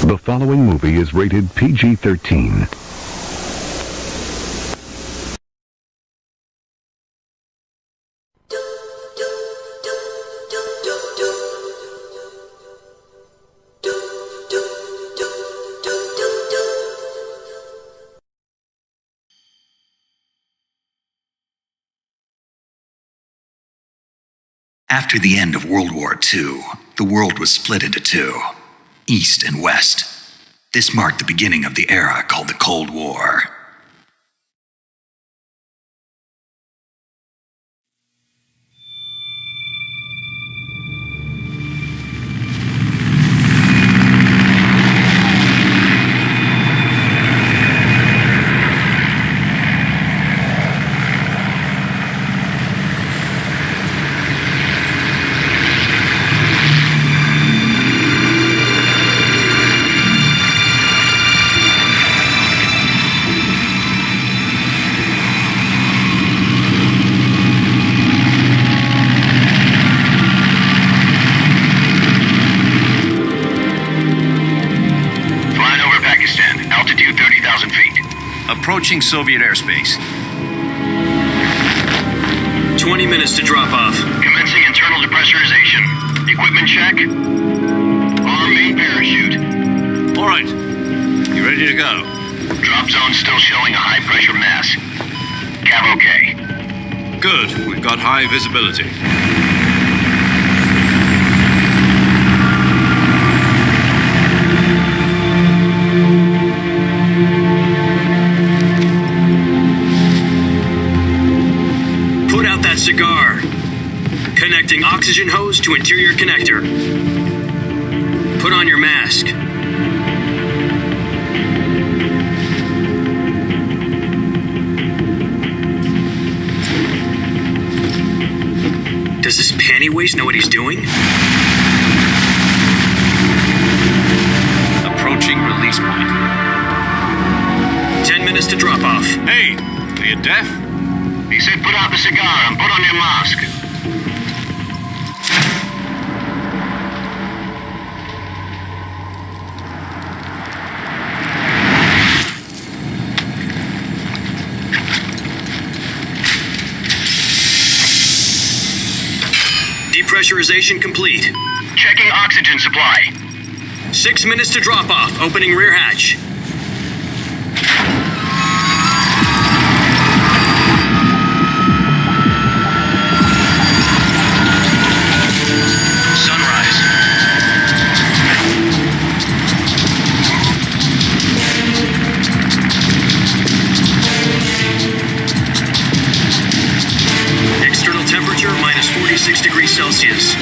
The following movie is rated PG-13. After the end of World War II, the world was split into two, East and West. This marked the beginning of the era called the Cold War. Approaching Soviet airspace. 20 minutes to drop off. Commencing internal depressurization. Equipment check. Arm main parachute. All right. You ready to go? Drop zone still showing a high pressure mass. Cav okay. Good. We've got high visibility. Cigar. Connecting oxygen hose to interior connector. Put on your mask. Does this panty waste know what he's doing? Approaching release point. 10 minutes to drop off. Hey, are you deaf? He said put out the cigar and put on your mask. Depressurization complete. Checking oxygen supply. 6 minutes to drop off. Opening rear hatch. Temperature minus 46 degrees Celsius.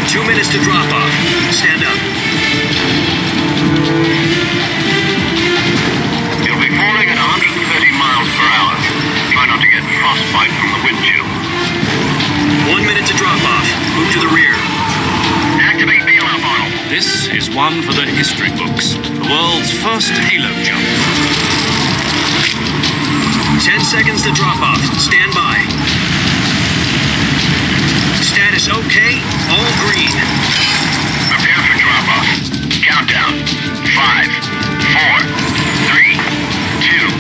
2 minutes to drop off. Stand up. You'll be falling at 130 miles per hour. Try not to get frostbite from the wind chill. 1 minute to drop off. Move to the rear. Activate bailout model. This is one for the history books. The world's first halo jump. 10 seconds to drop off. Stand by. Status okay, all green. Prepare for drop-off. Countdown. 5, 4, 3, 2,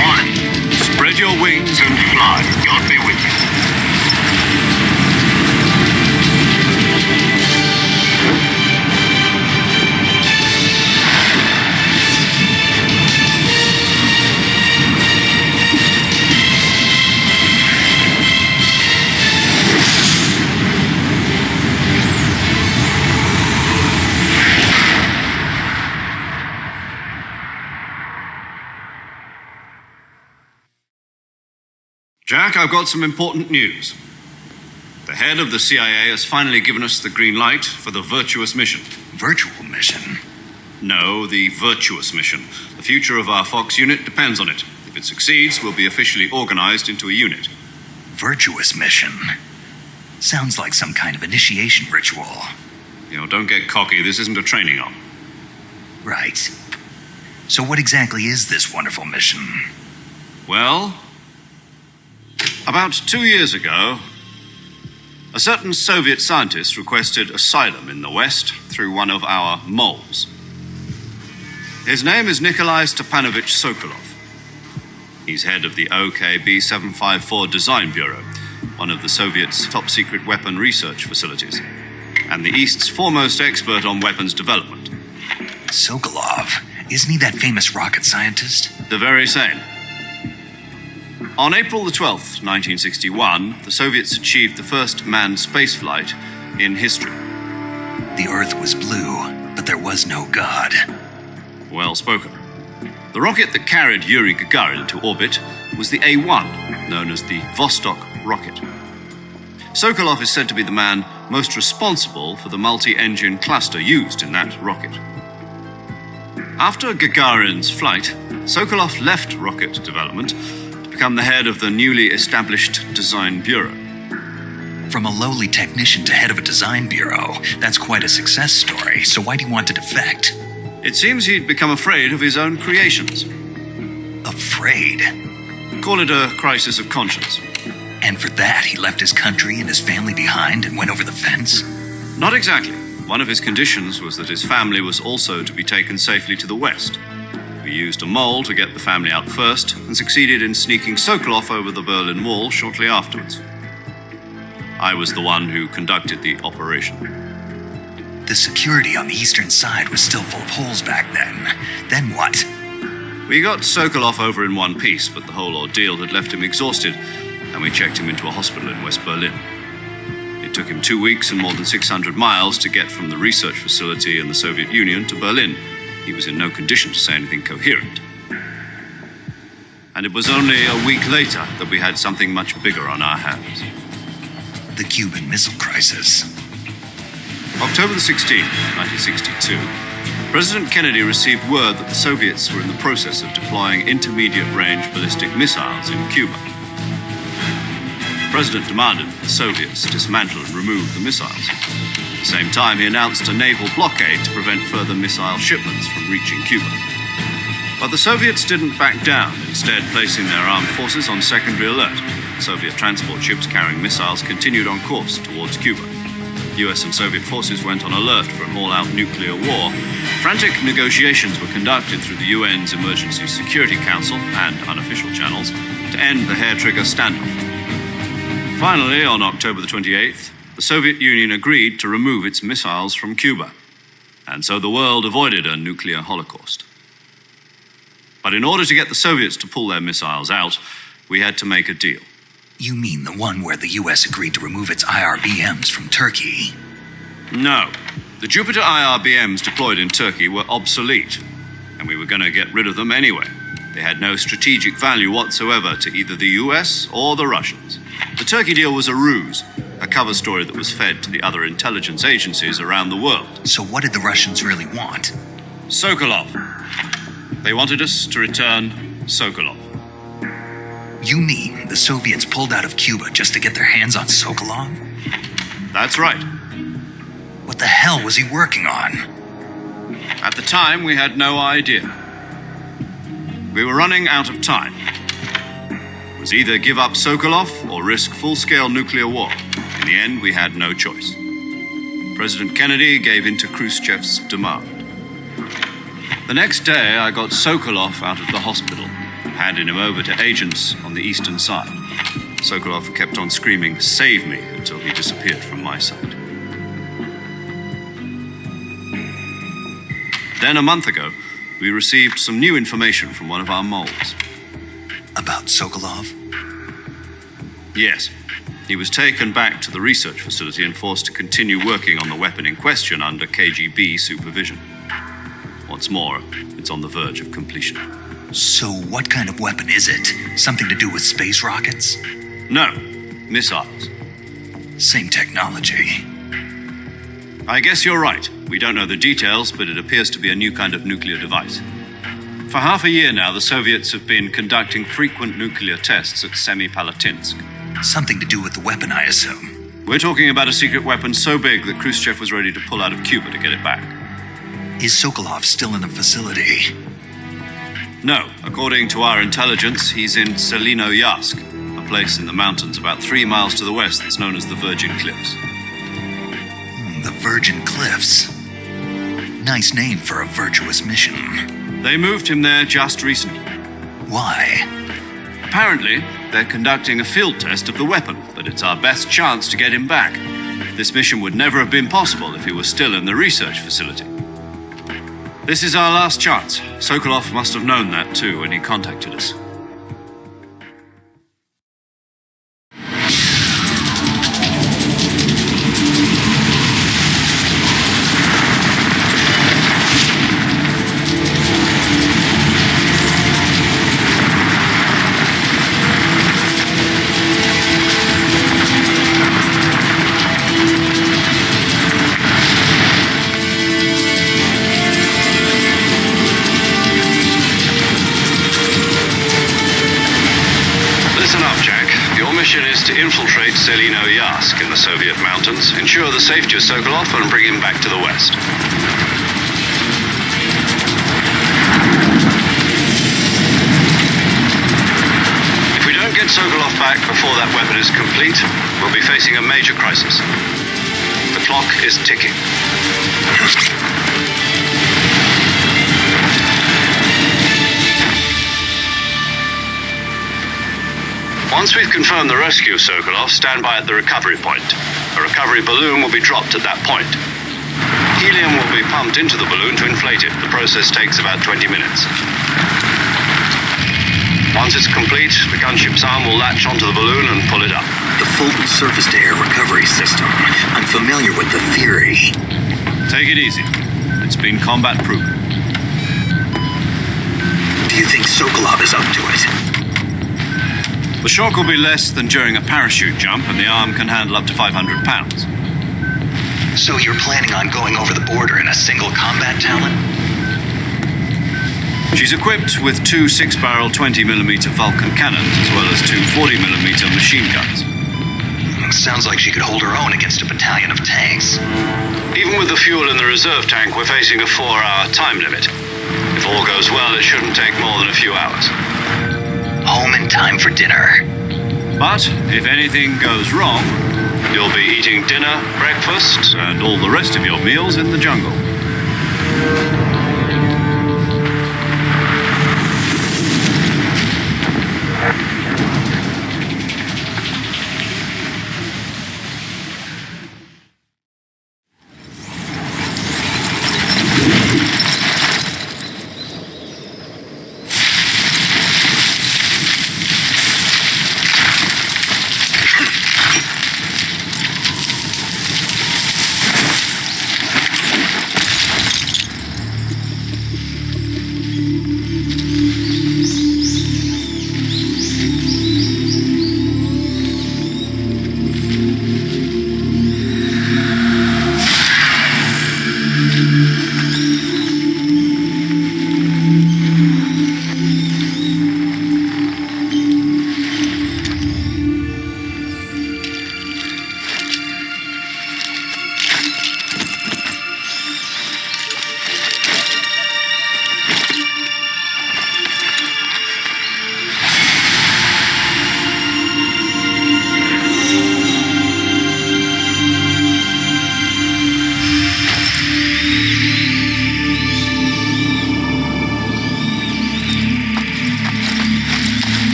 1. Spread your wings and fly. God be with you. Jack, I've got some important news. The head of the CIA has finally given us the green light for the virtuous mission. Virtual mission? No, the virtuous mission. The future of our Fox unit depends on it. If it succeeds, we'll be officially organized into a unit. Virtuous mission? Sounds like some kind of initiation ritual. Don't get cocky. This isn't a training op. Right. So what exactly is this wonderful mission? Well, about 2 years ago, a certain Soviet scientist requested asylum in the West through one of our moles. His name is Nikolai Stepanovich Sokolov. He's head of the OKB 754 Design Bureau, one of the Soviets' top-secret weapon research facilities, and the East's foremost expert on weapons development. Sokolov, isn't he that famous rocket scientist? The very same. On April the 12th, 1961, the Soviets achieved the first manned spaceflight in history. The Earth was blue, but there was no God. Well spoken. The rocket that carried Yuri Gagarin into orbit was the A-1, known as the Vostok rocket. Sokolov is said to be the man most responsible for the multi-engine cluster used in that rocket. After Gagarin's flight, Sokolov left rocket development to become the head of the newly established Design Bureau. From a lowly technician to head of a design bureau, that's quite a success story, so why'd he want to defect? It seems he'd become afraid of his own creations. Afraid? Call it a crisis of conscience. And for that, he left his country and his family behind and went over the fence? Not exactly. One of his conditions was that his family was also to be taken safely to the west. We used a mole to get the family out first and succeeded in sneaking Sokolov over the Berlin Wall shortly afterwards. I was the one who conducted the operation. The security on the eastern side was still full of holes back then. Then what? We got Sokolov over in one piece, but the whole ordeal had left him exhausted, and we checked him into a hospital in West Berlin. It took him 2 weeks and more than 600 miles to get from the research facility in the Soviet Union to Berlin. He was in no condition to say anything coherent. And it was only a week later that we had something much bigger on our hands. The Cuban Missile Crisis. October the 16th, 1962, President Kennedy received word that the Soviets were in the process of deploying intermediate-range ballistic missiles in Cuba. The President demanded that the Soviets dismantle and remove the missiles. At the same time, he announced a naval blockade to prevent further missile shipments from reaching Cuba. But the Soviets didn't back down, instead placing their armed forces on secondary alert. Soviet transport ships carrying missiles continued on course towards Cuba. US and Soviet forces went on alert for an all-out nuclear war. Frantic negotiations were conducted through the UN's Emergency Security Council and unofficial channels to end the hair-trigger standoff. Finally, on October the 28th, the Soviet Union agreed to remove its missiles from Cuba, and so the world avoided a nuclear holocaust. But in order to get the Soviets to pull their missiles out, we had to make a deal. You mean the one where the US agreed to remove its IRBMs from Turkey? No. The Jupiter IRBMs deployed in Turkey were obsolete, and we were going to get rid of them anyway. They had no strategic value whatsoever to either the US or the Russians. The Turkey deal was a ruse, a cover story that was fed to the other intelligence agencies around the world. So what did the Russians really want? Sokolov. They wanted us to return Sokolov. You mean the Soviets pulled out of Cuba just to get their hands on Sokolov? That's right. What the hell was he working on? At the time, we had no idea. We were running out of time. It was either give up Sokolov or risk full-scale nuclear war. In the end, we had no choice. President Kennedy gave in to Khrushchev's demand. The next day, I got Sokolov out of the hospital, handing him over to agents on the eastern side. Sokolov kept on screaming, "Save me," until he disappeared from my sight. Then a month ago, we received some new information from one of our moles. About Sokolov? Yes. He was taken back to the research facility and forced to continue working on the weapon in question under KGB supervision. What's more, it's on the verge of completion. So what kind of weapon is it? Something to do with space rockets? No, missiles. Same technology. I guess you're right. We don't know the details, but it appears to be a new kind of nuclear device. For half a year now, the Soviets have been conducting frequent nuclear tests at Semipalatinsk. Something to do with the weapon, I assume. We're talking about a secret weapon so big that Khrushchev was ready to pull out of Cuba to get it back. Is Sokolov still in the facility? No, according to our intelligence, he's in Selinoyarsk, a place in the mountains about 3 miles to the west that's known as the Virgin Cliffs. The Virgin Cliffs. Nice name for a virtuous mission. They moved him there just recently. Why? Apparently, they're conducting a field test of the weapon, but it's our best chance to get him back. This mission would never have been possible if he was still in the research facility. This is our last chance. Sokolov must have known that too when he contacted us. To infiltrate Selino Yask in the Soviet mountains, ensure the safety of Sokolov, and bring him back to the West. If we don't get Sokolov back before that weapon is complete, we'll be facing a major crisis. The clock is ticking. Once we've confirmed the rescue of Sokolov, stand by at the recovery point. A recovery balloon will be dropped at that point. Helium will be pumped into the balloon to inflate it. The process takes about 20 minutes. Once it's complete, the gunship's arm will latch onto the balloon and pull it up. The full surface-to-air recovery system. I'm familiar with the theory. Take it easy. It's been combat-proven. Do you think Sokolov is up to it? The shock will be less than during a parachute jump, and the arm can handle up to 500 pounds. So you're planning on going over the border in a single combat talon? She's equipped with two 6-barrel 20mm Vulcan cannons, as well as two 40mm machine guns. Sounds like she could hold her own against a battalion of tanks. Even with the fuel in the reserve tank, we're facing a 4-hour time limit. If all goes well, it shouldn't take more than a few hours. Home in time for dinner. But if anything goes wrong, you'll be eating dinner, breakfast, and all the rest of your meals in the jungle.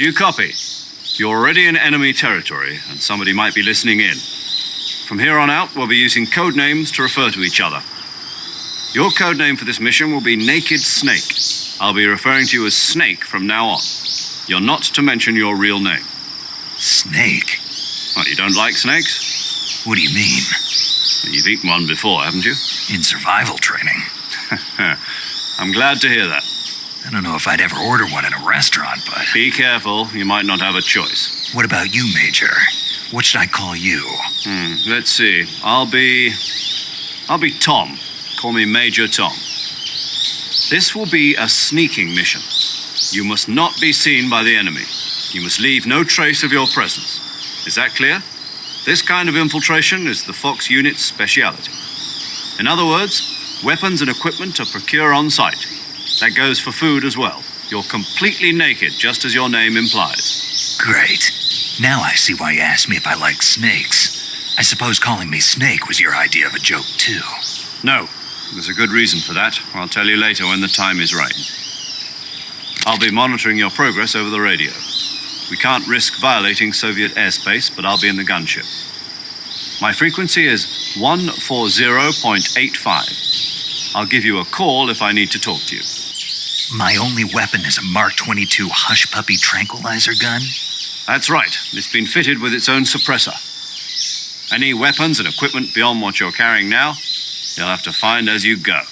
Do you copy? You're already in enemy territory, and somebody might be listening in. From here on out, we'll be using code names to refer to each other. Your code name for this mission will be Naked Snake. I'll be referring to you as Snake from now on. You're not to mention your real name. Snake? What, you don't like snakes? What do you mean? You've eaten one before, haven't you? In survival training. I'm glad to hear that. I don't know if I'd ever order one in a restaurant, but... Be careful, you might not have a choice. What about you, Major? What should I call you? Let's see. I'll be Tom. Call me Major Tom. This will be a sneaking mission. You must not be seen by the enemy. You must leave no trace of your presence. Is that clear? This kind of infiltration is the Fox unit's speciality. In other words, weapons and equipment are procured on site. That goes for food as well. You're completely naked, just as your name implies. Great. Now I see why you asked me if I like snakes. I suppose calling me Snake was your idea of a joke, too. No, there's a good reason for that. I'll tell you later when the time is right. I'll be monitoring your progress over the radio. We can't risk violating Soviet airspace, but I'll be in the gunship. My frequency is 140.85. I'll give you a call if I need to talk to you. My only weapon is a Mark 22 Hush Puppy tranquilizer gun? That's right. It's been fitted with its own suppressor. Any weapons and equipment beyond what you're carrying now, you'll have to find as you go.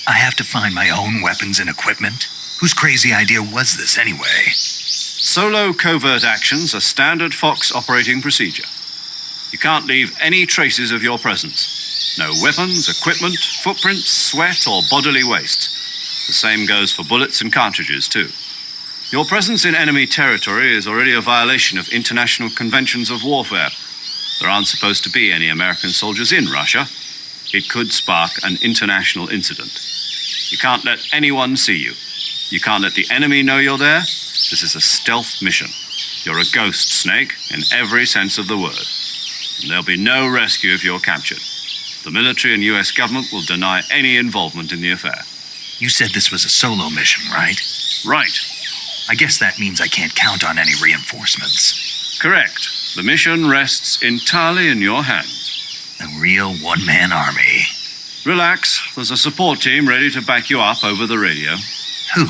I have to find my own weapons and equipment? Whose crazy idea was this, anyway? Solo covert actions are standard Fox operating procedure. You can't leave any traces of your presence. No weapons, equipment, footprints, sweat, or bodily waste. The same goes for bullets and cartridges, too. Your presence in enemy territory is already a violation of international conventions of warfare. There aren't supposed to be any American soldiers in Russia. It could spark an international incident. You can't let anyone see you. You can't let the enemy know you're there. This is a stealth mission. You're a ghost, Snake, in every sense of the word. And there'll be no rescue if you're captured. The military and US government will deny any involvement in the affair. You said this was a solo mission, right? Right. I guess that means I can't count on any reinforcements. Correct. The mission rests entirely in your hands. A real one-man army. Relax. There's a support team ready to back you up over the radio. Who?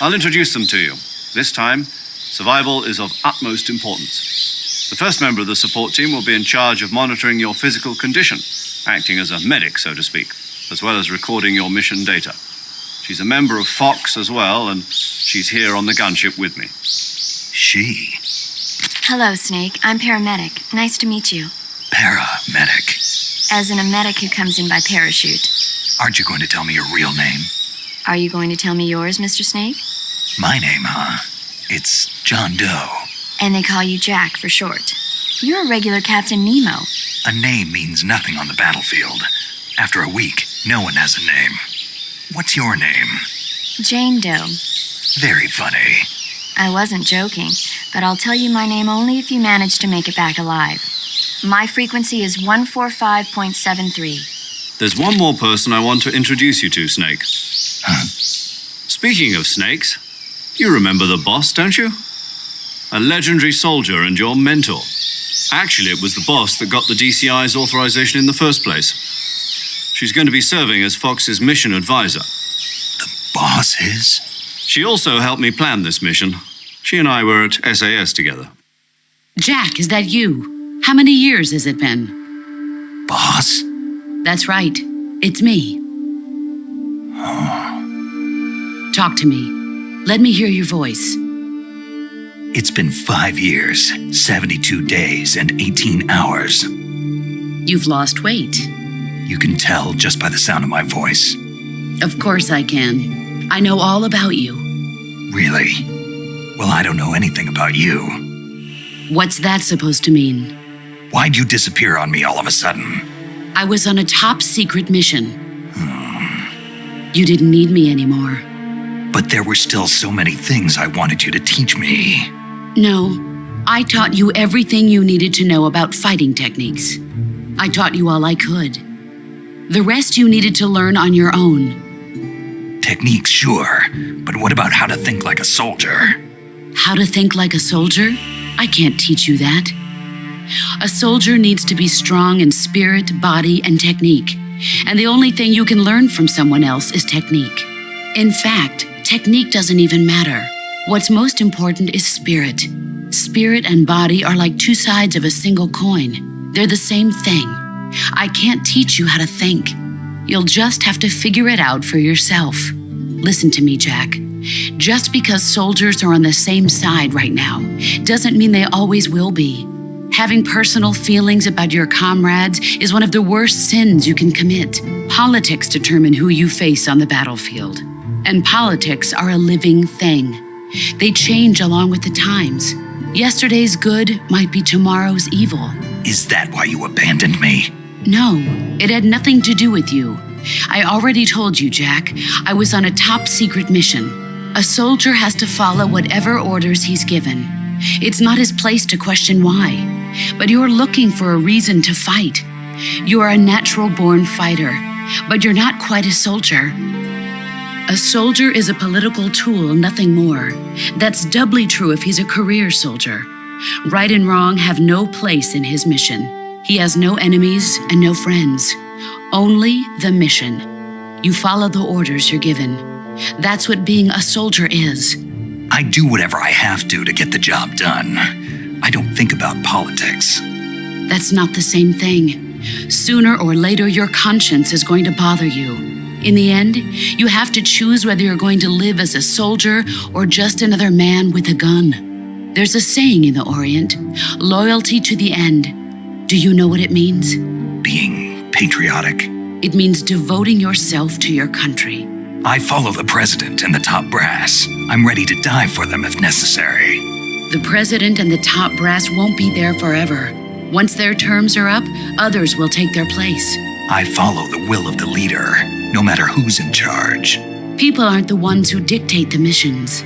I'll introduce them to you. This time, survival is of utmost importance. The first member of the support team will be in charge of monitoring your physical condition, acting as a medic, so to speak, as well as recording your mission data. She's a member of Fox as well, and she's here on the gunship with me. She? Hello, Snake. I'm paramedic. Nice to meet you. Paramedic. As in a medic who comes in by parachute. Aren't you going to tell me your real name? Are you going to tell me yours, Mr. Snake? My name, huh? It's John Doe. And they call you Jack for short. You're a regular Captain Nemo. A name means nothing on the battlefield. After a week, no one has a name. What's your name? Jane Doe. Very funny. I wasn't joking, but I'll tell you my name only if you manage to make it back alive. My frequency is 145.73. There's one more person I want to introduce you to, Snake. Huh? Speaking of snakes, you remember the boss, don't you? A legendary soldier and your mentor. Actually, it was the boss that got the DCI's authorization in the first place. She's going to be serving as Fox's mission advisor. The boss is? She also helped me plan this mission. She and I were at SAS together. Jack, is that you? How many years has it been? Boss? That's right. It's me. Talk to me. Let me hear your voice. It's been 5 years, 72 days, and 18 hours. You've lost weight. You can tell just by the sound of my voice. Of course I can. I know all about you. Really? Well, I don't know anything about you. What's that supposed to mean? Why'd you disappear on me all of a sudden? I was on a top-secret mission. You didn't need me anymore. But there were still so many things I wanted you to teach me. No, I taught you everything you needed to know about fighting techniques. I taught you all I could. The rest you needed to learn on your own. Techniques, sure. But what about how to think like a soldier? How to think like a soldier? I can't teach you that. A soldier needs to be strong in spirit, body, and technique. And the only thing you can learn from someone else is technique. In fact, technique doesn't even matter. What's most important is spirit. Spirit and body are like two sides of a single coin. They're the same thing. I can't teach you how to think. You'll just have to figure it out for yourself. Listen to me, Jack. Just because soldiers are on the same side right now doesn't mean they always will be. Having personal feelings about your comrades is one of the worst sins you can commit. Politics determine who you face on the battlefield. And politics are a living thing. They change along with the times. Yesterday's good might be tomorrow's evil. Is that why you abandoned me? No, it had nothing to do with you. I already told you, Jack. I was on a top secret mission. A soldier has to follow whatever orders he's given. It's not his place to question why, but you're looking for a reason to fight. You are a natural-born fighter, but you're not quite a soldier. A soldier is a political tool, nothing more. That's doubly true if he's a career soldier. Right and wrong have no place in his mission. He has no enemies and no friends. Only the mission. You follow the orders you're given. That's what being a soldier is. I do whatever I have to get the job done. I don't think about politics. That's not the same thing. Sooner or later, your conscience is going to bother you. In the end, you have to choose whether you're going to live as a soldier or just another man with a gun. There's a saying in the Orient, loyalty to the end. Do you know what it means? Being patriotic. It means devoting yourself to your country. I follow the president and the top brass. I'm ready to die for them if necessary. The president and the top brass won't be there forever. Once their terms are up, others will take their place. I follow the will of the leader, no matter who's in charge. People aren't the ones who dictate the missions.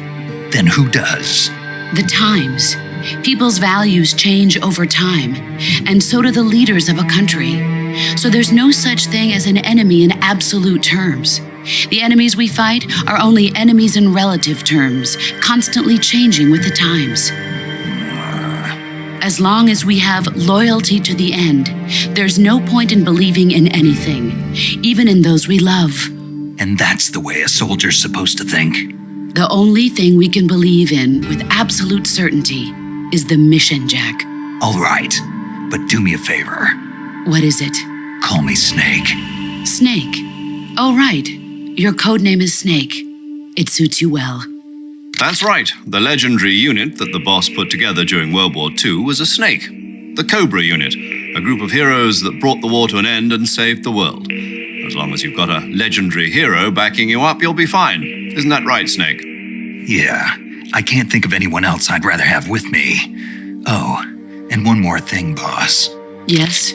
Then who does? The times. People's values change over time, and so do the leaders of a country. So there's no such thing as an enemy in absolute terms. The enemies we fight are only enemies in relative terms, constantly changing with the times. As long as we have loyalty to the end, there's no point in believing in anything, even in those we love. And that's the way a soldier's supposed to think? The only thing we can believe in with absolute certainty is the mission, Jack. All right, but do me a favor. What is it? Call me Snake. Snake. Oh, right. Your codename is Snake. It suits you well. That's right. The legendary unit that the boss put together during World War II was a snake. The Cobra unit, a group of heroes that brought the war to an end and saved the world. As long as you've got a legendary hero backing you up, you'll be fine. Isn't that right, Snake? Yeah, I can't think of anyone else I'd rather have with me. Oh, and one more thing, boss. Yes?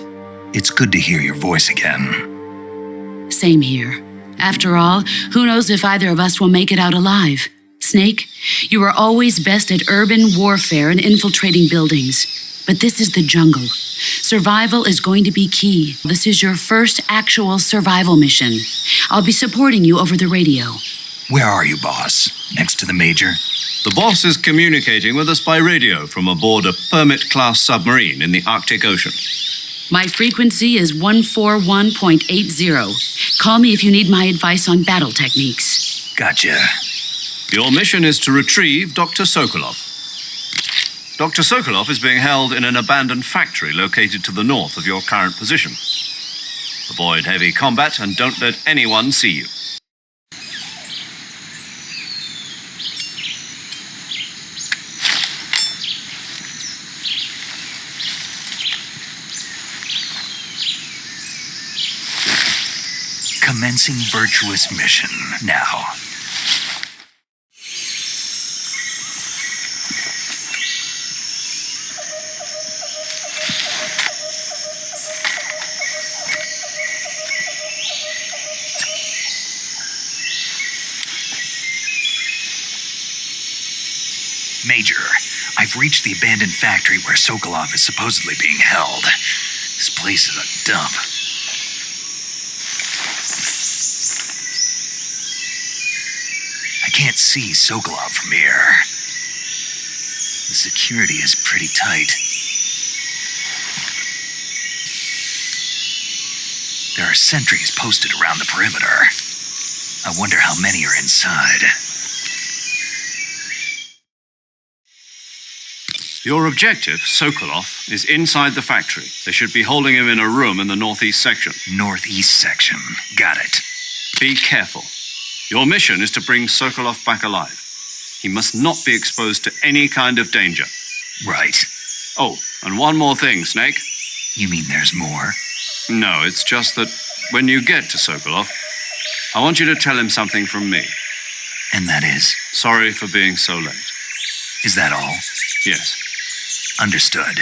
It's good to hear your voice again. Same here. After all, who knows if either of us will make it out alive? Snake, you are always best at urban warfare and infiltrating buildings. But this is the jungle. Survival is going to be key. This is your first actual survival mission. I'll be supporting you over the radio. Where are you, boss? Next to the major? The boss is communicating with us by radio from aboard a Permit-class submarine in the Arctic Ocean. My frequency is 141.80. Call me if you need my advice on battle techniques. Gotcha. Your mission is to retrieve Dr. Sokolov. Dr. Sokolov is being held in an abandoned factory located to the north of your current position. Avoid heavy combat and don't let anyone see you. Commencing virtuous mission now. Major, I've reached the abandoned factory where Sokolov is supposedly being held. This place is a dump. I can't see Sokolov from here. The security is pretty tight. There are sentries posted around the perimeter. I wonder how many are inside. Your objective, Sokolov, is inside the factory. They should be holding him in a room in the northeast section. Northeast section. Got it. Be careful. Your mission is to bring Sokolov back alive. He must not be exposed to any kind of danger. Right. Oh, and one more thing, Snake. You mean there's more? No, it's just that when you get to Sokolov, I want you to tell him something from me. And that is? Sorry for being so late. Is that all? Yes. Understood.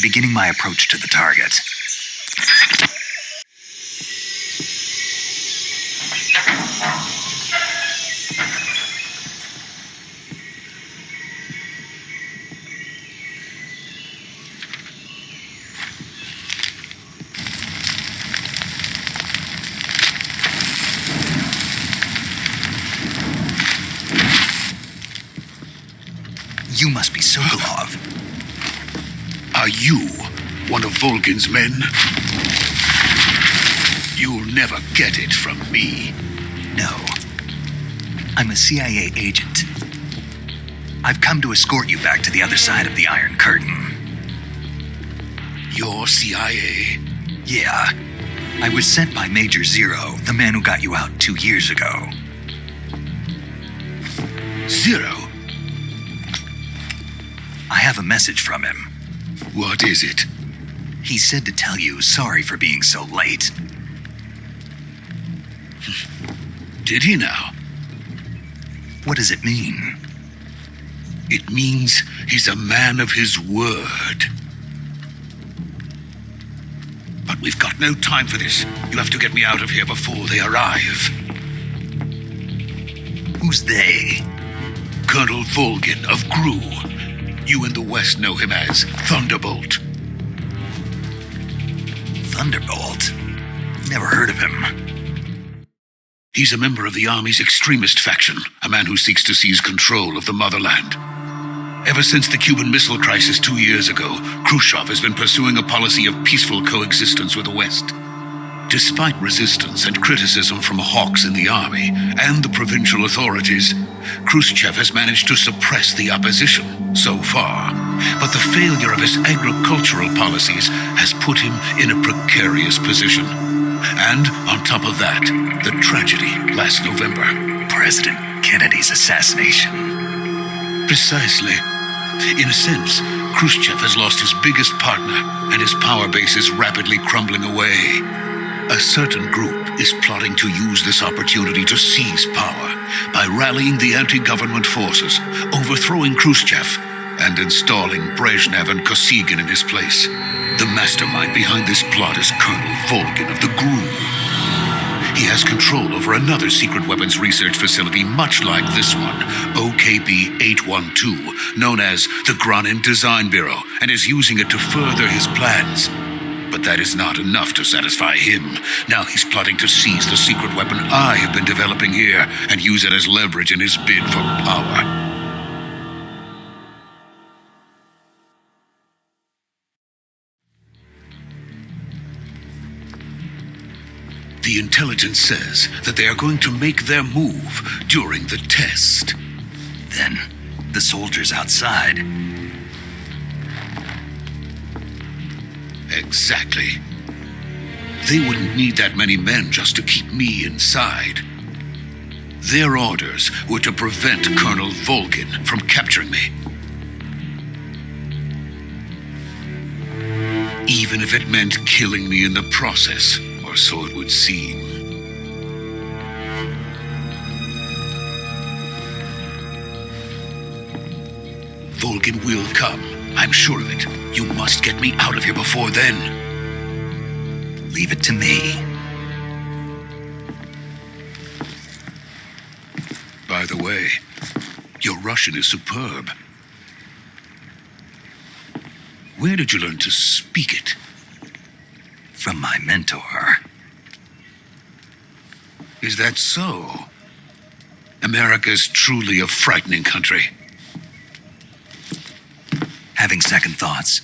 Beginning my approach to the target. You must be Sokolov. Are you one of Volgin's men? You'll never get it from me. No. I'm a CIA agent. I've come to escort you back to the other side of the Iron Curtain. You're CIA? Yeah. I was sent by Major Zero, the man who got you out 2 years ago. Zero? I have a message from him. What is it? He said to tell you sorry for being so late. Did he now? What does it mean? It means he's a man of his word. But we've got no time for this. You have to get me out of here before they arrive. Who's they? Colonel Volgin of GRU. You in the West know him as Thunderbolt. Thunderbolt? Never heard of him. He's a member of the Army's extremist faction, a man who seeks to seize control of the motherland. Ever since the Cuban Missile Crisis 2 years ago, Khrushchev has been pursuing a policy of peaceful coexistence with the West. Despite resistance and criticism from hawks in the army and the provincial authorities, Khrushchev has managed to suppress the opposition so far. But the failure of his agricultural policies has put him in a precarious position. And on top of that, the tragedy last November. President Kennedy's assassination. Precisely. In a sense, Khrushchev has lost his biggest partner, and his power base is rapidly crumbling away. A certain group is plotting to use this opportunity to seize power by rallying the anti-government forces, overthrowing Khrushchev, and installing Brezhnev and Kosygin in his place. The mastermind behind this plot is Colonel Volgin of the GRU. He has control over another secret weapons research facility much like this one, OKB-812, known as the Granin Design Bureau, and is using it to further his plans. But that is not enough to satisfy him. Now he's plotting to seize the secret weapon I have been developing here and use it as leverage in his bid for power. The intelligence says that they are going to make their move during the test. Then, the soldiers outside. Exactly. They wouldn't need that many men just to keep me inside. Their orders were to prevent Colonel Volgin from capturing me. Even if it meant killing me in the process, or so it would seem. Volgin will come. I'm sure of it. You must get me out of here before then. Leave it to me. By the way, your Russian is superb. Where did you learn to speak it? From my mentor. Is that so? America's truly a frightening country. Having second thoughts?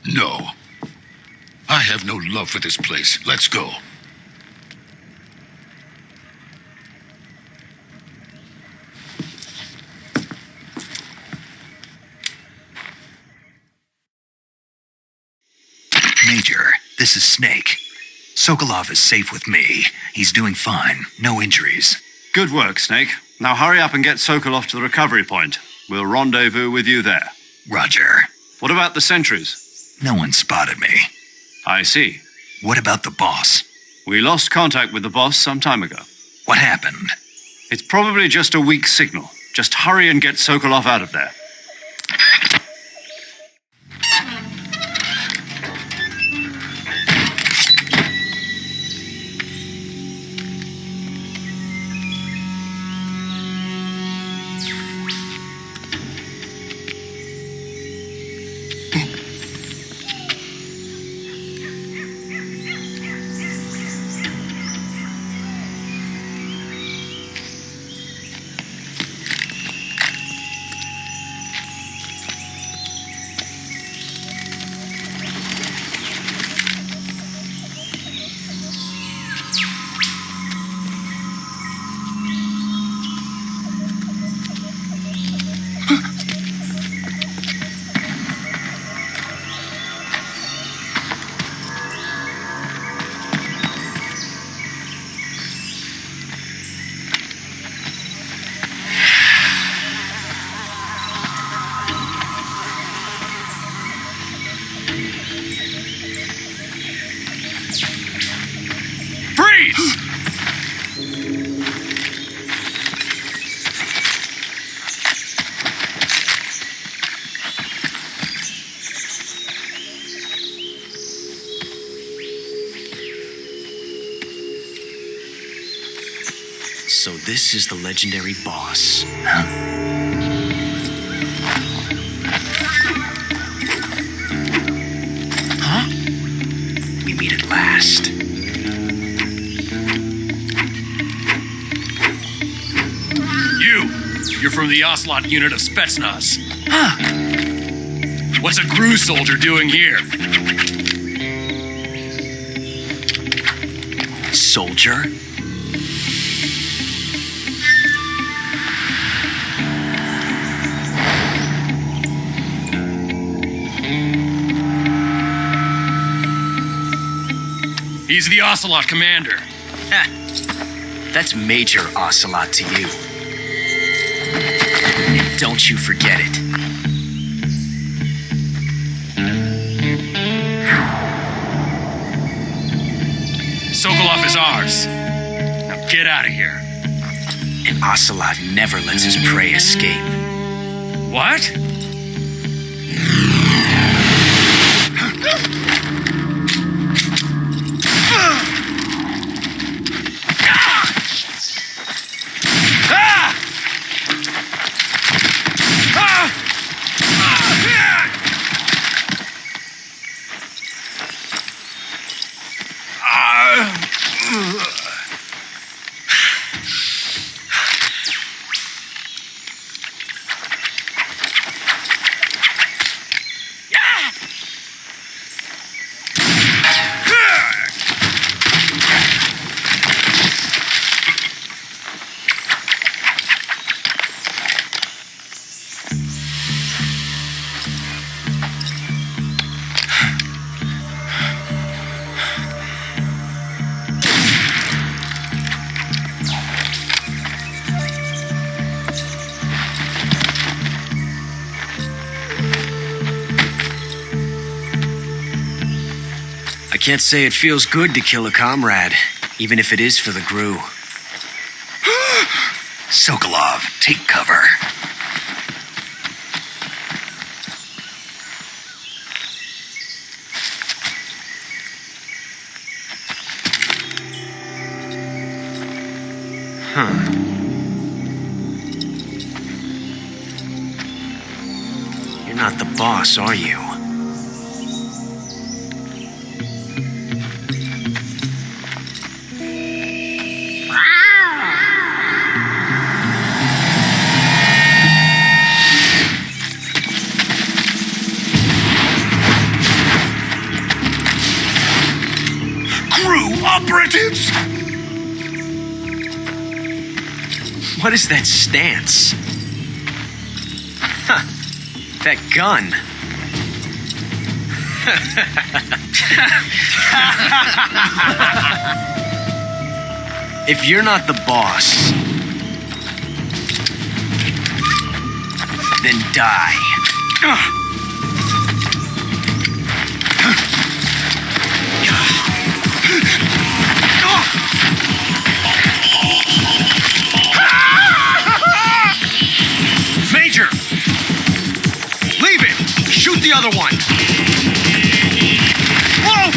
No. I have no love for this place. Let's go. Major, this is Snake. Sokolov is safe with me. He's doing fine. No injuries. Good work, Snake. Now hurry up and get Sokolov to the recovery point. We'll rendezvous with you there. Roger. What about the sentries? No one spotted me. I see. What about the boss? We lost contact with the boss some time ago. What happened? It's probably just a weak signal. Just hurry and get Sokolov out of there. So this is the legendary boss. Huh? We meet at last. You're from the Ocelot unit of Spetsnaz. Huh. What's a GRU soldier doing here? Soldier? He's the Ocelot commander. That's Major Ocelot to you. And don't you forget it. Sokolov is ours. Now get out of here. And Ocelot never lets his prey escape. What? I can't say it feels good to kill a comrade, even if it is for the GRU. Sokolov, take cover. You're not the boss, are you? Operatives! What is that stance? Huh. That gun. If you're not the boss, then die. Major! Leave it! Shoot the other one! Whoa!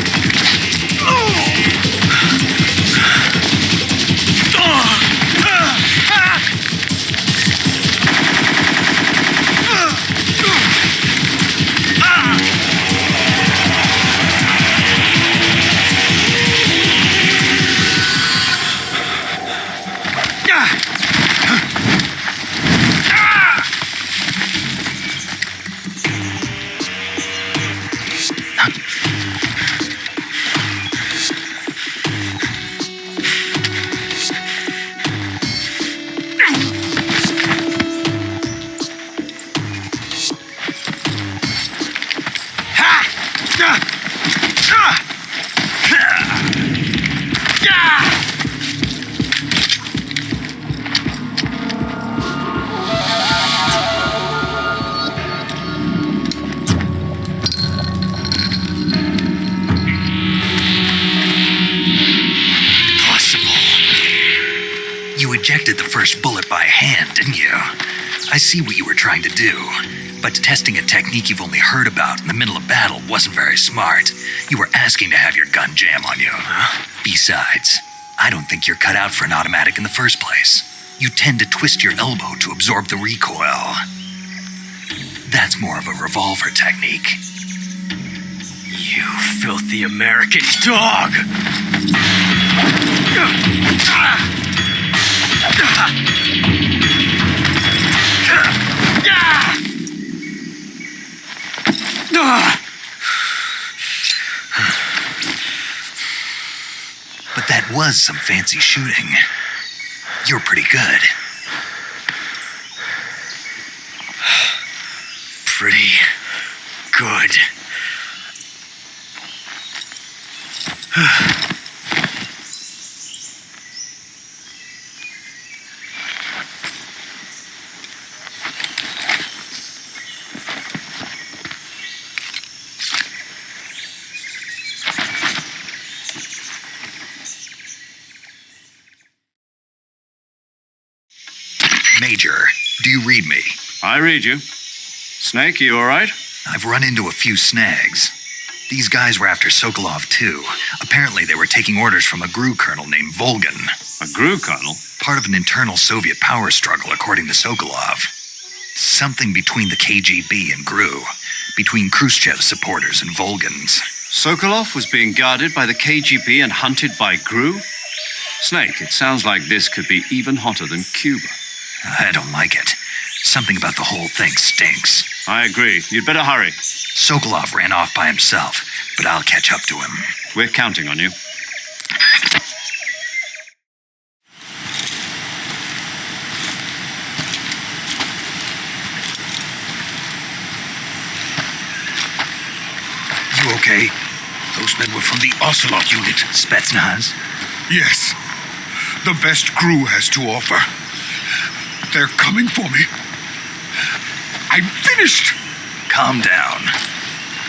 Ejected the first bullet by hand, didn't you? I see what you were trying to do, but testing a technique you've only heard about in the middle of battle wasn't very smart. You were asking to have your gun jam on you. Besides, I don't think you're cut out for an automatic in the first place. You tend to twist your elbow to absorb the recoil. That's more of a revolver technique. You filthy American dog! But that was some fancy shooting. You're pretty good. Pretty good. Major, do you read me? I read you. Snake, you all right? I've run into a few snags. These guys were after Sokolov too. Apparently they were taking orders from a GRU colonel named Volgan. A GRU colonel? Part of an internal Soviet power struggle, according to Sokolov. Something between the KGB and GRU. Between Khrushchev's supporters and Volgan's. Sokolov was being guarded by the KGB and hunted by GRU? Snake, it sounds like this could be even hotter than Cuba. I don't like it. Something about the whole thing stinks. I agree. You'd better hurry. Sokolov ran off by himself, but I'll catch up to him. We're counting on you. You okay? Those men were from the Ocelot unit. Spetsnaz? Yes. The best GRU has to offer. They're coming for me. I'm finished. Calm down.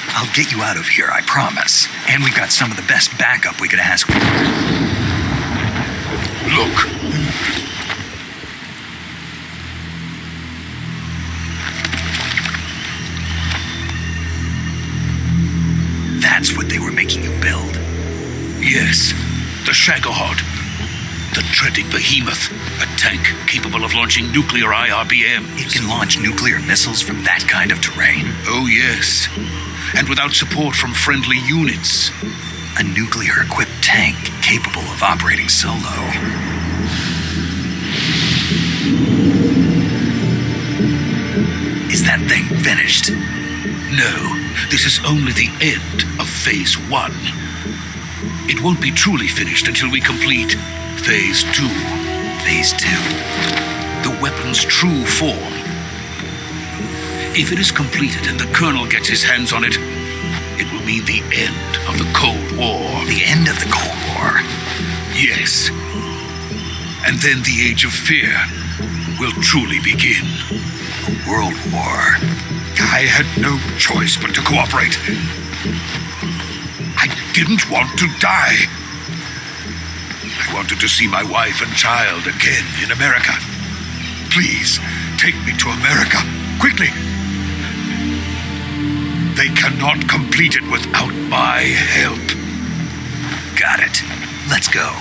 I'll get you out of here, I promise. And we've got some of the best backup we could ask for. Look. That's what they were making you build. Yes. The Shagohod. The treading behemoth. A tank capable of launching nuclear IRBMs. It can launch nuclear missiles from that kind of terrain? Oh, yes. And without support from friendly units. A nuclear-equipped tank capable of operating solo. Is that thing finished? No, this is only the end of Phase 1. It won't be truly finished until we complete Phase 2. Phase 2? The weapon's true form. If it is completed and the Colonel gets his hands on it, it will mean the end of the Cold War. The end of the Cold War? Yes. And then the Age of Fear will truly begin. A world war. I had no choice but to cooperate. I didn't want to die. I wanted to see my wife and child again in America. Please, take me to America, quickly. They cannot complete it without my help. Got it. Let's go.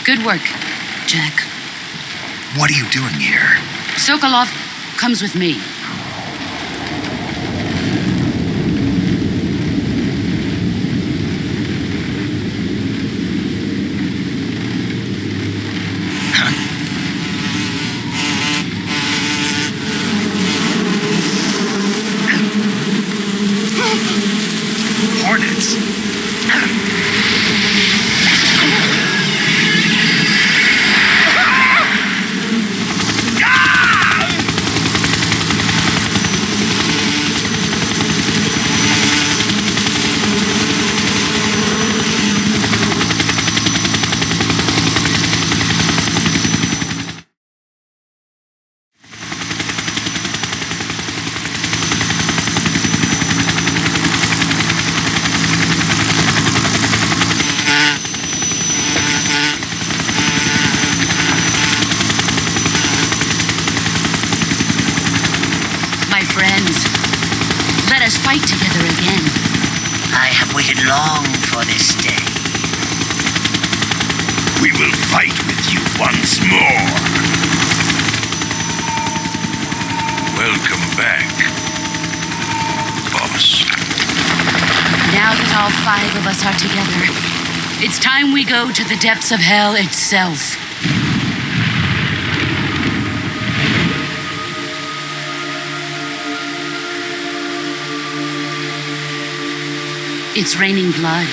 Good work, Jack. What are you doing here? Sokolov comes with me. Hornets. Fight together again. I have waited long for this day. We will fight with you once more. Welcome back, boss. Now that all 5 of us are together, it's time we go to the depths of hell itself. It's raining blood.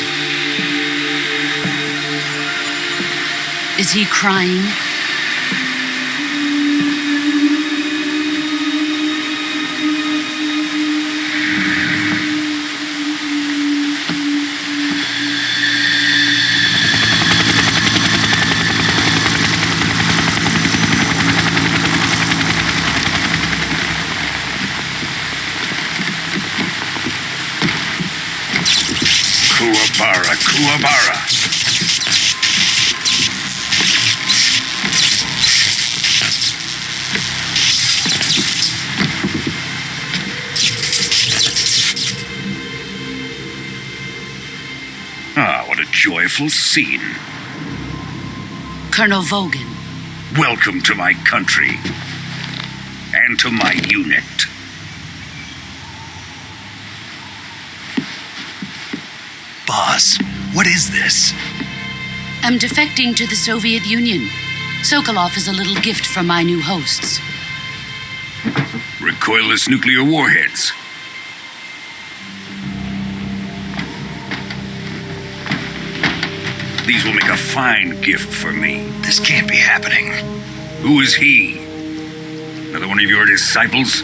Is he crying? Kuwabara. Ah, what a joyful scene. Colonel Vogan. Welcome to my country. And to my unit. Boss, what is this? I'm defecting to the Soviet Union. Sokolov is a little gift from my new hosts. Recoilless nuclear warheads. These will make a fine gift for me. This can't be happening. Who is he? Another one of your disciples?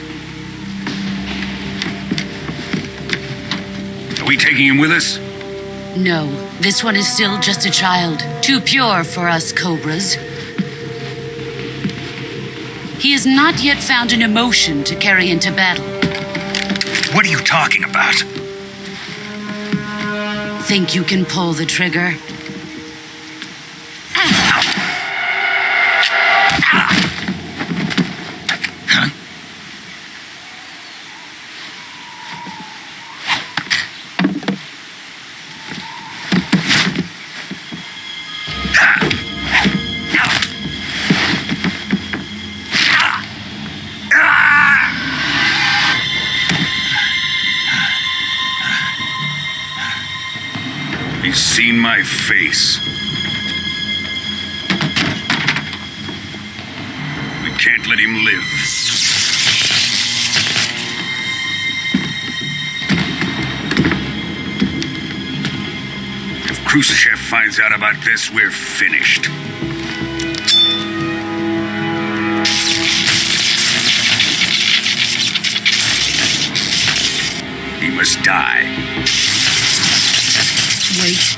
Are we taking him with us? No, this one is still just a child. Too pure for us Cobras. He has not yet found an emotion to carry into battle. What are you talking about? Think you can pull the trigger? He's seen my face. We can't let him live. If Khrushchev finds out about this, we're finished. He must die. Wait.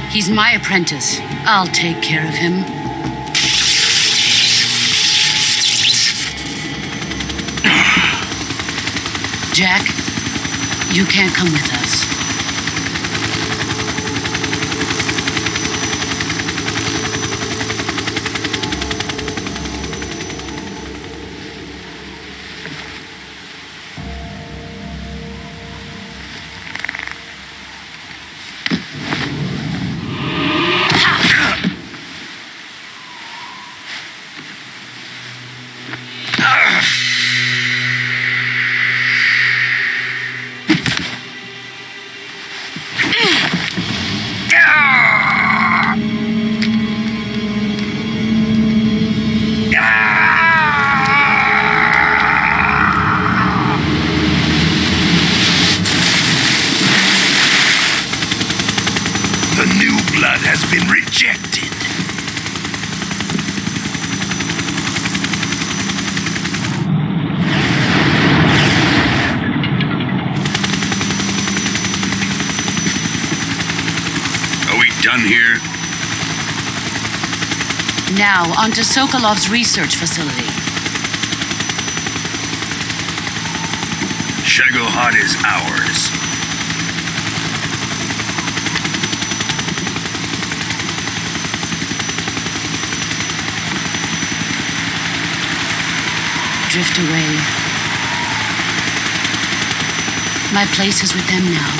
He's my apprentice. I'll take care of him. Jack, you can't come with us. ejected. Are we done here? Now, on to Sokolov's research facility. Shagohod is ours. Drift away. My place is with them now.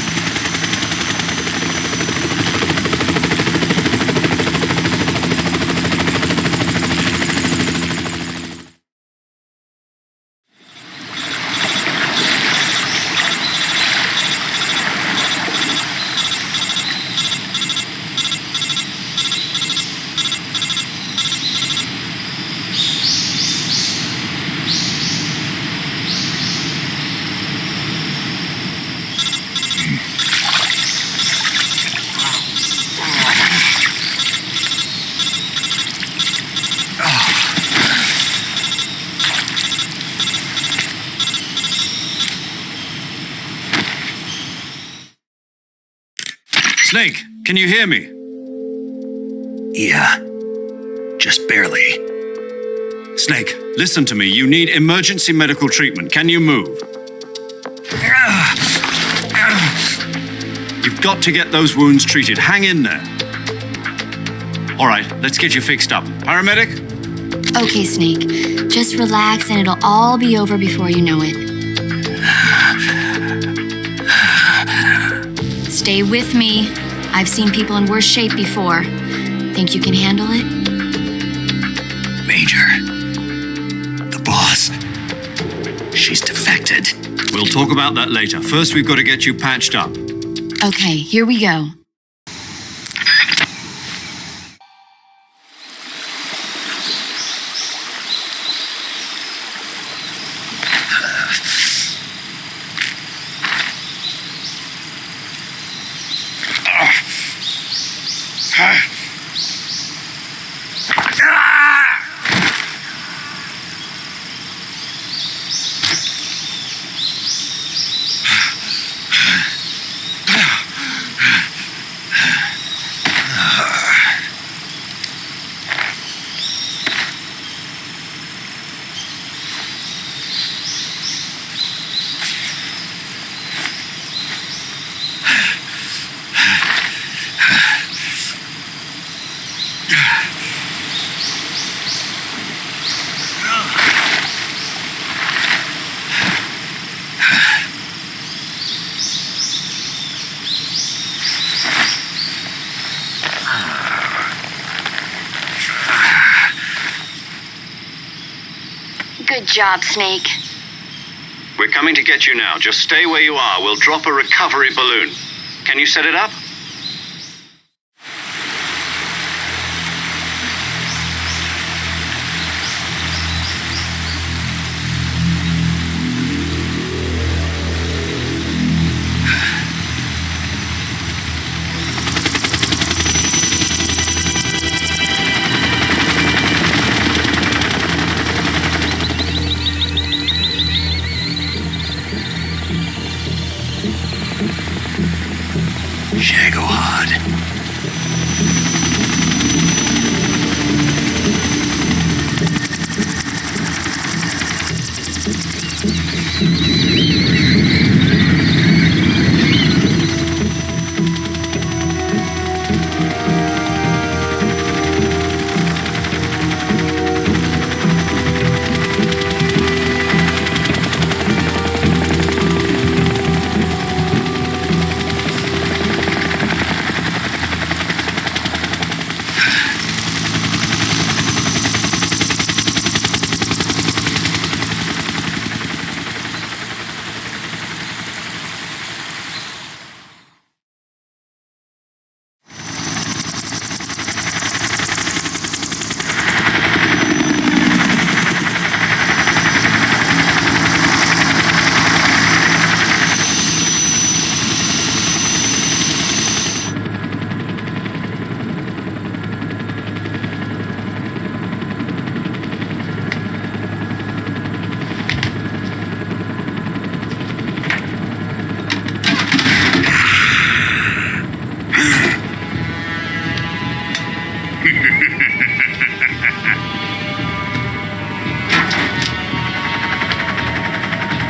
Snake, can you hear me? Yeah, just barely. Snake, listen to me. You need emergency medical treatment. Can you move? You've got to get those wounds treated. Hang in there. All right, let's get you fixed up. Paramedic? Okay, Snake. Just relax and it'll all be over before you know it. Stay with me. I've seen people in worse shape before. Think you can handle it? Major, the boss, she's defected. We'll talk about that later. First, we've got to get you patched up. Okay, here we go. Good job, Snake. We're coming to get you now. Just stay where you are. We'll drop a recovery balloon. Can you set it up? Shit.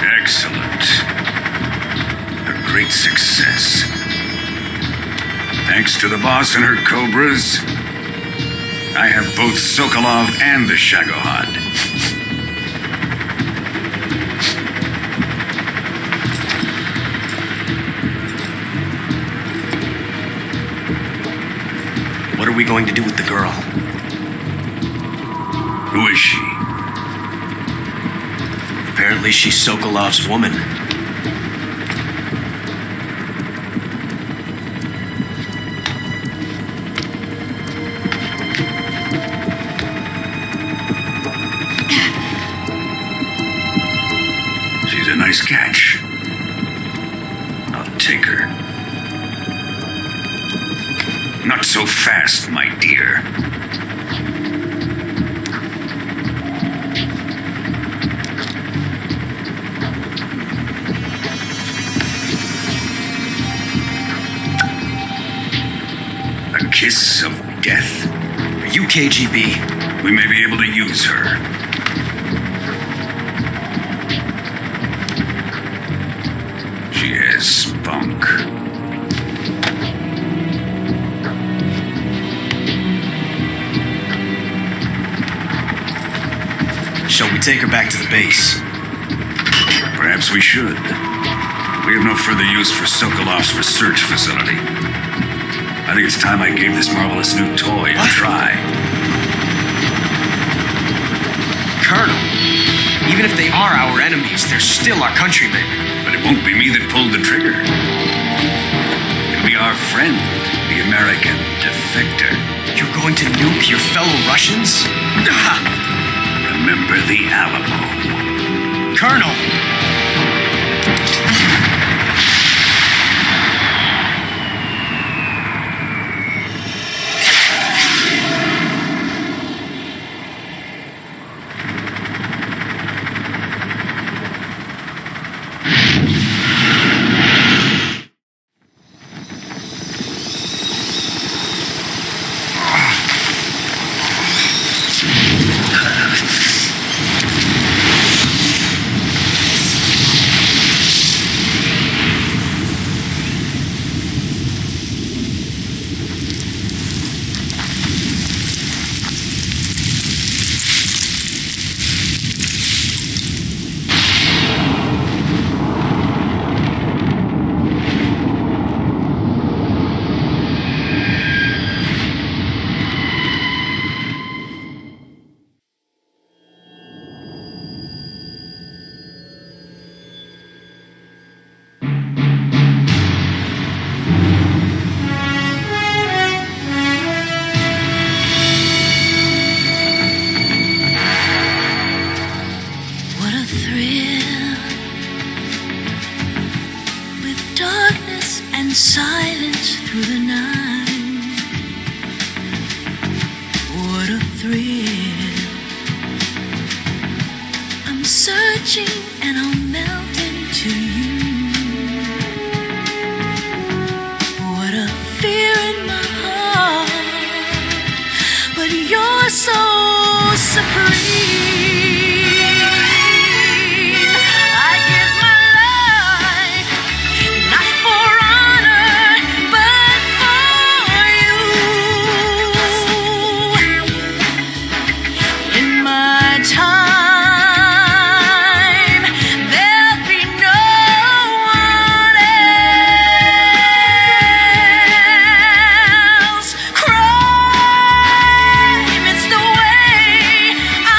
Excellent. A great success. Thanks to the boss and her cobras, I have both Sokolov and the Shagohod. What are we going to do with the girl? Who is she? Apparently she's Sokolov's woman. She's a nice catch. I'll take her. Not so fast, my dear. A kiss of death? Are you KGB? We may be able to use her. She has spunk. Shall we take her back to the base? Perhaps we should. We have no further use for Sokolov's research facility. I think it's time I gave this marvelous new toy a try. Colonel, even if they are our enemies, they're still our countrymen. But it won't be me that pulled the trigger. It'll be our friend, the American defector. You're going to nuke your fellow Russians? Remember the Alamo. Colonel! Silence through the night. What a thrill. I'm searching and I'll melt into you. What a fear in my heart, but you're so supreme. Crime, it's the way I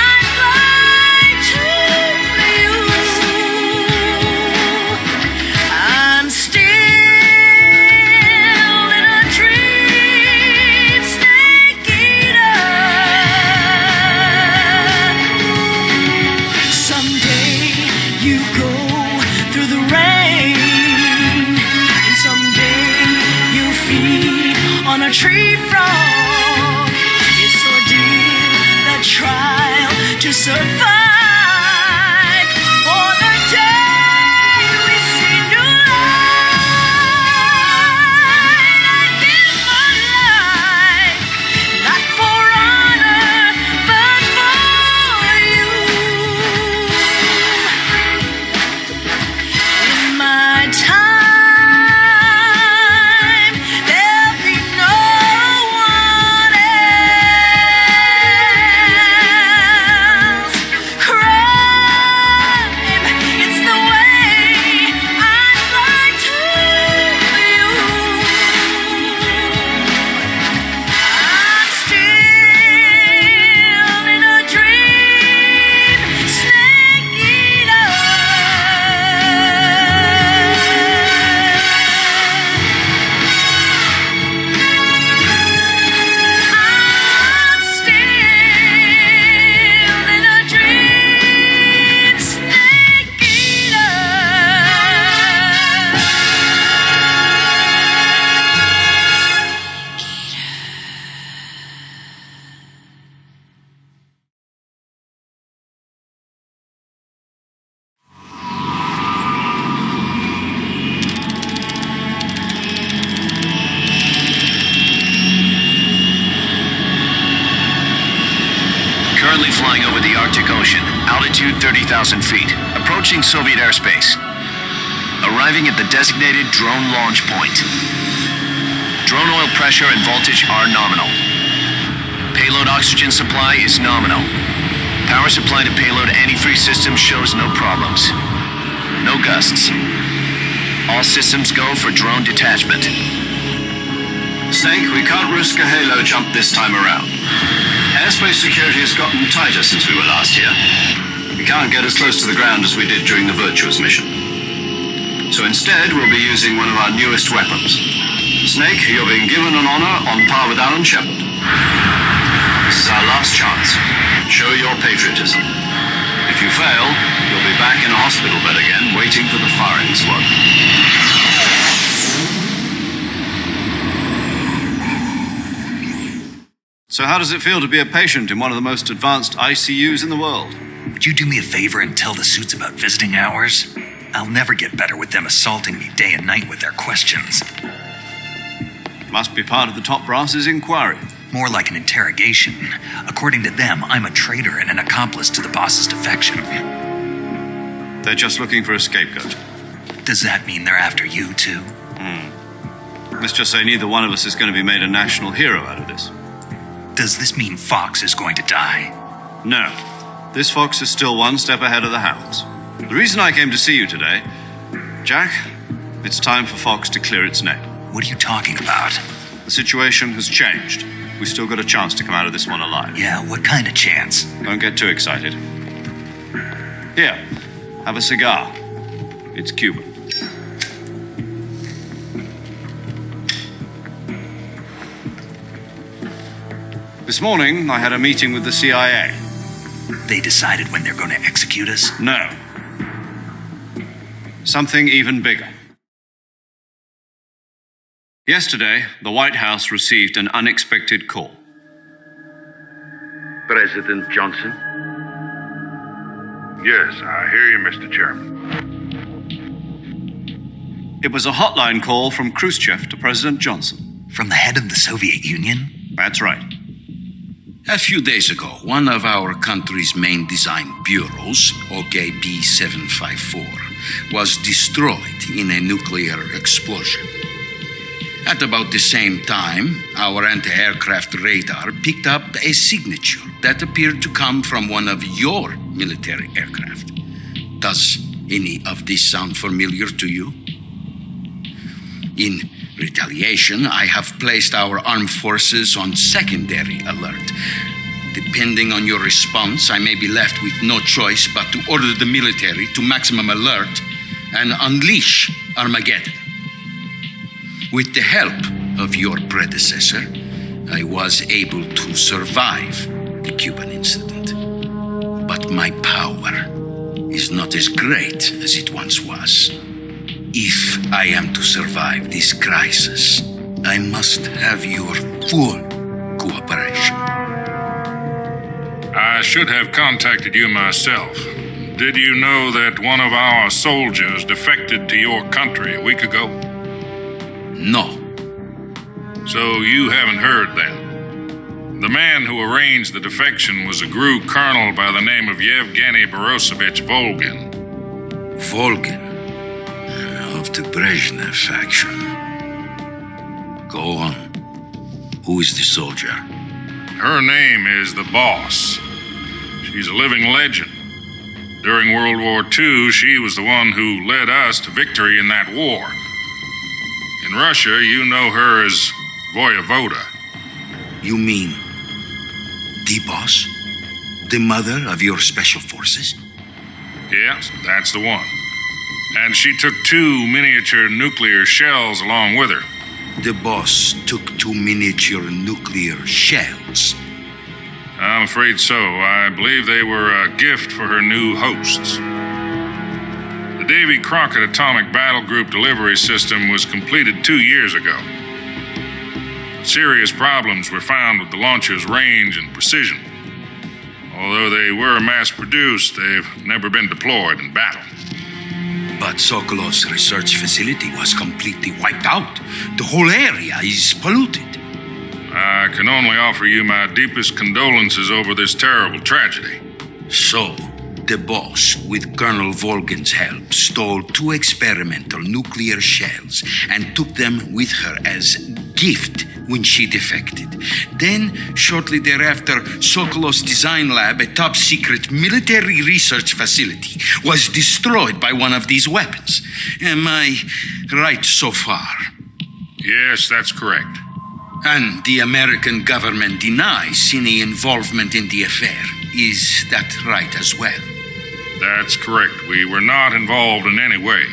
flying over the Arctic Ocean, altitude 30,000 feet, approaching Soviet airspace. Arriving at the designated drone launch point. Drone oil pressure and voltage are nominal. Payload oxygen supply is nominal. Power supply to payload antifreeze system shows no problems. No gusts. All systems go for drone detachment. Snake, we can't risk a halo jump this time around. Airspace security has gotten tighter since we were last here. We can't get as close to the ground as we did during the Virtuous mission. So instead, we'll be using one of our newest weapons. Snake, you're being given an honor on par with Alan Shepard. This is our last chance. Show your patriotism. If you fail, you'll be back in a hospital bed again, waiting for the firing squad. So how does it feel to be a patient in one of the most advanced ICUs in the world? Would you do me a favor and tell the suits about visiting hours? I'll never get better with them assaulting me day and night with their questions. Must be part of the top brass's inquiry. More like an interrogation. According to them, I'm a traitor and an accomplice to the boss's defection. They're just looking for a scapegoat. Does that mean they're after you, too? Let's just say neither one of us is going to be made a national hero out of this. Does this mean Fox is going to die? No. This fox is still one step ahead of the hounds. The reason I came to see you today, Jack, it's time for Fox to clear its name. What are you talking about? The situation has changed. We still got a chance to come out of this one alive. Yeah, what kind of chance? Don't get too excited. Here, have a cigar. It's Cuban. This morning, I had a meeting with the CIA. They decided when they're going to execute us? No. Something even bigger. Yesterday, the White House received an unexpected call. President Johnson? Yes, I hear you, Mr. Chairman. It was a hotline call from Khrushchev to President Johnson. From the head of the Soviet Union? That's right. A few days ago, one of our country's main design bureaus, OKB 754, was destroyed in a nuclear explosion. At about the same time, our anti-aircraft radar picked up a signature that appeared to come from one of your military aircraft. Does any of this sound familiar to you? In retaliation, I have placed our armed forces on secondary alert. Depending on your response, I may be left with no choice but to order the military to maximum alert and unleash Armageddon. With the help of your predecessor, I was able to survive the Cuban incident. But my power is not as great as it once was. If I am to survive this crisis, I must have your full cooperation. I should have contacted you myself. Did you know that one of our soldiers defected to your country a week ago? No. So you haven't heard then. The man who arranged the defection was a GRU colonel by the name of Yevgeny Borosovich Volgin. Volgin? Of the Brezhnev faction. Go on. Who is the soldier? Her name is the Boss. She's a living legend. During World War II, she was the one who led us to victory in that war. In Russia, you know her as Voyevoda. You mean the Boss? The mother of your special forces? Yes, that's the one. And she took 2 miniature nuclear shells along with her. The Boss took 2 miniature nuclear shells? I'm afraid so. I believe they were a gift for her new hosts. The Davy Crockett Atomic Battle Group delivery system was completed 2 years ago. Serious problems were found with the launcher's range and precision. Although they were mass-produced, they've never been deployed in battle. But Sokolov's research facility was completely wiped out. The whole area is polluted. I can only offer you my deepest condolences over this terrible tragedy. So, the boss, with Colonel Volgan's help, stole 2 experimental nuclear shells and took them with her as gift when she defected. Then, shortly thereafter, Sokolov's design lab, a top-secret military research facility, was destroyed by one of these weapons. Am I right so far? Yes, that's correct. And the American government denies any involvement in the affair. Is that right as well? That's correct. We were not involved in any way.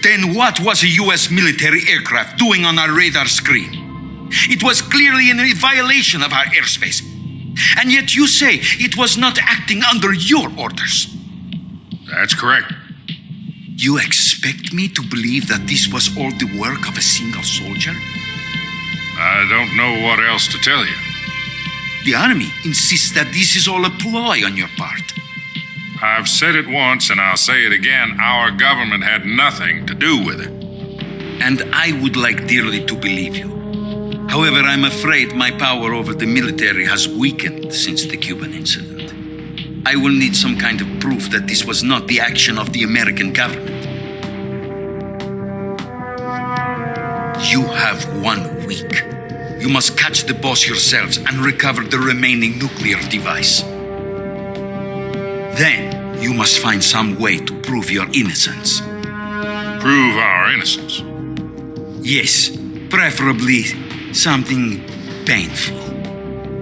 Then what was a U.S. military aircraft doing on our radar screen? It was clearly in a violation of our airspace. And yet you say it was not acting under your orders. That's correct. You expect me to believe that this was all the work of a single soldier? I don't know what else to tell you. The Army insists that this is all a ploy on your part. I've said it once and I'll say it again. Our government had nothing to do with it. And I would like dearly to believe you. However, I'm afraid my power over the military has weakened since the Cuban incident. I will need some kind of proof that this was not the action of the American government. You have 1 week. You must catch the boss yourselves and recover the remaining nuclear device. Then, you must find some way to prove your innocence. Prove our innocence? Yes, preferably something painful.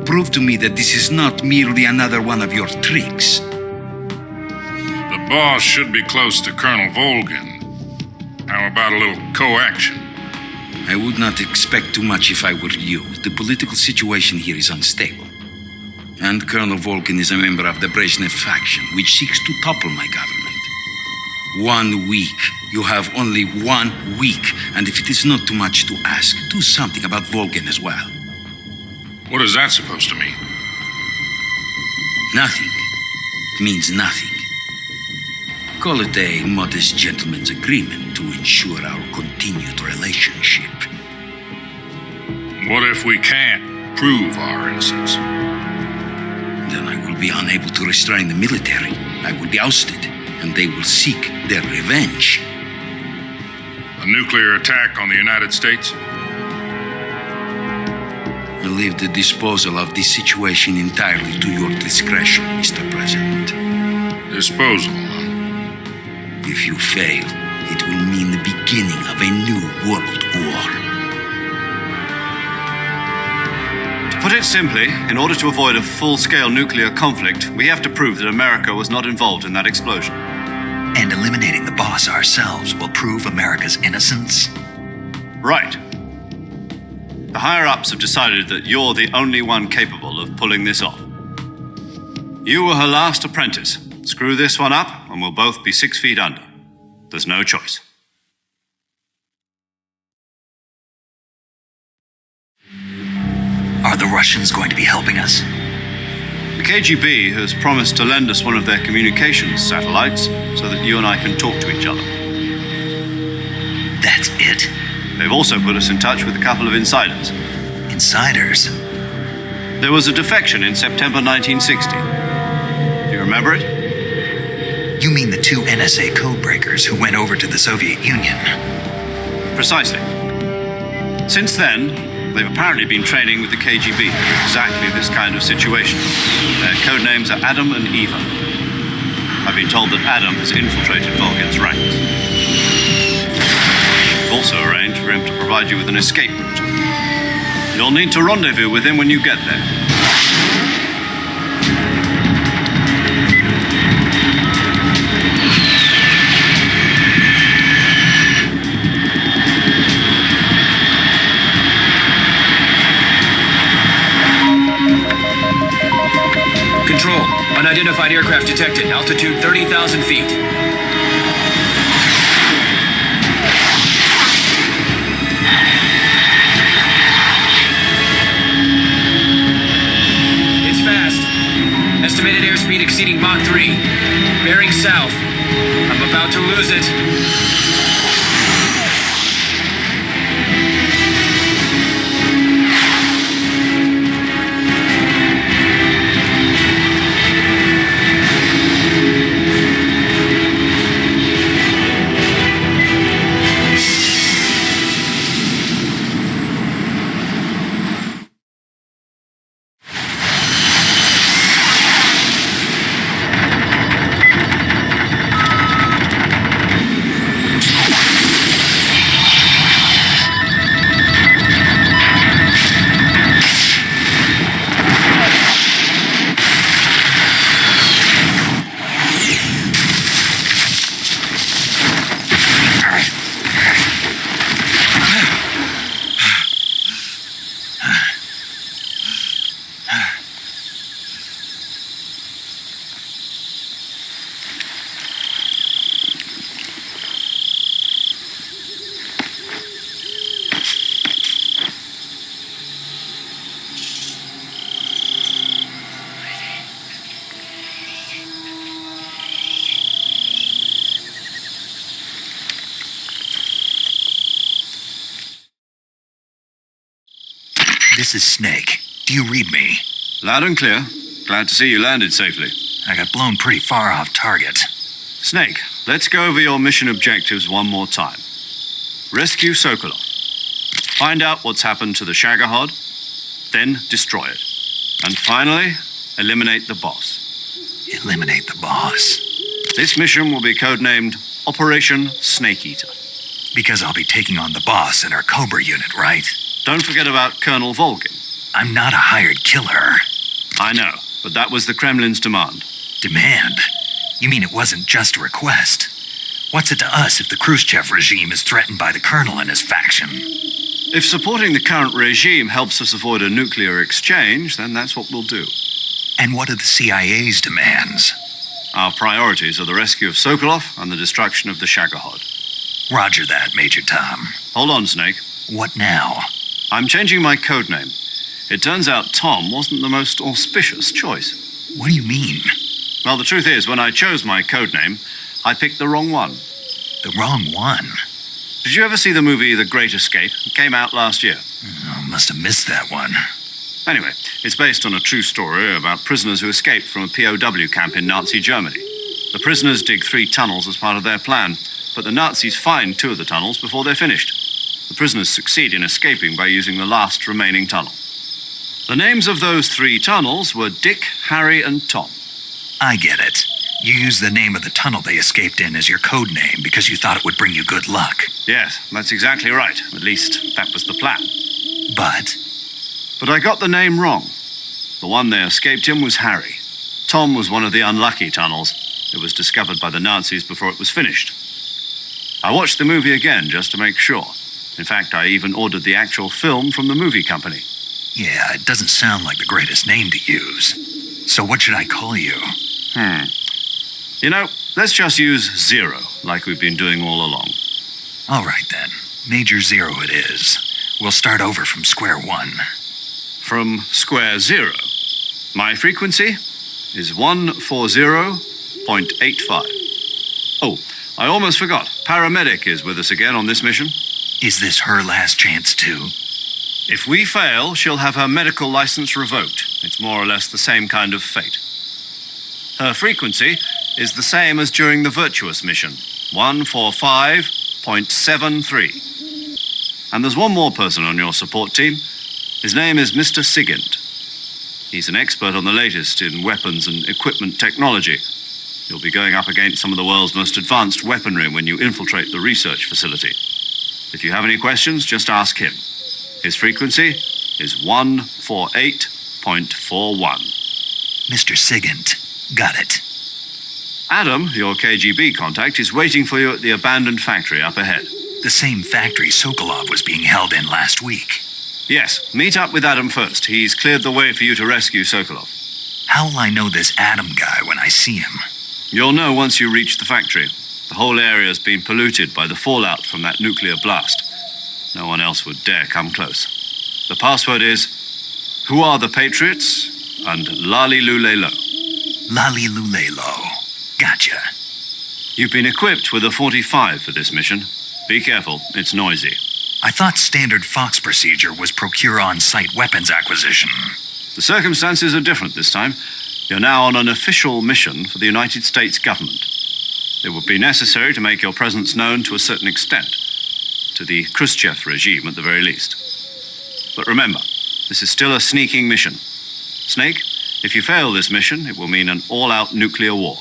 Prove to me that this is not merely another one of your tricks. The boss should be close to Colonel Volgan. How about a little co-action? I would not expect too much if I were you. The political situation here is unstable. And Colonel Volgan is a member of the Brezhnev faction, which seeks to topple my government. 1 week. You have only 1 week. And if it is not too much to ask, do something about Volgan as well. What is that supposed to mean? Nothing. It means nothing. Call it a modest gentleman's agreement to ensure our continued relationship. What if we can't prove our innocence? Then I will be unable to restrain the military. I will be ousted, and they will seek their revenge. A nuclear attack on the United States? I leave the disposal of this situation entirely to your discretion, Mr. President. Disposal? If you fail, it will mean the beginning of a new world war. To put it simply, in order to avoid a full-scale nuclear conflict, we have to prove that America was not involved in that explosion. And eliminating the boss ourselves will prove America's innocence? Right. The higher-ups have decided that you're the only one capable of pulling this off. You were her last apprentice. Screw this one up, and we'll both be 6 feet under. There's no choice. Are the Russians going to be helping us? The KGB has promised to lend us one of their communications satellites so that you and I can talk to each other. That's it? They've also put us in touch with a couple of insiders. Insiders? There was a defection in September 1960. Do you remember it? You mean the 2 NSA codebreakers who went over to the Soviet Union? Precisely. Since then, they've apparently been training with the KGB in exactly this kind of situation. Their codenames are Adam and Eva. I've been told that Adam has infiltrated Volgan's ranks. We've also arranged for him to provide you with an escape route. You'll need to rendezvous with him when you get there. Control. Unidentified aircraft detected. Altitude 30,000 feet. It's fast. Estimated airspeed exceeding Mach 3. Bearing south. I'm about to lose it. This is Snake. Do you read me? Loud and clear. Glad to see you landed safely. I got blown pretty far off target. Snake, let's go over your mission objectives one more time. Rescue Sokolov. Find out what's happened to the Shagohod, then destroy it. And finally, eliminate the boss. Eliminate the boss? This mission will be codenamed Operation Snake Eater. Because I'll be taking on the boss in our Cobra unit, right? Don't forget about Colonel Volgin. I'm not a hired killer. I know, but that was the Kremlin's demand. Demand? You mean it wasn't just a request? What's it to us if the Khrushchev regime is threatened by the Colonel and his faction? If supporting the current regime helps us avoid a nuclear exchange, then that's what we'll do. And what are the CIA's demands? Our priorities are the rescue of Sokolov and the destruction of the Shagohod. Roger that, Major Tom. Hold on, Snake. What now? I'm changing my codename. It turns out Tom wasn't the most auspicious choice. What do you mean? Well, the truth is, when I chose my codename, I picked the wrong one. The wrong one? Did you ever see the movie The Great Escape? It came out last year. Oh, must have missed that one. Anyway, it's based on a true story about prisoners who escaped from a POW camp in Nazi Germany. The prisoners dig 3 tunnels as part of their plan, but the Nazis find 2 of the tunnels before they're finished. The prisoners succeed in escaping by using the last remaining tunnel. The names of those 3 tunnels were Dick, Harry, and Tom. I get it. You used the name of the tunnel they escaped in as your code name because you thought it would bring you good luck. Yes, that's exactly right. At least, that was the plan. But I got the name wrong. The one they escaped in was Harry. Tom was one of the unlucky tunnels. It was discovered by the Nazis before it was finished. I watched the movie again just to make sure. In fact, I even ordered the actual film from the movie company. Yeah, it doesn't sound like the greatest name to use. So what should I call you? You know, let's just use Zero, like we've been doing all along. All right, then. Major Zero it is. We'll start over from square one. From square 0. My frequency is 140.85. Oh, I almost forgot. Paramedic is with us again on this mission. Is this her last chance, too? If we fail, she'll have her medical license revoked. It's more or less the same kind of fate. Her frequency is the same as during the Virtuous mission, 145.73. And there's one more person on your support team. His name is Mr. Sigint. He's an expert on the latest in weapons and equipment technology. You'll be going up against some of the world's most advanced weaponry when you infiltrate the research facility. If you have any questions, just ask him. His frequency is 148.41. Mr. Sigint. Got it. Adam, your KGB contact, is waiting for you at the abandoned factory up ahead. The same factory Sokolov was being held in last week. Yes, meet up with Adam first. He's cleared the way for you to rescue Sokolov. How will I know this Adam guy when I see him? You'll know once you reach the factory. The whole area's been polluted by the fallout from that nuclear blast. No one else would dare come close. The password is, Who are the Patriots? And Lali Lule Lo. Lali Lule Lo. Gotcha. You've been equipped with a 45 for this mission. Be careful, it's noisy. I thought standard Fox procedure was procure on-site weapons acquisition. The circumstances are different this time. You're now on an official mission for the United States government. It would be necessary to make your presence known to a certain extent, to the Khrushchev regime at the very least. But remember, this is still a sneaking mission. Snake, if you fail this mission, it will mean an all-out nuclear war.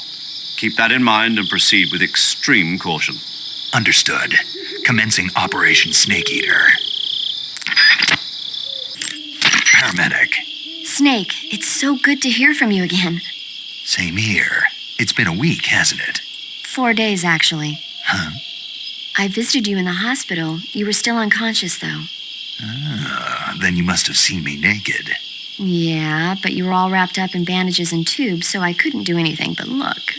Keep that in mind and proceed with extreme caution. Understood. Commencing Operation Snake Eater. Paramedic. Snake, it's so good to hear from you again. Same here. It's been a week, hasn't it? 4 days, actually. Huh? I visited you in the hospital. You were still unconscious, though. Then you must have seen me naked. Yeah, but you were all wrapped up in bandages and tubes, so I couldn't do anything but look.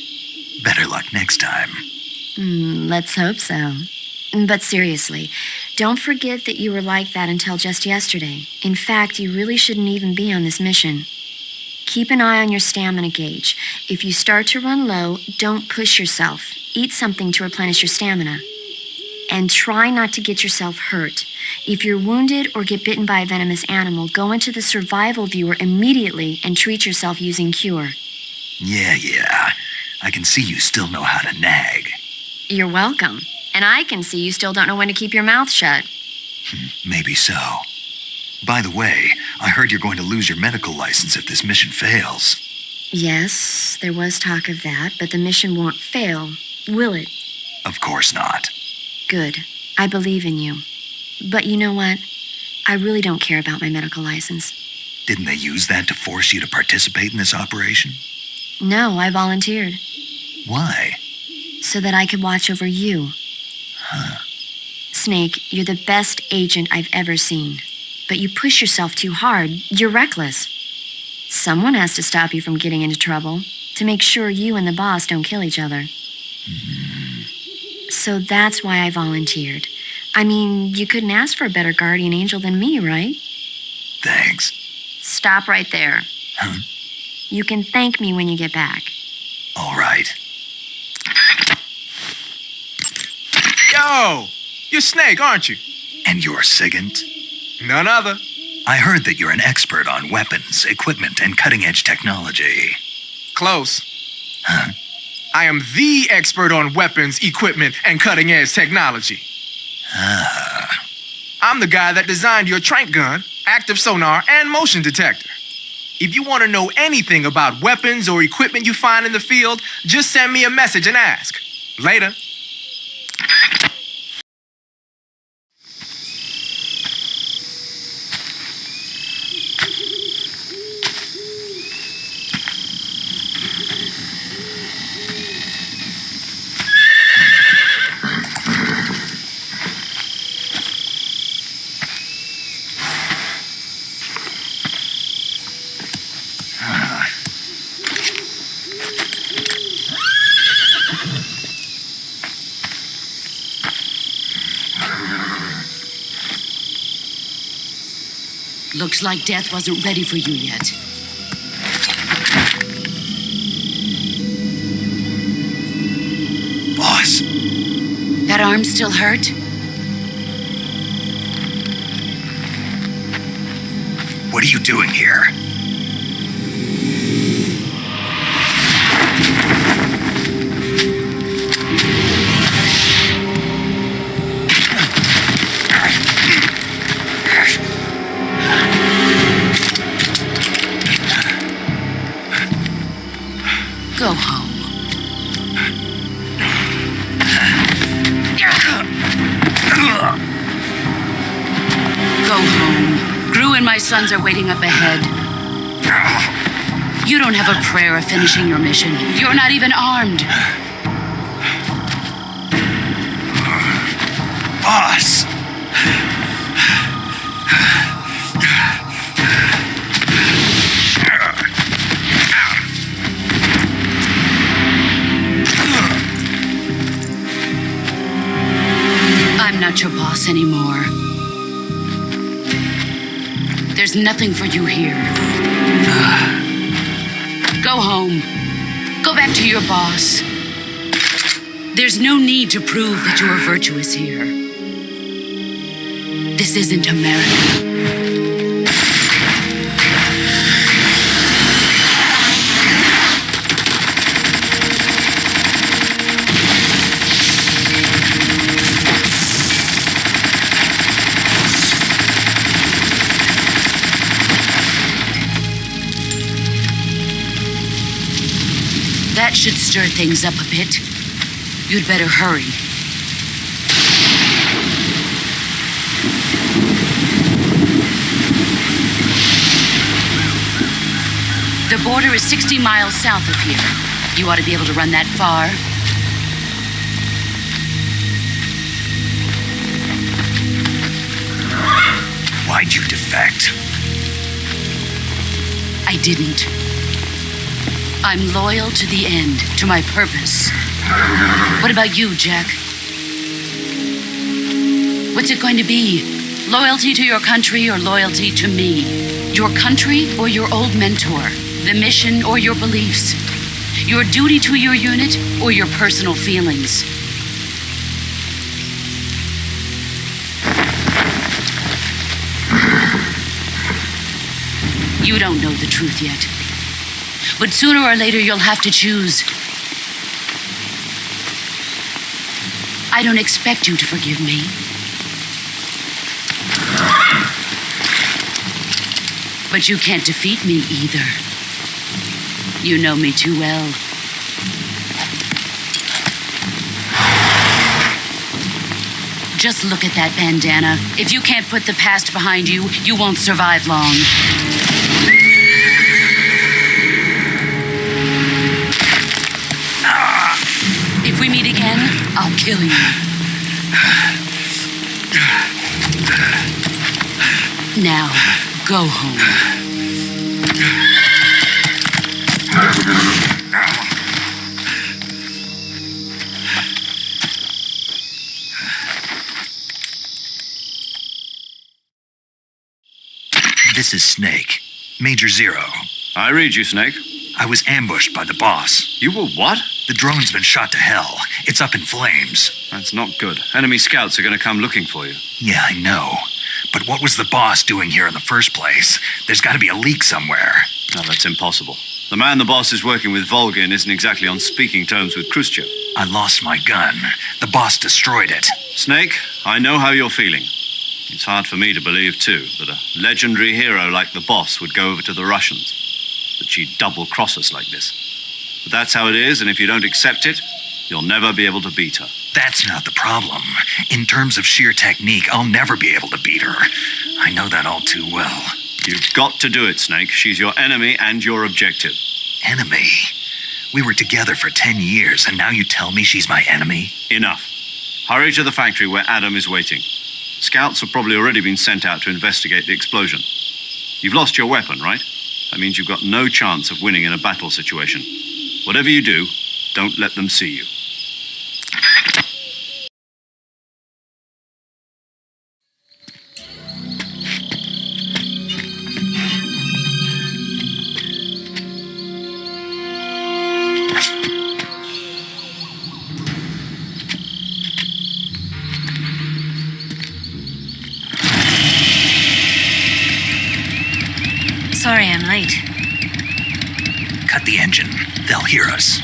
Better luck next time. Let's hope so. But seriously, don't forget that you were like that until just yesterday. In fact, you really shouldn't even be on this mission. Keep an eye on your stamina gauge. If you start to run low, don't push yourself. Eat something to replenish your stamina. And try not to get yourself hurt. If you're wounded or get bitten by a venomous animal, go into the survival viewer immediately and treat yourself using Cure. Yeah. I can see you still know how to nag. You're welcome. And I can see you still don't know when to keep your mouth shut. Maybe so. By the way, I heard you're going to lose your medical license if this mission fails. Yes, there was talk of that, but the mission won't fail, will it? Of course not. Good. I believe in you. But you know what? I really don't care about my medical license. Didn't they use that to force you to participate in this operation? No, I volunteered. Why? So that I could watch over you. Huh. Snake, you're the best agent I've ever seen. But you push yourself too hard. You're reckless. Someone has to stop you from getting into trouble, to make sure you and the boss don't kill each other. So that's why I volunteered. I mean, you couldn't ask for a better guardian angel than me, right? Thanks. Stop right there. Huh? You can thank me when you get back. All right. Yo! You're Snake, aren't you? And you're Sigint? None other. I heard that you're an expert on weapons, equipment, and cutting-edge technology. Close. Huh? I am the expert on weapons, equipment, and cutting-edge technology. Ah. I'm the guy that designed your trank gun, active sonar, and motion detector. If you want to know anything about weapons or equipment you find in the field, just send me a message and ask. Later. Looks like death wasn't ready for you yet. Boss. That arm still hurt? What are you doing here? Go home. Go home. Gru and my sons are waiting up ahead. You don't have a prayer of finishing your mission. You're not even armed. Boss! I'm not your boss anymore. There's nothing for you here. Go home. Go back to your boss. There's no need to prove that you are virtuous here. This isn't America. That should stir things up a bit. You'd better hurry. The border is 60 miles south of here. You ought to be able to run that far. Why'd you defect? I didn't. I'm loyal to the end, to my purpose. What about you, Jack? What's it going to be? Loyalty to your country or loyalty to me? Your country or your old mentor? The mission or your beliefs? Your duty to your unit or your personal feelings? You don't know the truth yet. But sooner or later, you'll have to choose. I don't expect you to forgive me. But you can't defeat me either. You know me too well. Just look at that bandana. If you can't put the past behind you, you won't survive long. If we meet again, I'll kill you. Now, go home. This is Snake. Major Zero. I read you, Snake. I was ambushed by the boss. You were what? The drone's been shot to hell. It's up in flames. That's not good. Enemy scouts are going to come looking for you. Yeah, I know. But what was the boss doing here in the first place? There's got to be a leak somewhere. No, that's impossible. The man the boss is working with, Volgin, isn't exactly on speaking terms with Khrushchev. I lost my gun. The boss destroyed it. Snake, I know how you're feeling. It's hard for me to believe, too, that a legendary hero like the boss would go over to the Russians, that she'd double-cross us like this. But that's how it is, and if you don't accept it, you'll never be able to beat her. That's not the problem. In terms of sheer technique, I'll never be able to beat her. I know that all too well. You've got to do it, Snake. She's your enemy and your objective. Enemy? We were together for 10 years, and now you tell me she's my enemy? Enough. Hurry to the factory where Adam is waiting. Scouts have probably already been sent out to investigate the explosion. You've lost your weapon, right? That means you've got no chance of winning in a battle situation. Whatever you do, don't let them see you. Sorry I'm late. Cut the engine. They'll hear us.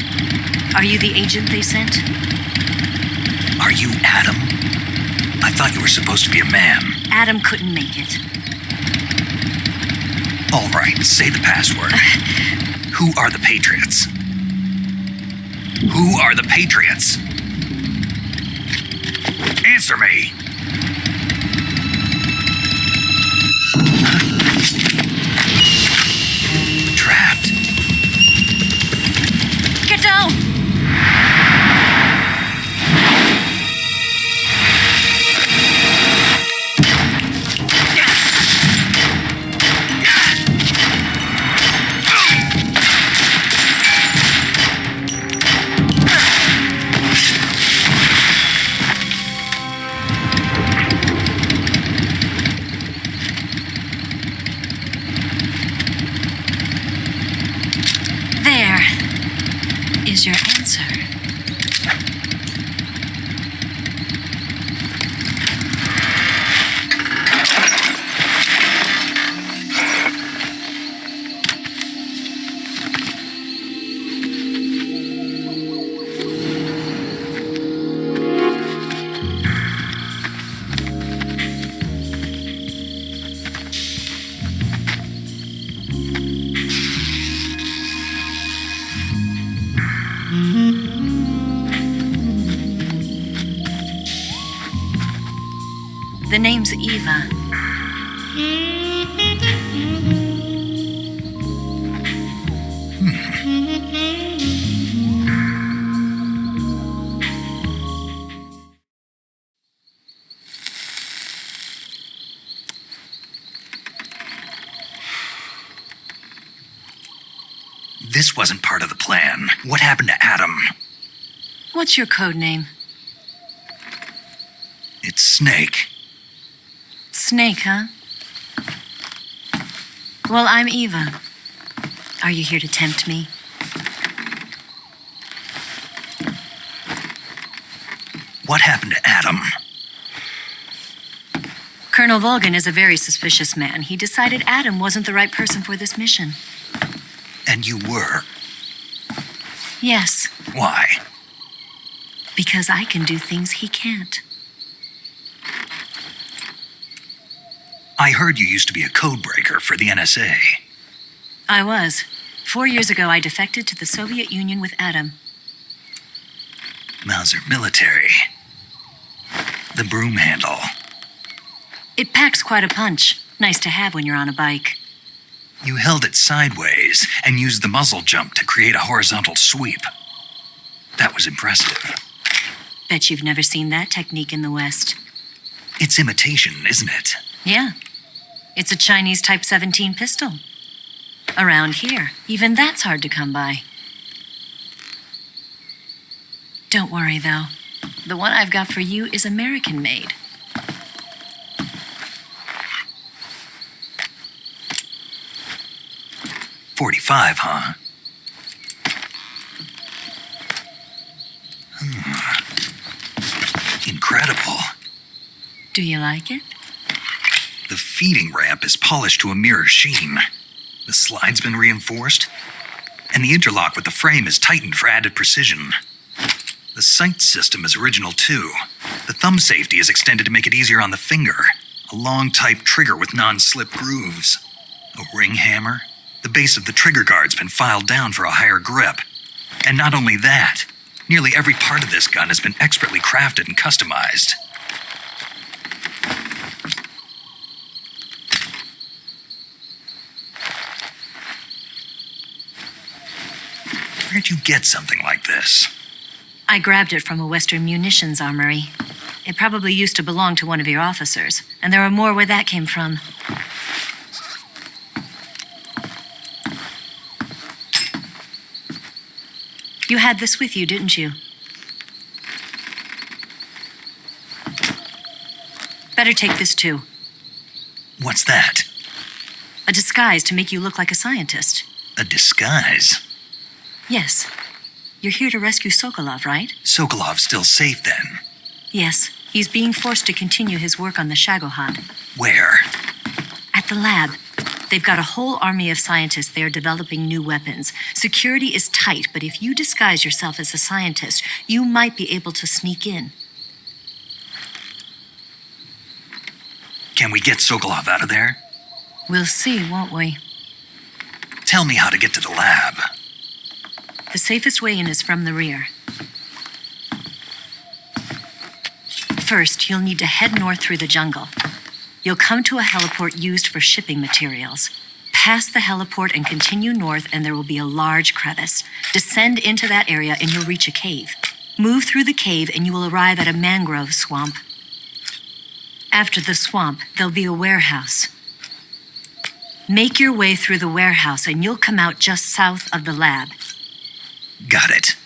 Are you the agent they sent? Are you Adam? I thought you were supposed to be a man. Adam couldn't make it. All right, say the password. Who are the Patriots? Who are the Patriots? Answer me. Trapped. Get down! Is your answer. The name's Eva. This wasn't part of the plan. What happened to Adam? What's your code name? It's Snake. Snake, huh? Well, I'm Eva. Are you here to tempt me? What happened to Adam? Colonel Volgan is a very suspicious man. He decided Adam wasn't the right person for this mission. And you were? Yes, Why? because I can do things he can't. I heard you used to be a codebreaker for the NSA. I was. 4 years ago, I defected to the Soviet Union with Adam. Mauser military. The broom handle. It packs quite a punch. Nice to have when you're on a bike. You held it sideways and used the muzzle jump to create a horizontal sweep. That was impressive. Bet you've never seen that technique in the West. It's imitation, isn't it? Yeah. It's a Chinese Type 17 pistol. Around here, even that's hard to come by. Don't worry, though. The one I've got for you is American-made. .45, huh? Incredible. Do you like it? The feeding ramp is polished to a mirror sheen. The slide's been reinforced, and the interlock with the frame is tightened for added precision. The sight system is original too. The thumb safety is extended to make it easier on the finger. A long type trigger with non-slip grooves. A ring hammer. The base of the trigger guard's been filed down for a higher grip. And not only that, nearly every part of this gun has been expertly crafted and customized. Where'd you get something like this? I grabbed it from a Western munitions armory. It probably used to belong to one of your officers, and there are more where that came from. You had this with you, didn't you? Better take this too. What's that? A disguise to make you look like a scientist. A disguise? Yes. You're here to rescue Sokolov, right? Sokolov's still safe then? Yes. He's being forced to continue his work on the Shagohod. Where? At the lab. They've got a whole army of scientists there developing new weapons. Security is tight, but if you disguise yourself as a scientist, you might be able to sneak in. Can we get Sokolov out of there? We'll see, won't we? Tell me how to get to the lab. The safest way in is from the rear. First, you'll need to head north through the jungle. You'll come to a heliport used for shipping materials. Pass the heliport and continue north, and there will be a large crevice. Descend into that area, and you'll reach a cave. Move through the cave, and you will arrive at a mangrove swamp. After the swamp, there'll be a warehouse. Make your way through the warehouse, and you'll come out just south of the lab. Got it.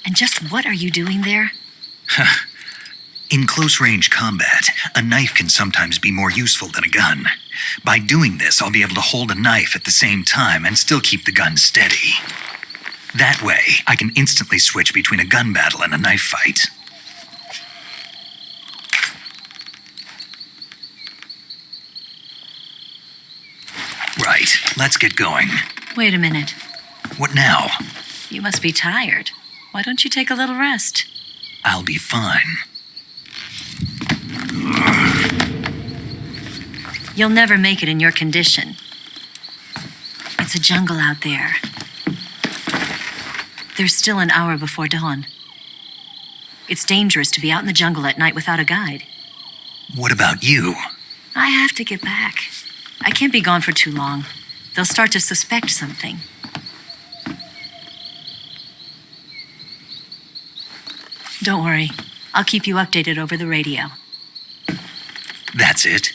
And just what are you doing there? In close-range combat, a knife can sometimes be more useful than a gun. By doing this, I'll be able to hold a knife at the same time and still keep the gun steady. That way, I can instantly switch between a gun battle and a knife fight. Right, let's get going. Wait a minute. What now? You must be tired. Why don't you take a little rest? I'll be fine. You'll never make it in your condition. It's a jungle out there. There's still an hour before dawn. It's dangerous to be out in the jungle at night without a guide. What about you? I have to get back. I can't be gone for too long. They'll start to suspect something. Don't worry. I'll keep you updated over the radio. That's it?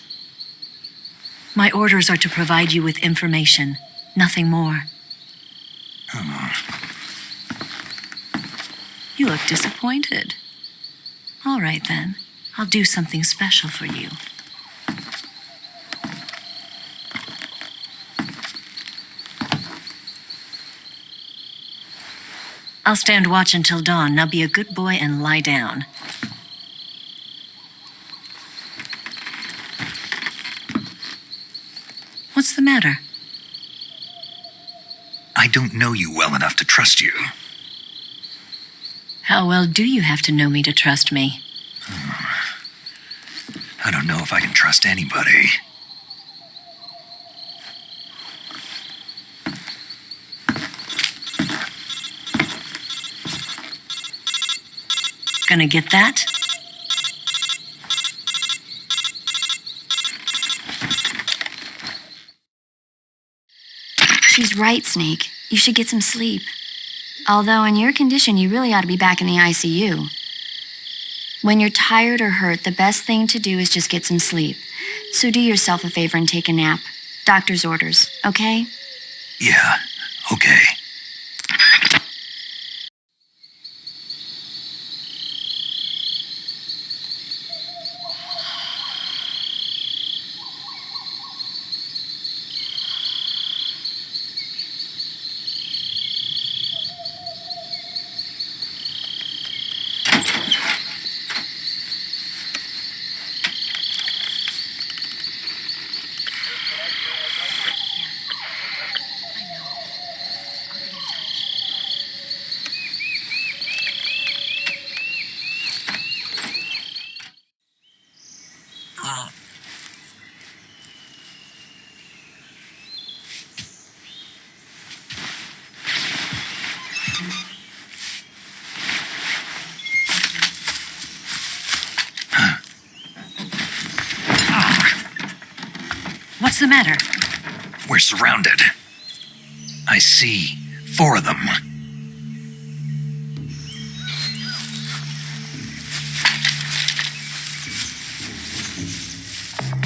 My orders are to provide you with information, nothing more. You look disappointed. All right, then. I'll do something special for you. I'll stand watch until dawn. Now be a good boy and lie down. matter? I don't know you well enough to trust you. How well do you have to know me to trust me? I don't know if I can trust anybody. Gonna get that? She's right, Snake. You should get some sleep. Although in your condition, you really ought to be back in the ICU. When you're tired or hurt, the best thing to do is just get some sleep. So do yourself a favor and take a nap. Doctor's orders, okay? Yeah, okay. What's the matter? We're surrounded. I see 4 of them.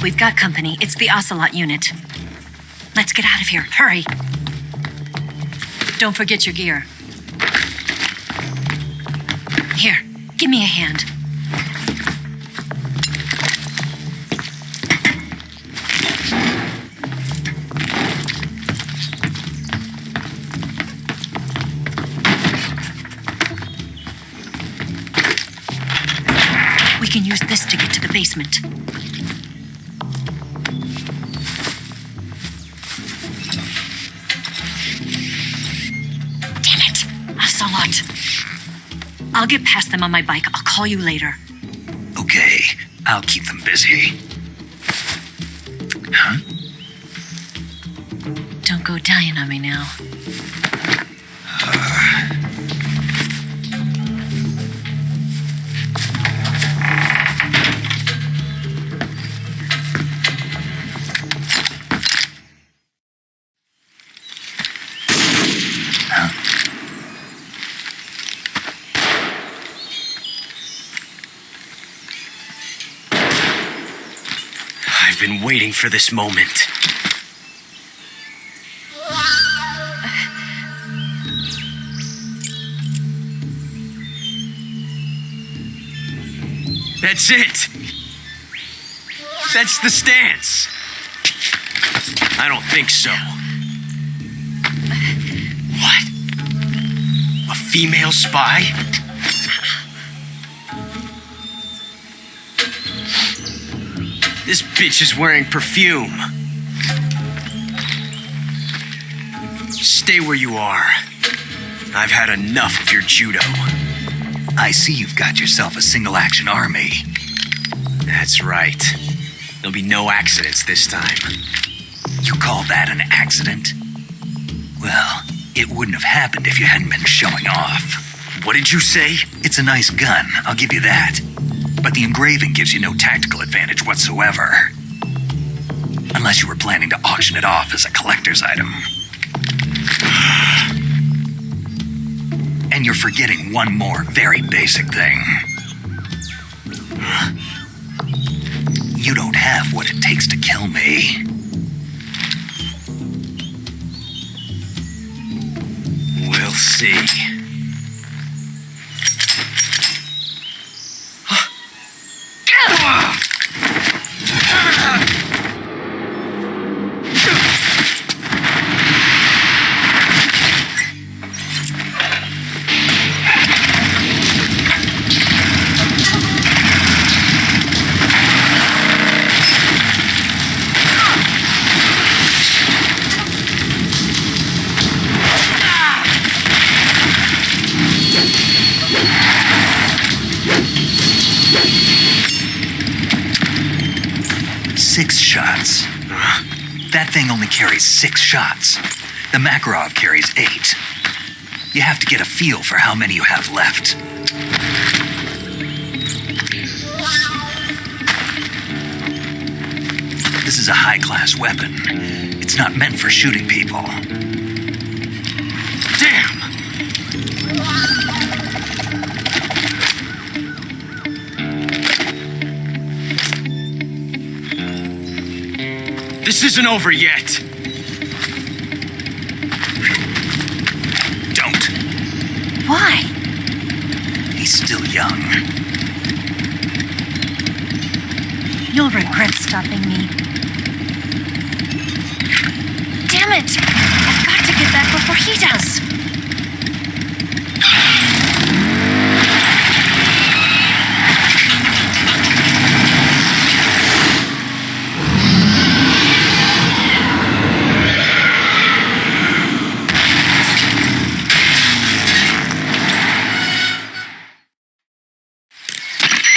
We've got company. It's the Ocelot unit. Let's get out of here. Hurry. Don't forget your gear. Here, give me a hand. We can use this to get to the basement. Damn it! Ocelot. I'll get past them on my bike. I'll call you later. Okay, I'll keep them busy. Huh? Don't go dying on me now. I've been waiting for this moment. That's it. That's the stance. I don't think so. What? A female spy? This bitch is wearing perfume. Stay where you are. I've had enough of your judo. I see you've got yourself a single-action army. That's right. There'll be no accidents this time. You call that an accident? Well, it wouldn't have happened if you hadn't been showing off. What did you say? It's a nice gun, I'll give you that. But the engraving gives you no tactical advantage whatsoever. Unless you were planning to auction it off as a collector's item. And you're forgetting one more very basic thing. You don't have what it takes to kill me. We'll see. shots. That thing only carries 6 shots. The Makarov carries 8. You have to get a feel for how many you have left. This is a high-class weapon. It's not meant for shooting people. Damn! This isn't over yet. Don't. Why? He's still young. You'll regret stopping me. Damn it! I've got to get back before he does.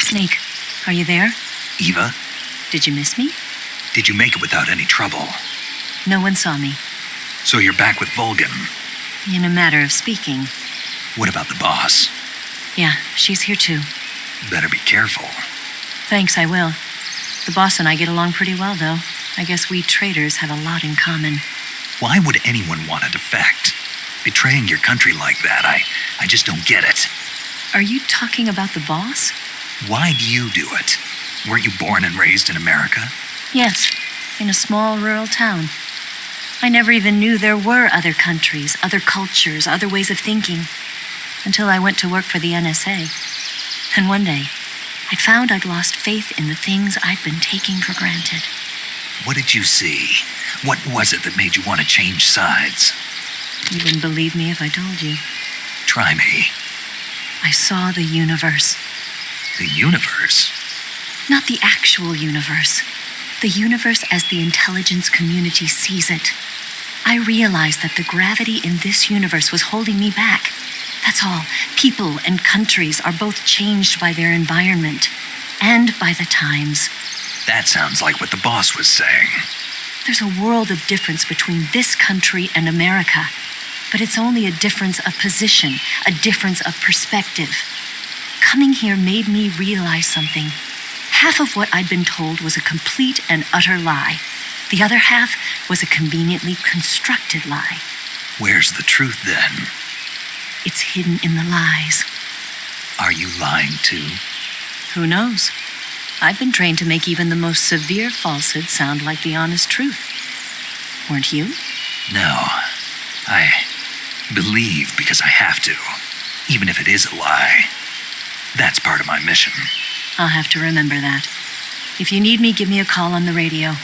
Snake, are you there? Eva, Did you miss me? did you make it without any trouble? No one saw me. So you're back with Volgan. In a matter of speaking. What about the boss? Yeah, she's here too. Better be careful. Thanks, I will. The boss and I get along pretty well, though. I guess we traders have a lot in common. Why would anyone want to defect? Betraying your country like that, I just don't get it. Are you talking about the boss? Why do you do it? Weren't you born and raised in America? Yes, in a small rural town. I never even knew there were other countries, other cultures, other ways of thinking, until I went to work for the NSA. And one day, I found I'd lost faith in the things I'd been taking for granted. What did you see? What was it that made you want to change sides? You wouldn't believe me if I told you. Try me. I saw the universe. The universe? Not the actual universe. The universe as the intelligence community sees it. I realized that the gravity in this universe was holding me back. That's all. People and countries are both changed by their environment and by the times. That sounds like what the boss was saying. There's a world of difference between this country and America, but it's only a difference of position, a difference of perspective. Coming here made me realize something. Half of what I'd been told was a complete and utter lie. The other half was a conveniently constructed lie. Where's the truth then? It's hidden in the lies. Are you lying too? Who knows? I've been trained to make even the most severe falsehood sound like the honest truth. Weren't you? No. I believe because I have to, even if it is a lie. That's part of my mission. I'll have to remember that. If you need me, give me a call on the radio.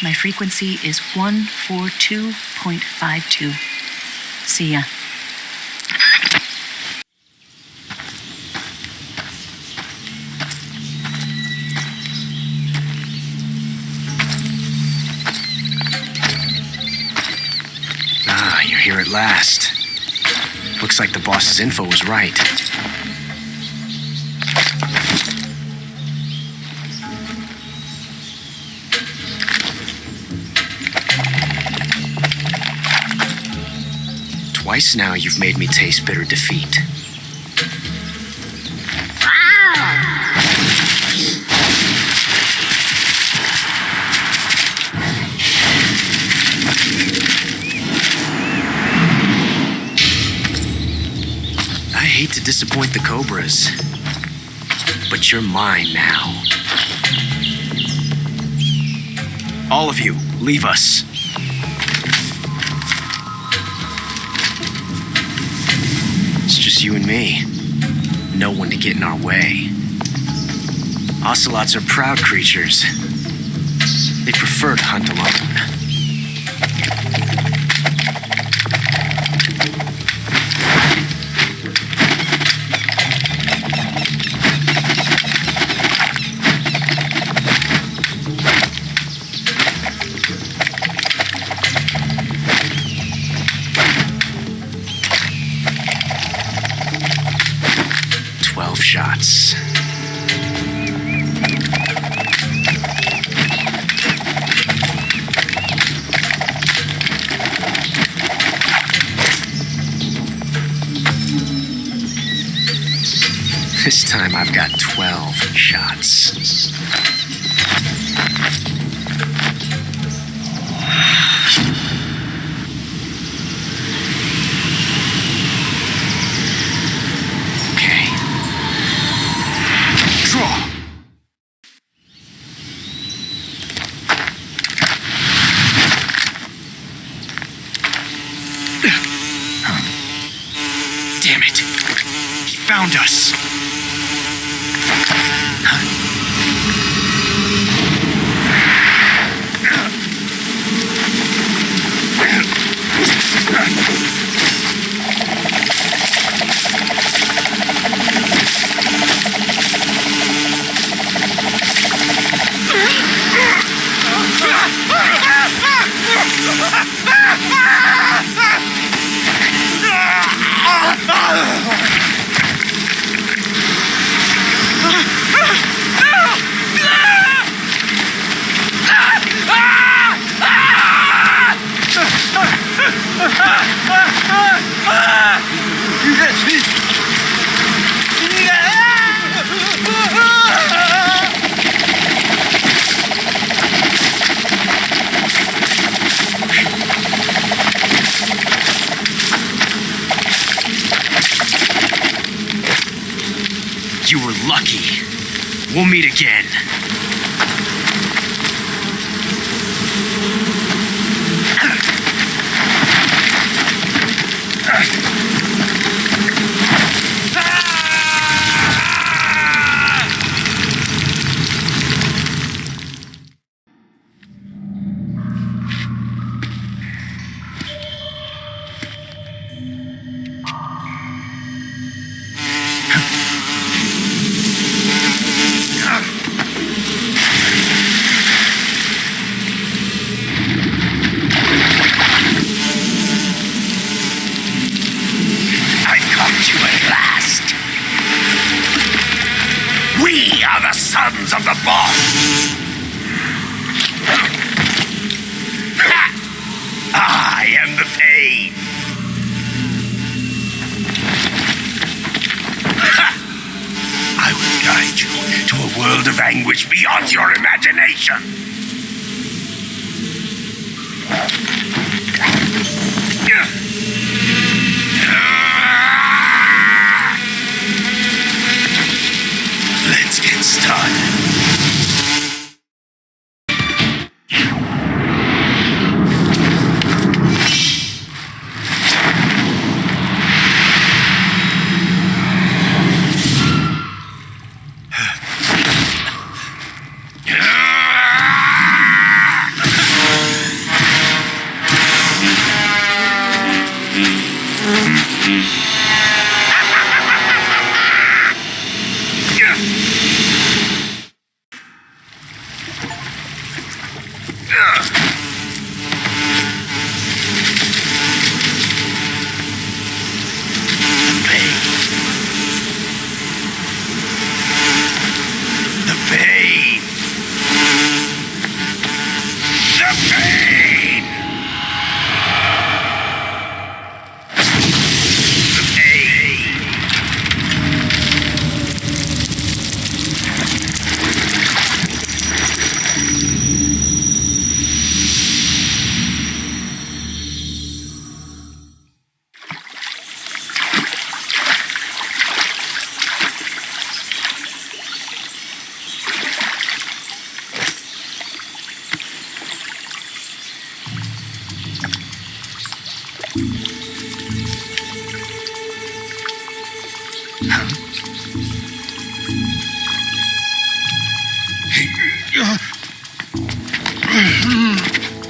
My frequency is 142.52. See ya. Ah, you're here at last. Looks like the boss's info was right. Twice now you've made me taste bitter defeat. I hate to disappoint the Cobras, but you're mine now. All of you, leave us. It's just you and me. No one to get in our way. Ocelots are proud creatures. They prefer to hunt alone. Shots. This time I've got 12 shots. Okay. Draw. Damn it. He found us. You were lucky. We'll meet again. We are the sons of the boss! I am the pain! I will guide you to a world of anguish beyond your imagination! Let's get started.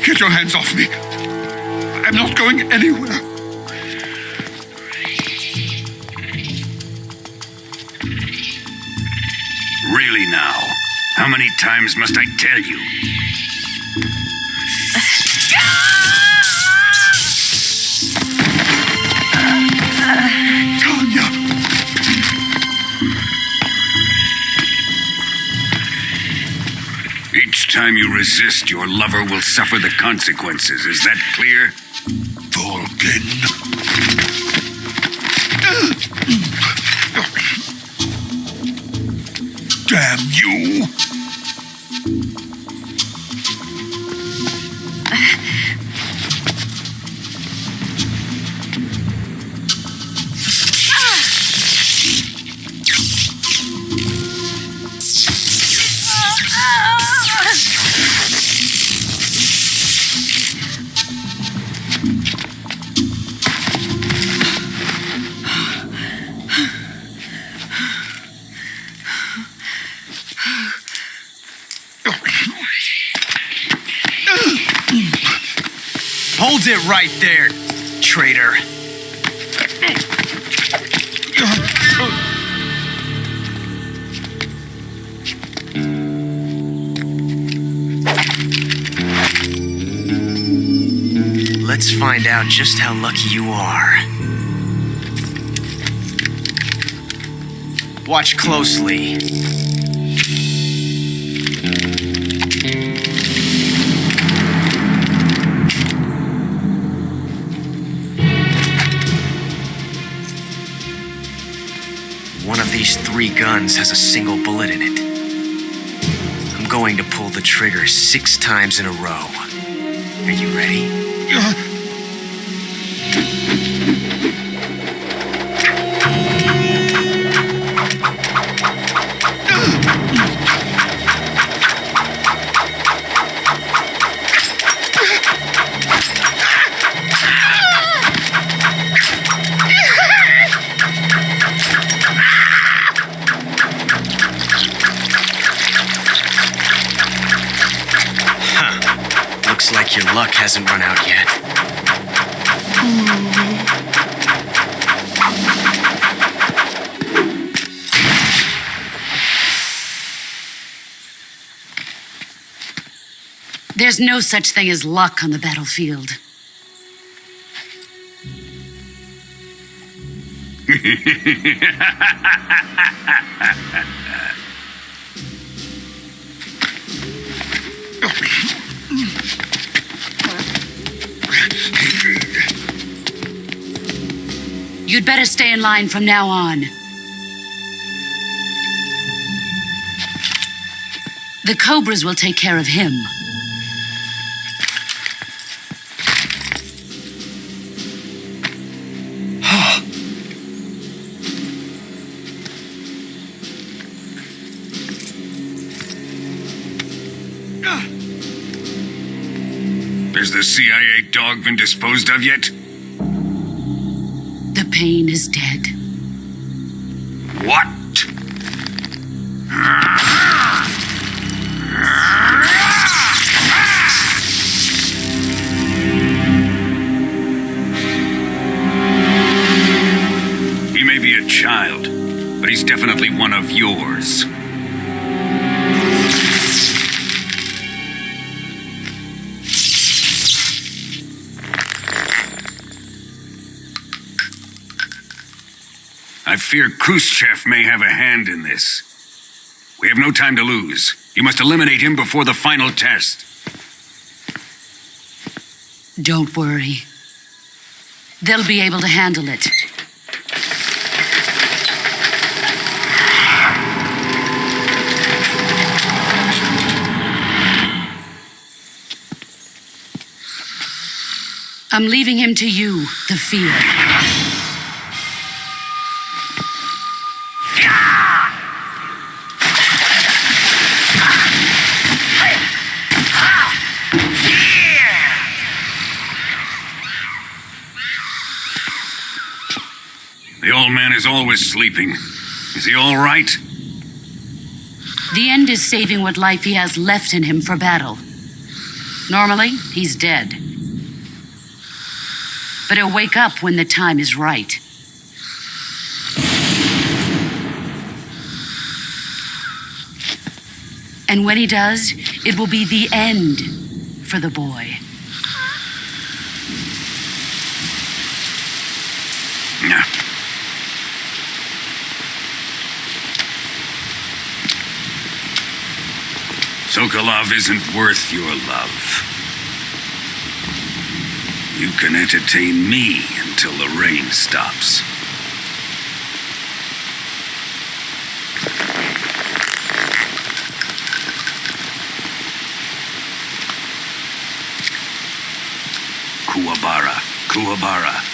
Get your hands off me. I'm not going anywhere. Really now? How many times must I tell you? Each time you resist, your lover will suffer the consequences. Is that clear? Volgin. Sit right there, traitor. Let's find out just how lucky you are. Watch closely. One of these 3 guns has a single bullet in it. I'm going to pull the trigger 6 times in a row. Are you ready? Looks like your luck hasn't run out yet. There's no such thing as luck on the battlefield. You'd better stay in line from now on. The Cobras will take care of him. Has the CIA dog been disposed of yet? The pain is dead. What? He may be a child, but he's definitely one of yours. I fear Khrushchev may have a hand in this. We have no time to lose. You must eliminate him before the final test. Don't worry. They'll be able to handle it. I'm leaving him to you, the field. The old man is always sleeping. Is he all right? The end is saving what life he has left in him for battle. Normally, he's dead. But he'll wake up when the time is right. And when he does, it will be the end for the boy. Yeah. Sokolov isn't worth your love. You can entertain me until the rain stops. Kuwabara.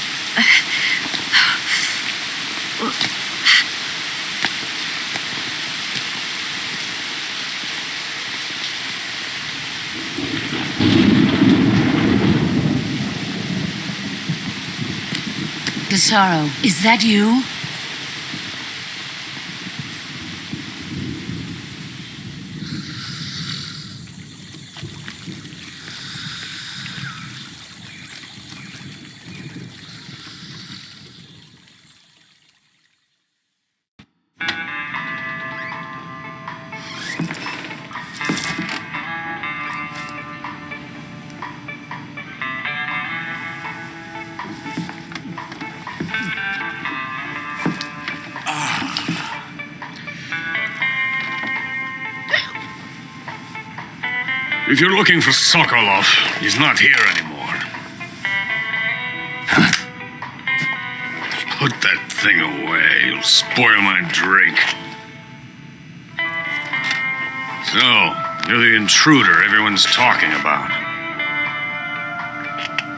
Gasaro, is that you? If you're looking for Sokolov, he's not here anymore. Put that thing away. You'll spoil my drink. So, you're the intruder everyone's talking about.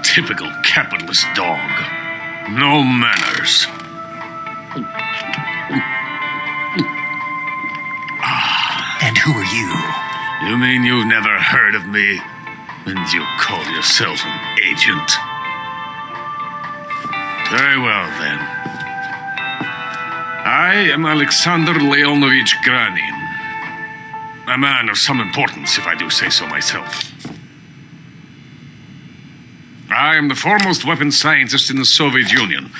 Typical capitalist dog. No manners. And who are you? You mean you've never heard of me? And you call yourself an agent? Very well, then. I am Alexander Leonovich Granin. A man of some importance, if I do say so myself. I am the foremost weapons scientist in the Soviet Union,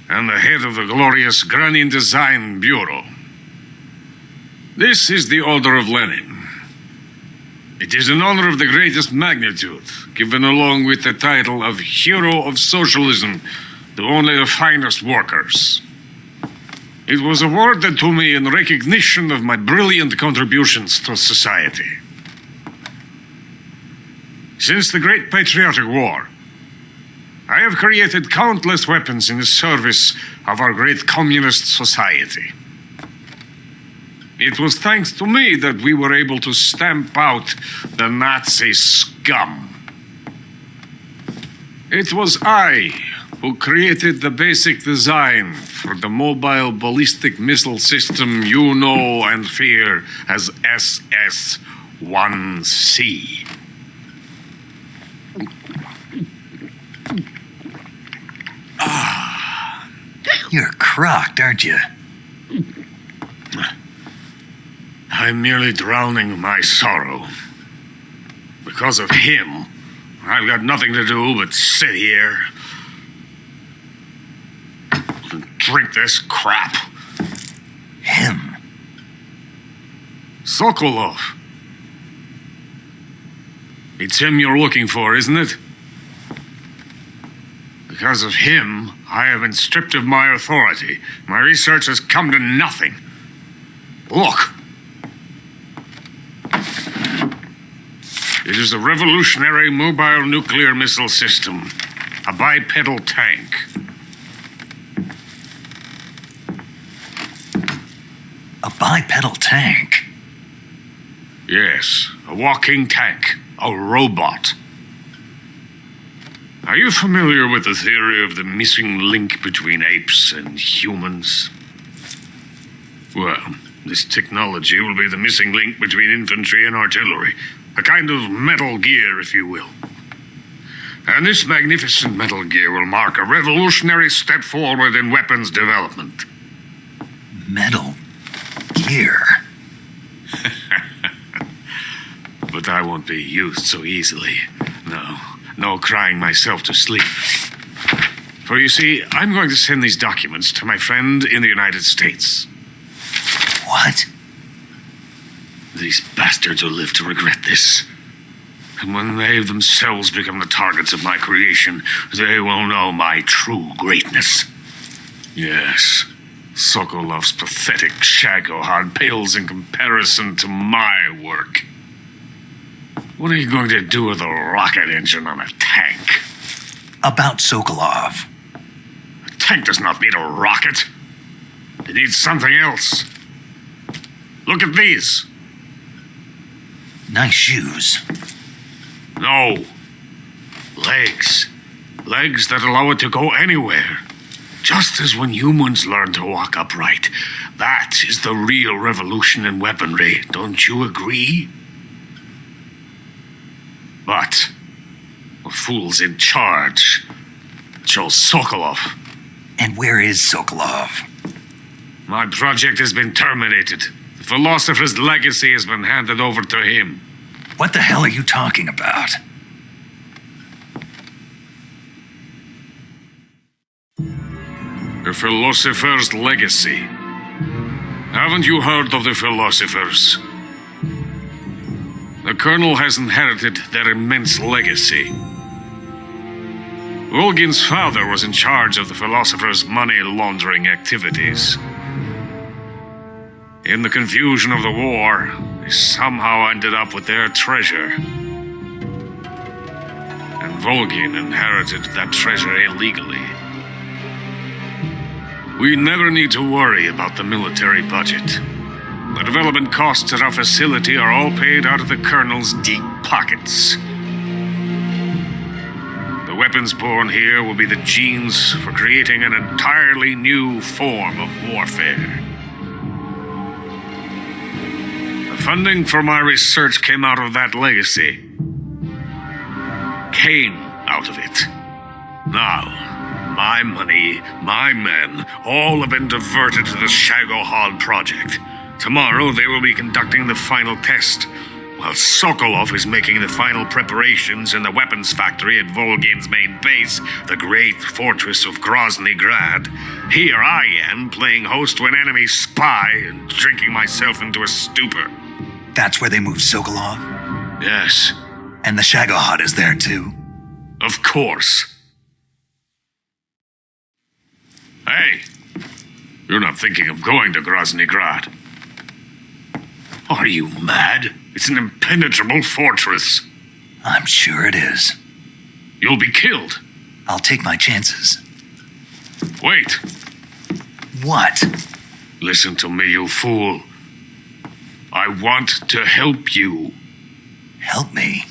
and the head of the glorious Granin Design Bureau. This is the Order of Lenin. It is an honor of the greatest magnitude, given along with the title of Hero of Socialism to only the finest workers. It was awarded to me in recognition of my brilliant contributions to society. Since the Great Patriotic War, I have created countless weapons in the service of our great communist society. It was thanks to me that we were able to stamp out the Nazi scum. It was I who created the basic design for the mobile ballistic missile system you know and fear as SS-1C. You're crocked, aren't you? I'm merely drowning my sorrow. Because of him, I've got nothing to do but sit here and drink this crap. Him? Sokolov. It's him you're looking for, isn't it? Because of him, I have been stripped of my authority. My research has come to nothing. Look. It is a revolutionary mobile nuclear missile system. A bipedal tank. A bipedal tank? Yes, a walking tank. A robot. Are you familiar with the theory of the missing link between apes and humans? Well, this technology will be the missing link between infantry and artillery. A kind of Metal Gear, if you will. And this magnificent Metal Gear will mark a revolutionary step forward in weapons development. Metal Gear? But I won't be used so easily. No crying myself to sleep. For you see, I'm going to send these documents to my friend in the United States. What? These bastards will live to regret this. And when they themselves become the targets of my creation, they will know my true greatness. Yes, Sokolov's pathetic Shagohod pales in comparison to my work. What are you going to do with a rocket engine on a tank? About Sokolov. A tank does not need a rocket. It needs something else. Look at these. Nice shoes. No. Legs. Legs that allow it to go anywhere. Just as when humans learn to walk upright. That is the real revolution in weaponry. Don't you agree? But the fool's in charge. Joe Sokolov. And where is Sokolov? My project has been terminated. The philosopher's legacy has been handed over to him. What the hell are you talking about? The philosopher's legacy. Haven't you heard of the philosophers? The Colonel has inherited their immense legacy. Volgin's father was in charge of the philosopher's money laundering activities. In the confusion of the war, they somehow ended up with their treasure. And Volgin inherited that treasure illegally. We never need to worry about the military budget. The development costs at our facility are all paid out of the Colonel's deep pockets. The weapons born here will be the genes for creating an entirely new form of warfare. The funding for my research came out of that legacy. Came out of it. Now, my money, my men, all have been diverted to the Shagohod project. Tomorrow they will be conducting the final test, while Sokolov is making the final preparations in the weapons factory at Volgin's main base, the great fortress of Grozny Grad. Here I am, playing host to an enemy spy and drinking myself into a stupor. That's where they moved Sokolov? Yes. And the Shagohod is there too? Of course. Hey, you're not thinking of going to Grozny Grad. Are you mad? It's an impenetrable fortress. I'm sure it is. You'll be killed. I'll take my chances. Wait. What? Listen to me, you fool. I want to help you. Help me?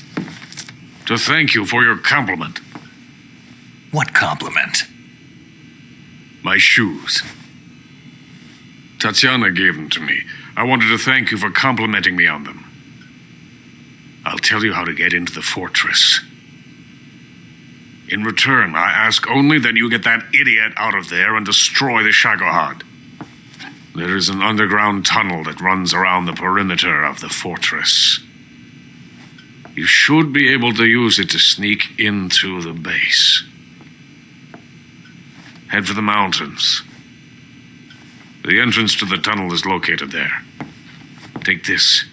To thank you for your compliment. What compliment? My shoes. Tatiana gave them to me. I wanted to thank you for complimenting me on them. I'll tell you how to get into the fortress. In return, I ask only that you get that idiot out of there and destroy the Shagohod. There is an underground tunnel that runs around the perimeter of the fortress. You should be able to use it to sneak into the base. Head for the mountains. The entrance to the tunnel is located there. Take this.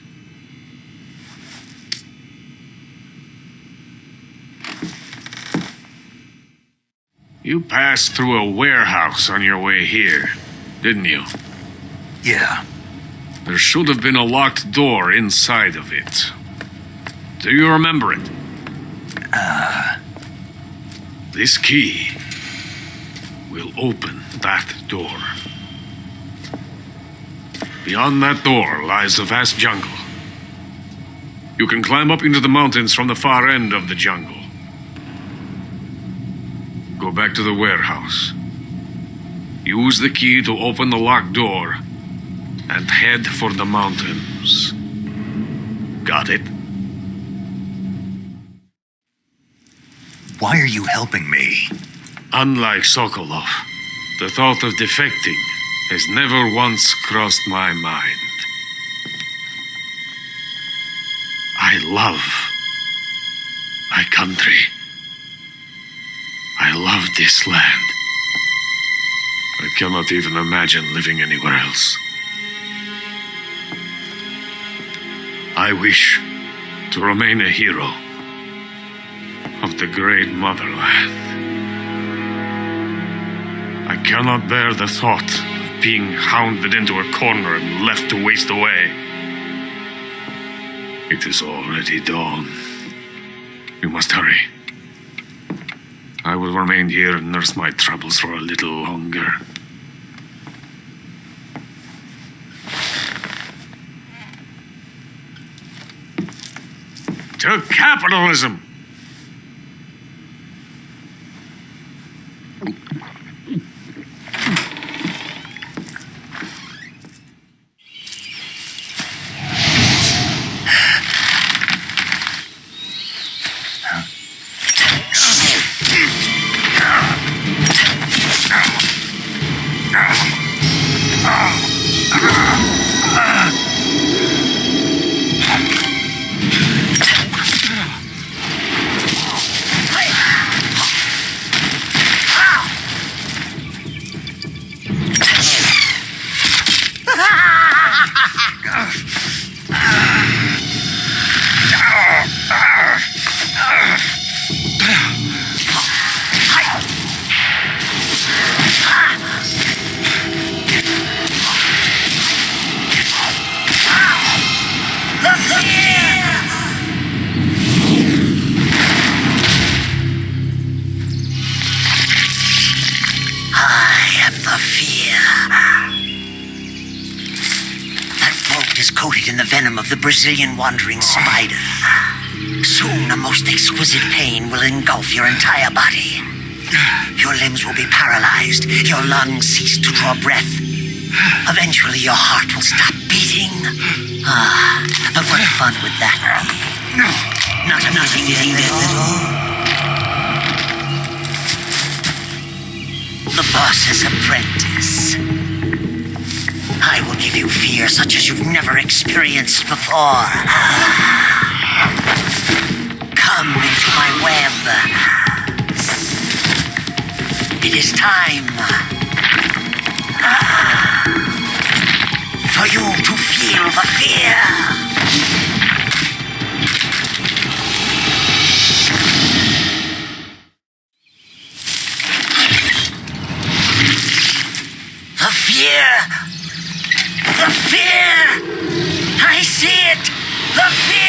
You passed through a warehouse on your way here, didn't you? Yeah. There should have been a locked door inside of it. Do you remember it? This key will open that door. Beyond that door lies a vast jungle. You can climb up into the mountains from the far end of the jungle. Go back to the warehouse. Use the key to open the locked door and head for the mountains. Got it? Why are you helping me? Unlike Sokolov, the thought of defecting has never once crossed my mind. I love my country. I love this land. I cannot even imagine living anywhere else. I wish to remain a hero of the great motherland. I cannot bear the thought of being hounded into a corner and left to waste away. It is already dawn. You must hurry. I will remain here and nurse my troubles for a little longer. To capitalism! coated in the venom of the Brazilian wandering spider. Soon, a most exquisite pain will engulf your entire body. Your limbs will be paralyzed. Your lungs cease to draw breath. Eventually, your heart will stop beating. But what fun would that be? Not a feeling death at all. The boss's apprentice. I will give you fear such as you've never experienced before. Come into my web. It is time for you to feel the fear. The fear! The fear! I see it! The fear!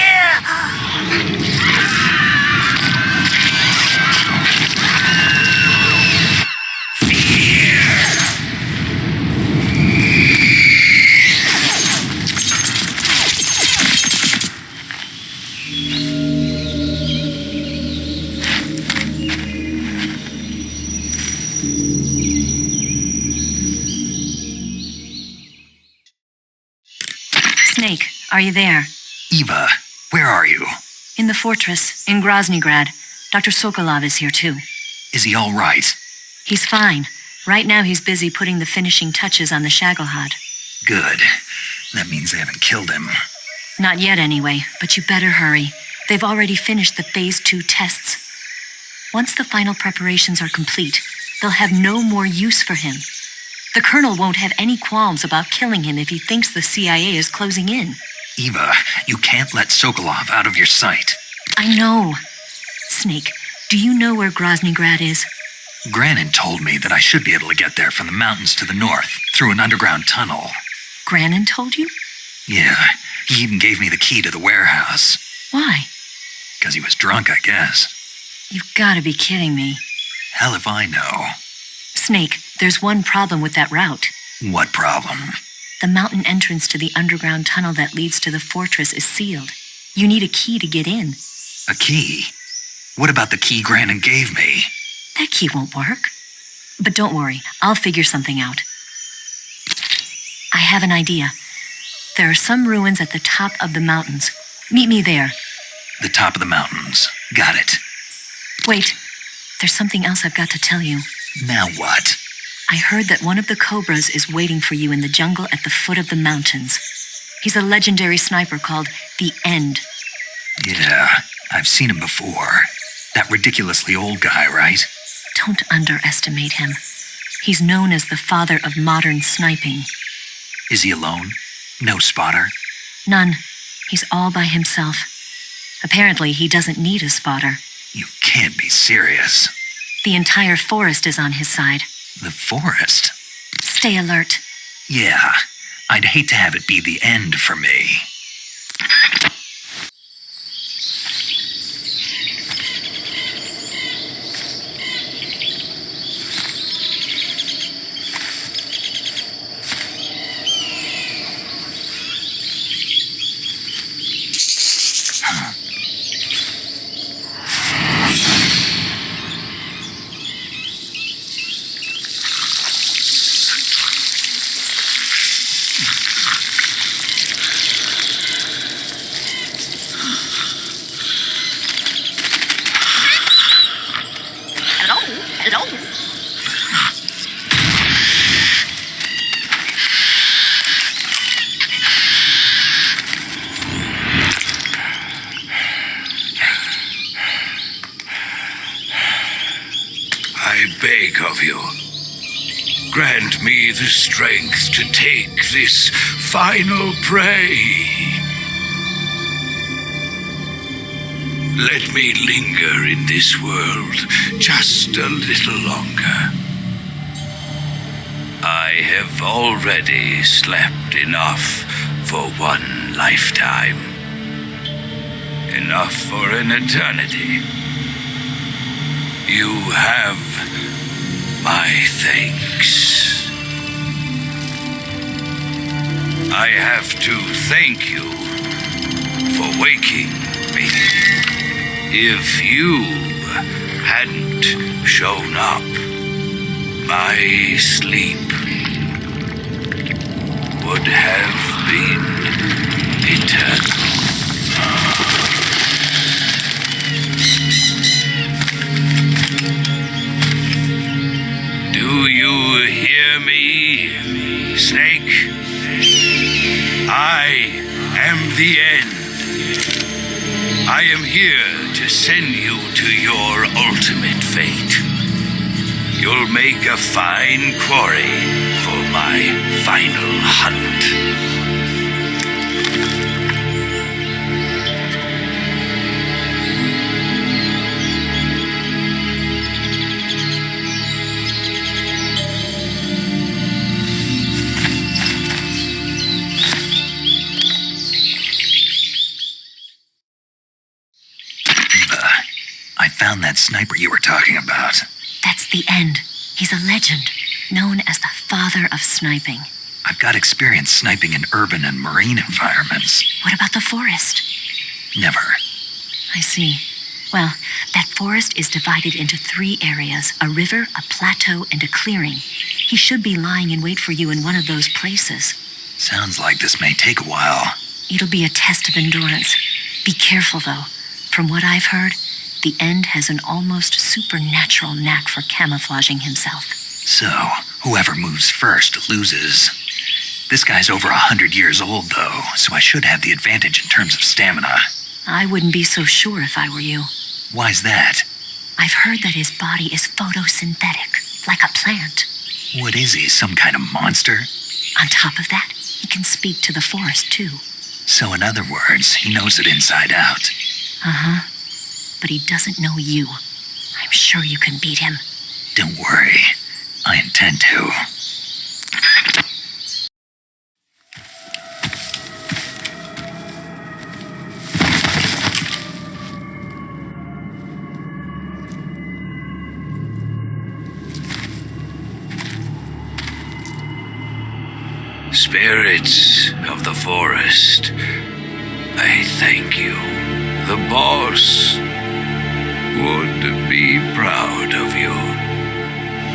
Snake, are you there? Eva, where are you? In the fortress, in Groznygrad. Dr. Sokolov is here too. Is he all right? He's fine. Right now he's busy putting the finishing touches on the Shagelhod. Good. That means they haven't killed him. Not yet anyway, but you better hurry. They've already finished the Phase 2 tests. Once the final preparations are complete, they'll have no more use for him. The Colonel won't have any qualms about killing him if he thinks the CIA is closing in. Eva, you can't let Sokolov out of your sight. I know. Snake, do you know where Groznygrad is? Granin told me that I should be able to get there from the mountains to the north, through an underground tunnel. Granin told you? Yeah, he even gave me the key to the warehouse. Why? Because he was drunk, I guess. You've got to be kidding me. Hell if I know. Snake, there's one problem with that route. What problem? The mountain entrance to the underground tunnel that leads to the fortress is sealed. You need a key to get in. A key? What about the key Granin gave me? That key won't work. But don't worry, I'll figure something out. I have an idea. There are some ruins at the top of the mountains. Meet me there. The top of the mountains. Got it. Wait, there's something else I've got to tell you. Now what? I heard that one of the Cobras is waiting for you in the jungle at the foot of the mountains. He's a legendary sniper called The End. Yeah, I've seen him before. That ridiculously old guy, right? Don't underestimate him. He's known as the father of modern sniping. Is he alone? No spotter? None. He's all by himself. Apparently, he doesn't need a spotter. You can't be serious. The entire forest is on his side. The forest? Stay alert. Yeah, I'd hate to have it be the end for me. I beg of you, grant me the strength to take this final prey. Let me linger in this world just a little longer. I have already slept enough for one lifetime. Enough for an eternity. You have my thanks. I have to thank you for waking me. If you hadn't shown up, my sleep would have been eternal. Do you hear me, Snake? I am the end. I am here to send you to your ultimate fate. You'll make a fine quarry for my final hunt. I found that sniper you were talking about. That's the end. He's a legend, known as the father of sniping. I've got experience sniping in urban and marine environments. What about the forest? Never. I see. Well, that forest is divided into 3 areas, a river, a plateau, and a clearing. He should be lying in wait for you in one of those places. Sounds like this may take a while. It'll be a test of endurance. Be careful, though. From what I've heard, the End has an almost supernatural knack for camouflaging himself. So, whoever moves first loses. This guy's over 100 years old, though, so I should have the advantage in terms of stamina. I wouldn't be so sure if I were you. Why's that? I've heard that his body is photosynthetic, like a plant. What is he, some kind of monster? On top of that, he can speak to the forest, too. So in other words, he knows it inside out. Uh-huh. But he doesn't know you. I'm sure you can beat him. Don't worry. I intend to. Spirits of the forest, I thank you. The boss would be proud of you.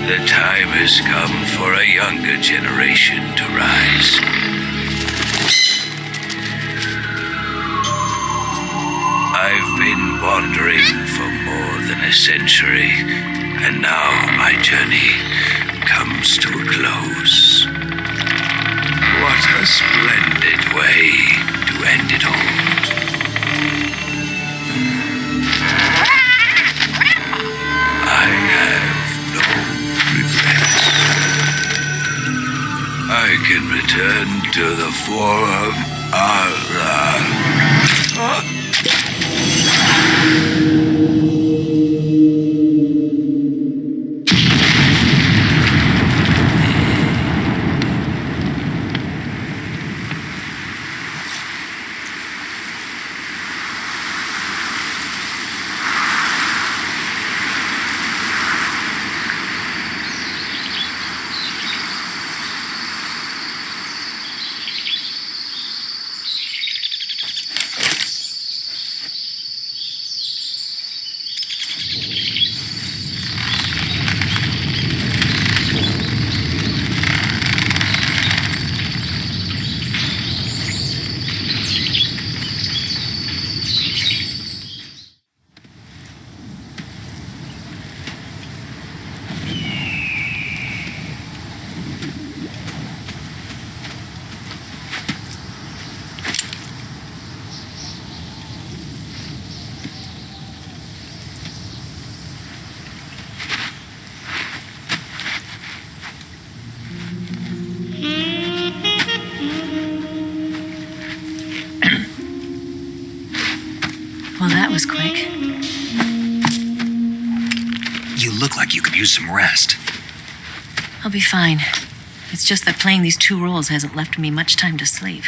The time has come for a younger generation to rise. I've been wandering for more than a century, and now my journey comes to a close. What a splendid way to end it all. I have no regrets. I can return to the form Well, that was quick. You look like you could use some rest. I'll be fine. It's just that playing these 2 roles hasn't left me much time to sleep.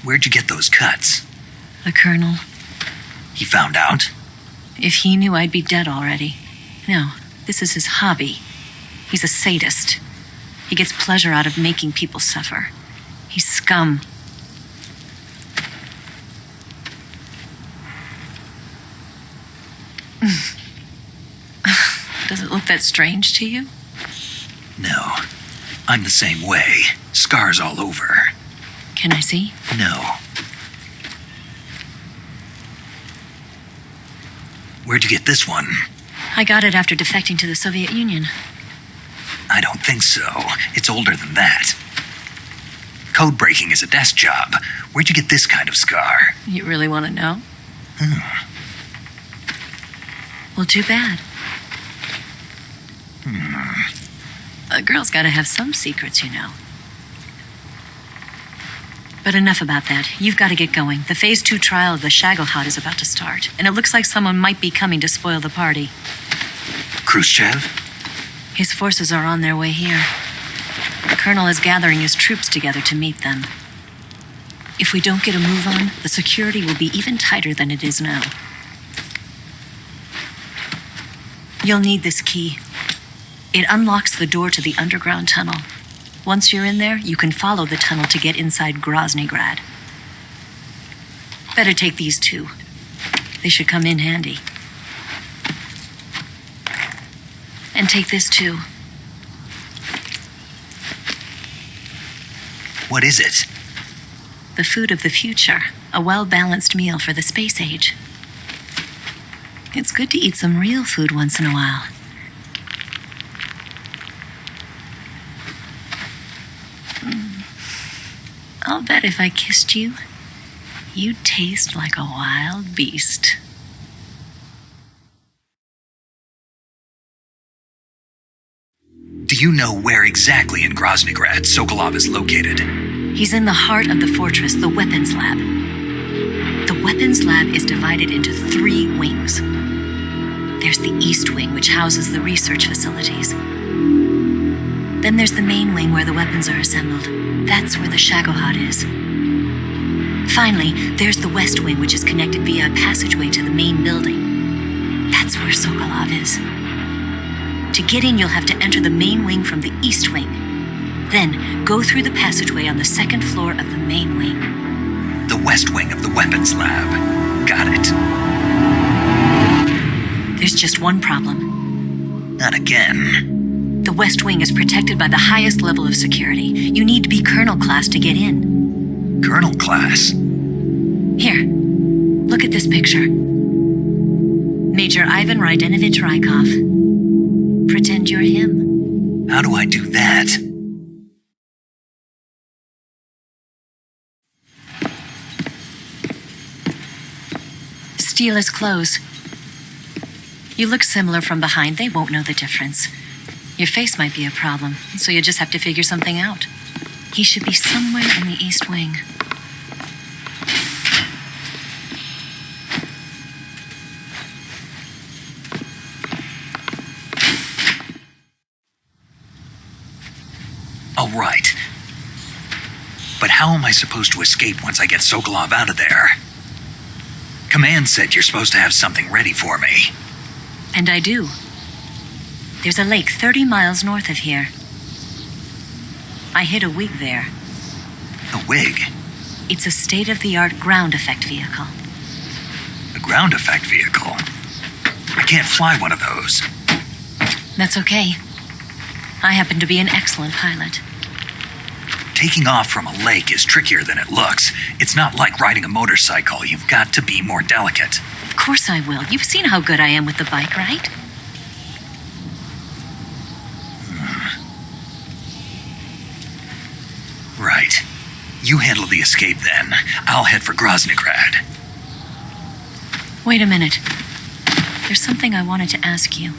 Where'd you get those cuts? The Colonel. He found out? If he knew, I'd be dead already. No, this is his hobby. He's a sadist. He gets pleasure out of making people suffer. He's scum. that strange to you? No. I'm the same way. Scars all over. Can I see? No. Where'd you get this one? I got it after defecting to the Soviet Union. I don't think so. It's older than that. Code breaking is a desk job. Where'd you get this kind of scar? You really want to know? Well, too bad. A girl's got to have some secrets, you know. But enough about that. You've got to get going. The Phase 2 trial of the Shagohod is about to start, and it looks like someone might be coming to spoil the party. Khrushchev? His forces are on their way here. The colonel is gathering his troops together to meet them. If we don't get a move on, the security will be even tighter than it is now. You'll need this key. It unlocks the door to the underground tunnel. Once you're in there, you can follow the tunnel to get inside Groznygrad. Better take these two. They should come in handy. And take this too. What is it? The food of the future. A well-balanced meal for the space age. It's good to eat some real food once in a while. I'll bet if I kissed you, you'd taste like a wild beast. Do you know where exactly in Groznygrad Sokolov is located? He's in the heart of the fortress, the weapons lab. The weapons lab is divided into 3 wings. There's the East Wing, which houses the research facilities. Then there's the main wing where the weapons are assembled. That's where the Shagohod is. Finally, there's the West Wing, which is connected via a passageway to the main building. That's where Sokolov is. To get in, you'll have to enter the main wing from the East Wing. Then, go through the passageway on the 2nd floor of the main wing. The West Wing of the weapons lab. Got it. There's just one problem. Not again. The West Wing is protected by the highest level of security. You need to be Colonel class to get in. Colonel class? Here, look at this picture. Major Ivan Rydenovich Rykov. Pretend you're him. How do I do that? Steal his clothes. You look similar from behind. They won't know the difference. Your face might be a problem, so you just have to figure something out. He should be somewhere in the East Wing. All right. But how am I supposed to escape once I get Sokolov out of there? Command said you're supposed to have something ready for me. And I do. There's a lake 30 miles north of here. I hid a wig there. A wig? It's a state-of-the-art ground effect vehicle. A ground effect vehicle? I can't fly one of those. That's okay. I happen to be an excellent pilot. Taking off from a lake is trickier than it looks. It's not like riding a motorcycle. You've got to be more delicate. Of course I will. You've seen how good I am with the bike, right? Right. You handle the escape then. I'll head for Groznygrad. Wait a minute. There's something I wanted to ask you.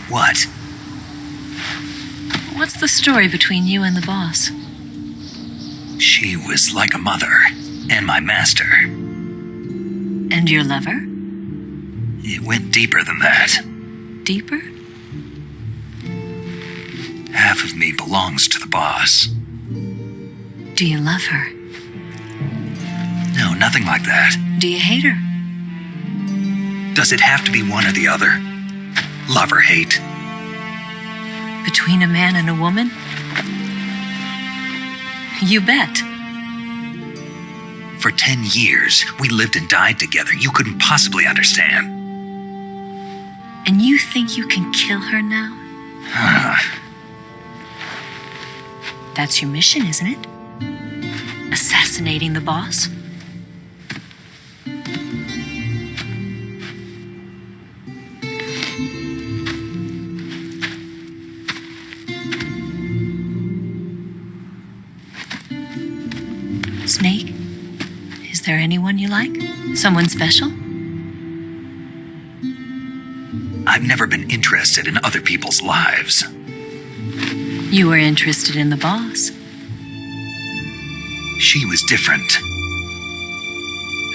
What? What's the story between you and the boss? She was like a mother, and my master. And your lover? It went deeper than that. Deeper? Half of me belongs to the boss. Do you love her? No, nothing like that. Do you hate her? Does it have to be one or the other? Love or hate? Between a man and a woman? You bet. For 10 years, we lived and died together. You couldn't possibly understand. And you think you can kill her now? That's your mission, isn't it? Assassinating the boss? Snake, is there anyone you like? Someone special? I've never been interested in other people's lives. You were interested in the boss. She was different.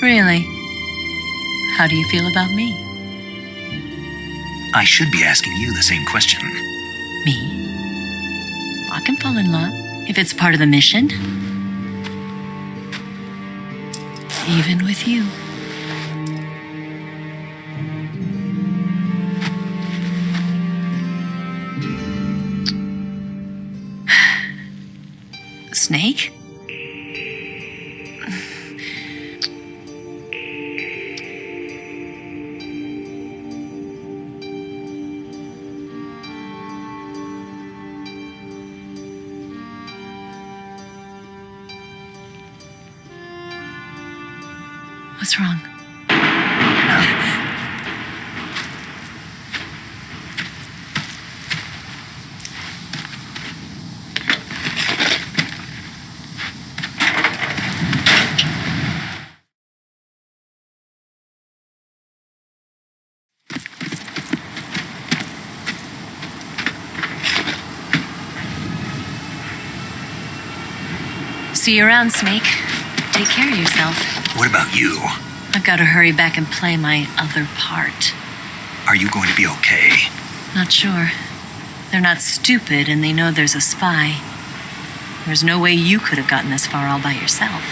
Really? How do you feel about me? I should be asking you the same question. Me? I can fall in love if it's part of the mission. Even with you. Snake? What's wrong? See you around, Snake. Take care of yourself. What about you? I've got to hurry back and play my other part. Are you going to be okay? Not sure. They're not stupid and they know there's a spy. There's no way you could have gotten this far all by yourself.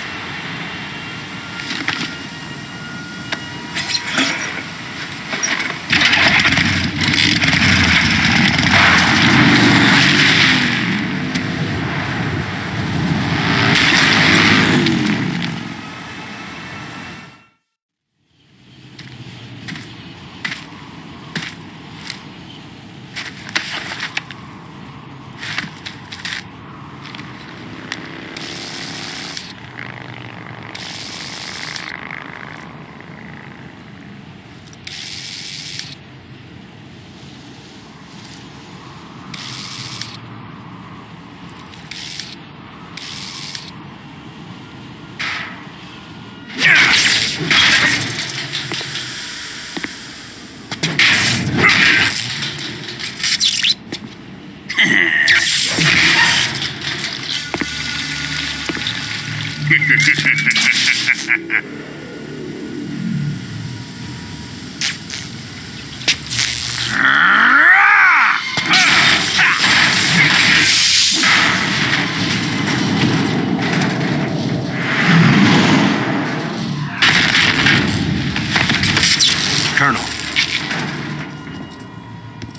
Colonel.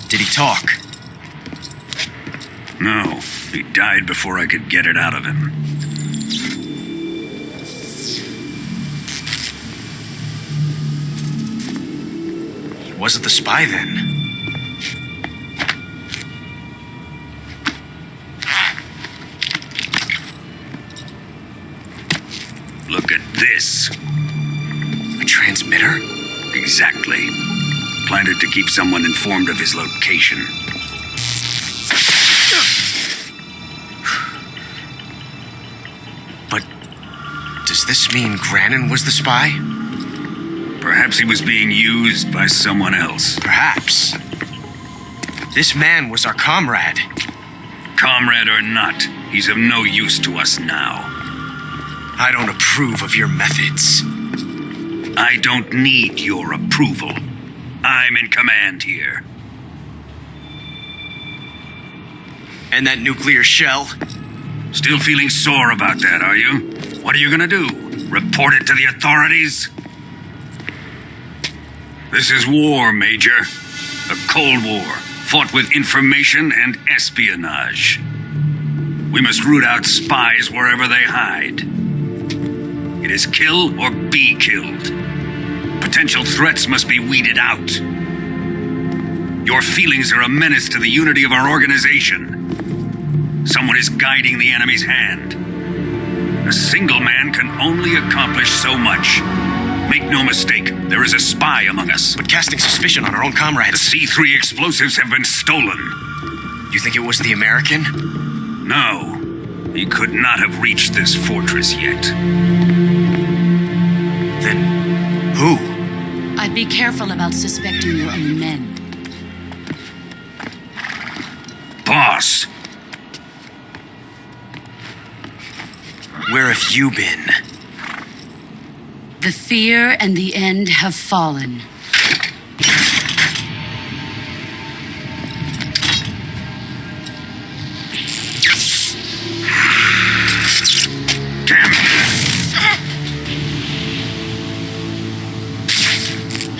Did he talk? No, he died before I could get it out of him. He wasn't the spy then. Look at this. A transmitter? Exactly. Planted to keep someone informed of his location. But does this mean Grannon was the spy? Perhaps he was being used by someone else. Perhaps. This man was our comrade. Comrade or not, he's of no use to us now. I don't approve of your methods. I don't need your approval. I'm in command here. And that nuclear shell? Still feeling sore about that, are you? What are you gonna do? Report it to the authorities? This is war, Major. A Cold War, fought with information and espionage. We must root out spies wherever they hide. It is kill or be killed. Potential threats must be weeded out. Your feelings are a menace to the unity of our organization. Someone is guiding the enemy's hand. A single man can only accomplish so much. Make no mistake, there is a spy among us. But casting suspicion on our own comrades. The C3 explosives have been stolen. You think it was the American? No. He could not have reached this fortress yet. Then who? I'd be careful about suspecting your own men. Boss! Where have you been? The fear and the end have fallen. Damn it!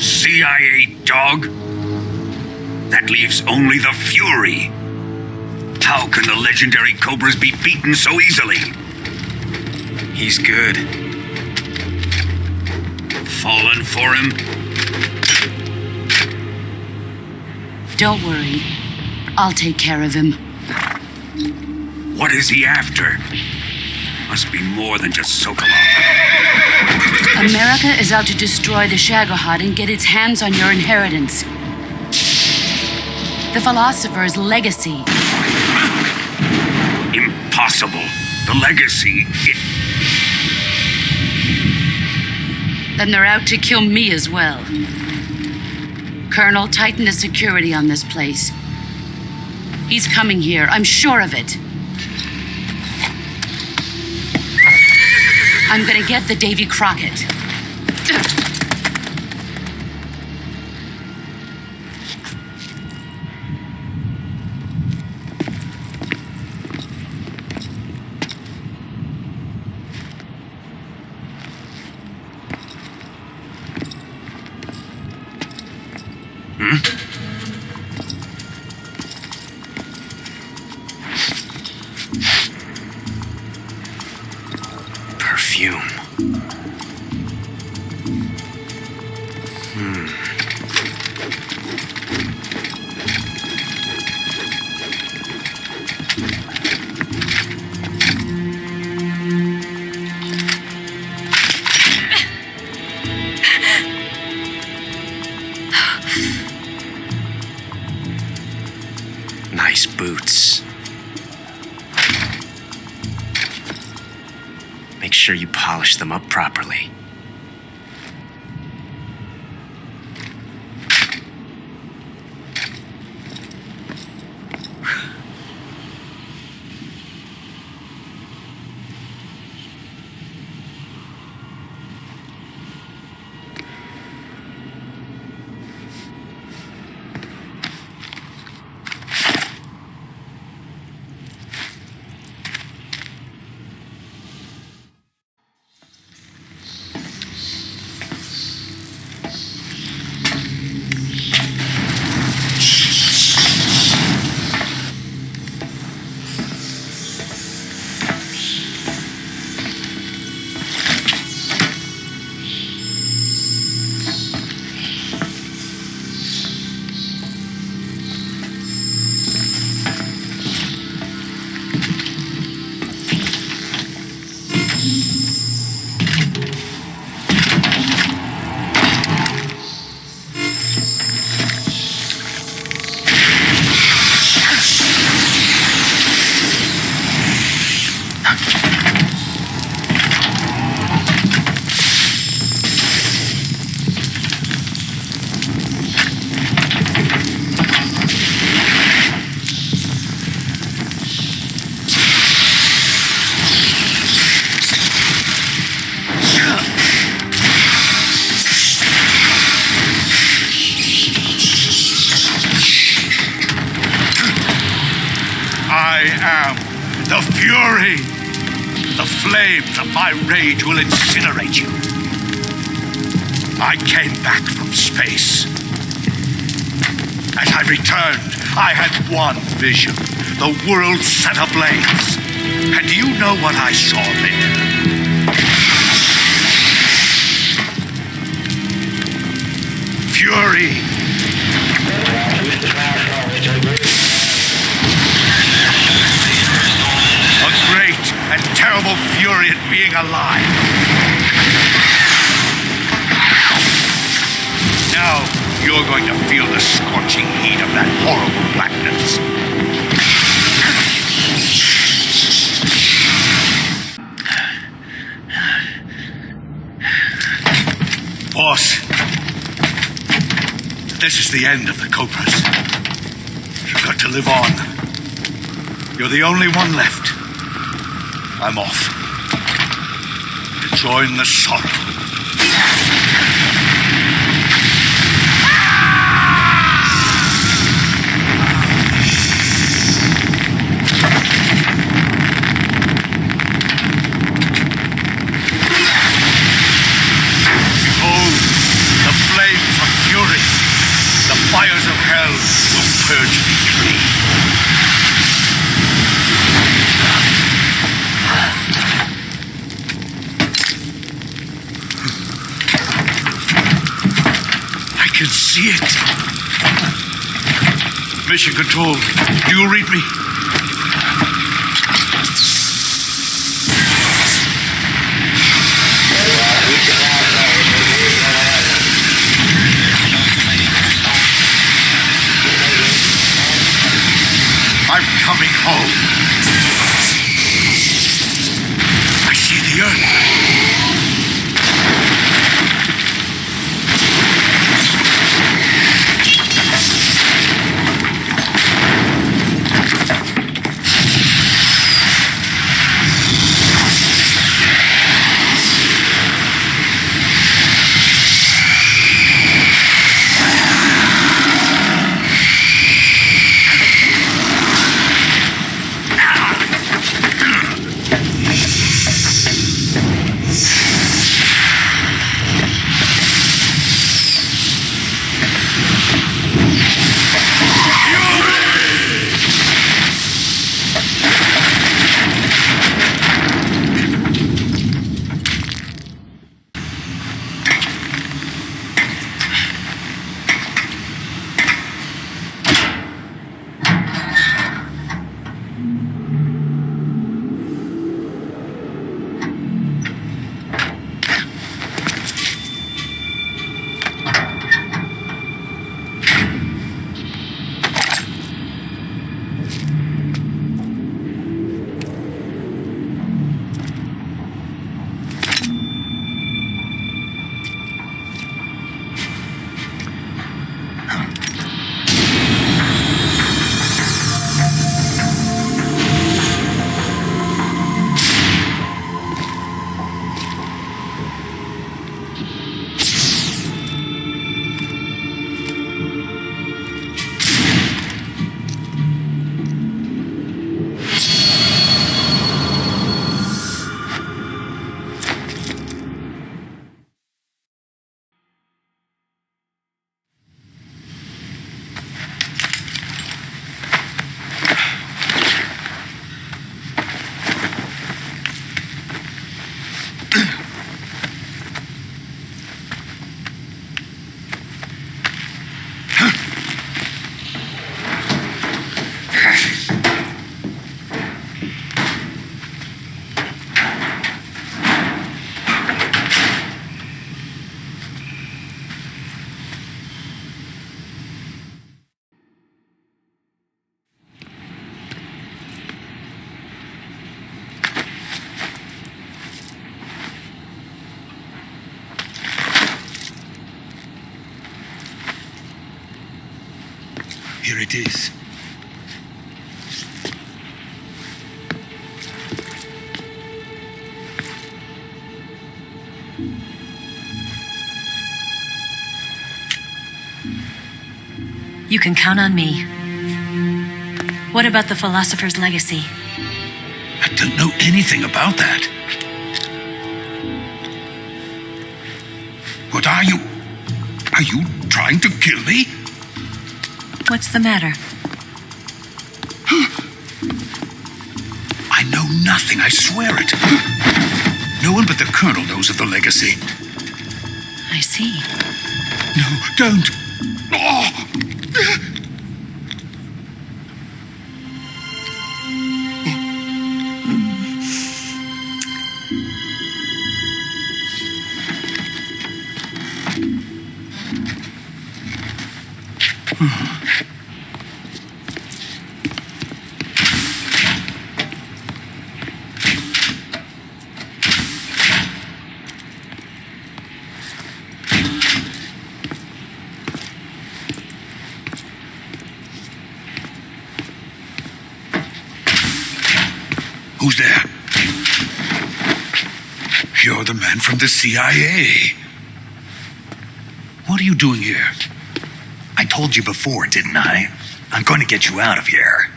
CIA dog? That leaves only the Fury. How can the legendary Cobras be beaten so easily? He's good. Fallen for him? Don't worry. I'll take care of him. What is he after? Must be more than just Sokolov. America is out to destroy the Shagohod and get its hands on your inheritance. The philosopher's legacy. Impossible. The legacy, Then they're out to kill me as well. Colonel, tighten the security on this place. He's coming here, I'm sure of it. I'm gonna get the Davy Crockett. Perfume. Nice boots. Make sure you polish them up properly. I am the Fury. The flames of my rage will incinerate you. I came back from space. As I returned, I had one vision. The world set ablaze. And do you know what I saw there? Fury. A great and terrible fury at being alive. Now you're going to feel the scorching heat of that horrible blackness. Boss, this is the end of the Cobras. You've got to live on. You're the only one left. I'm off. To join the sorrow. The fires of hell will purge me clean. I can see it. Mission Control, do you read me? I'm coming home. I see the Here it is. You can count on me. What about the philosopher's legacy? I don't know anything about that. What are you? Are you trying to kill me? What's the matter? I know nothing, I swear it. No one but the Colonel knows of the legacy. I see. No, don't. Oh. Who's there? You're the man from the CIA. What are you doing here? I told you before, didn't I? I'm going to get you out of here.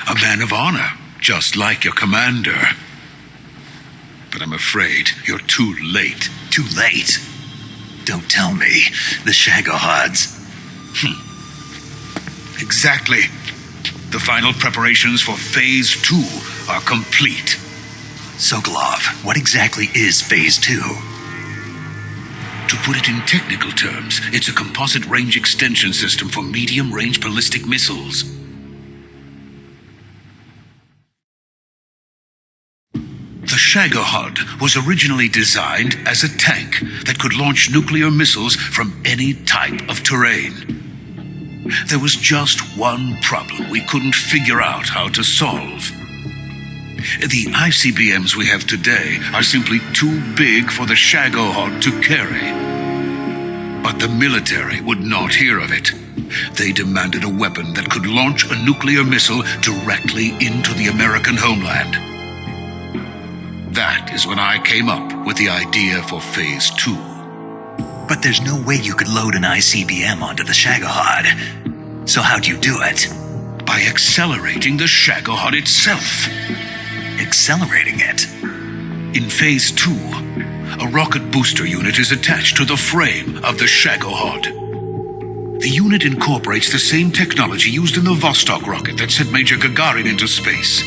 A man of honor, just like your commander. But I'm afraid you're too late. Too late? Don't tell me. The Shagohods. Exactly. The final preparations for Phase 2 are complete. Sokolov, what exactly is Phase 2? To put it in technical terms, it's a composite range extension system for medium-range ballistic missiles. The Shagohod was originally designed as a tank that could launch nuclear missiles from any type of terrain. There was just one problem we couldn't figure out how to solve. The ICBMs we have today are simply too big for the Shagohod to carry. But the military would not hear of it. They demanded a weapon that could launch a nuclear missile directly into the American homeland. That is when I came up with the idea for Phase 2. But there's no way you could load an ICBM onto the Shagohod. So how'd you do it? By accelerating the Shagohod itself. Accelerating it? In Phase 2, a rocket booster unit is attached to the frame of the Shagohod. The unit incorporates the same technology used in the Vostok rocket that sent Major Gagarin into space.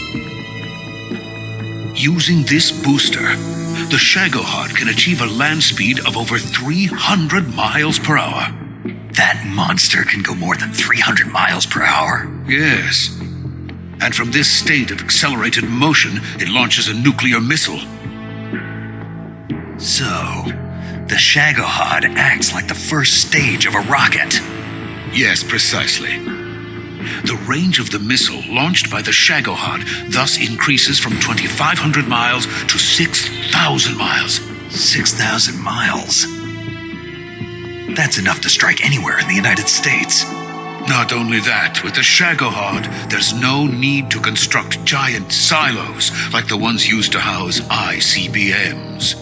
Using this booster, the Shagohod can achieve a land speed of over 300 miles per hour. That monster can go more than 300 miles per hour? Yes. And from this state of accelerated motion, it launches a nuclear missile. So, the Shagohod acts like the first stage of a rocket. Yes, precisely. The range of the missile launched by the Shagohod thus increases from 2,500 miles to 6,000 miles. 6,000 miles? That's enough to strike anywhere in the United States. Not only that, with the Shagohod, there's no need to construct giant silos like the ones used to house ICBMs.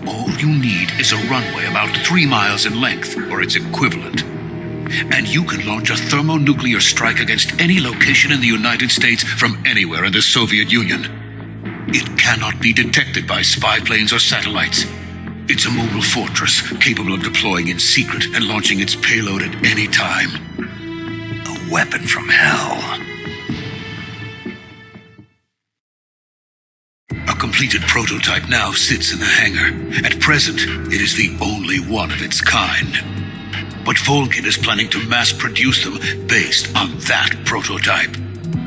All you need is a runway about 3 miles in length, or its equivalent. And you can launch a thermonuclear strike against any location in the United States from anywhere in the Soviet Union. It cannot be detected by spy planes or satellites. It's a mobile fortress capable of deploying in secret and launching its payload at any time. A weapon from hell. A completed prototype now sits in the hangar. At present, it is the only one of its kind. But Volgin is planning to mass produce them based on that prototype.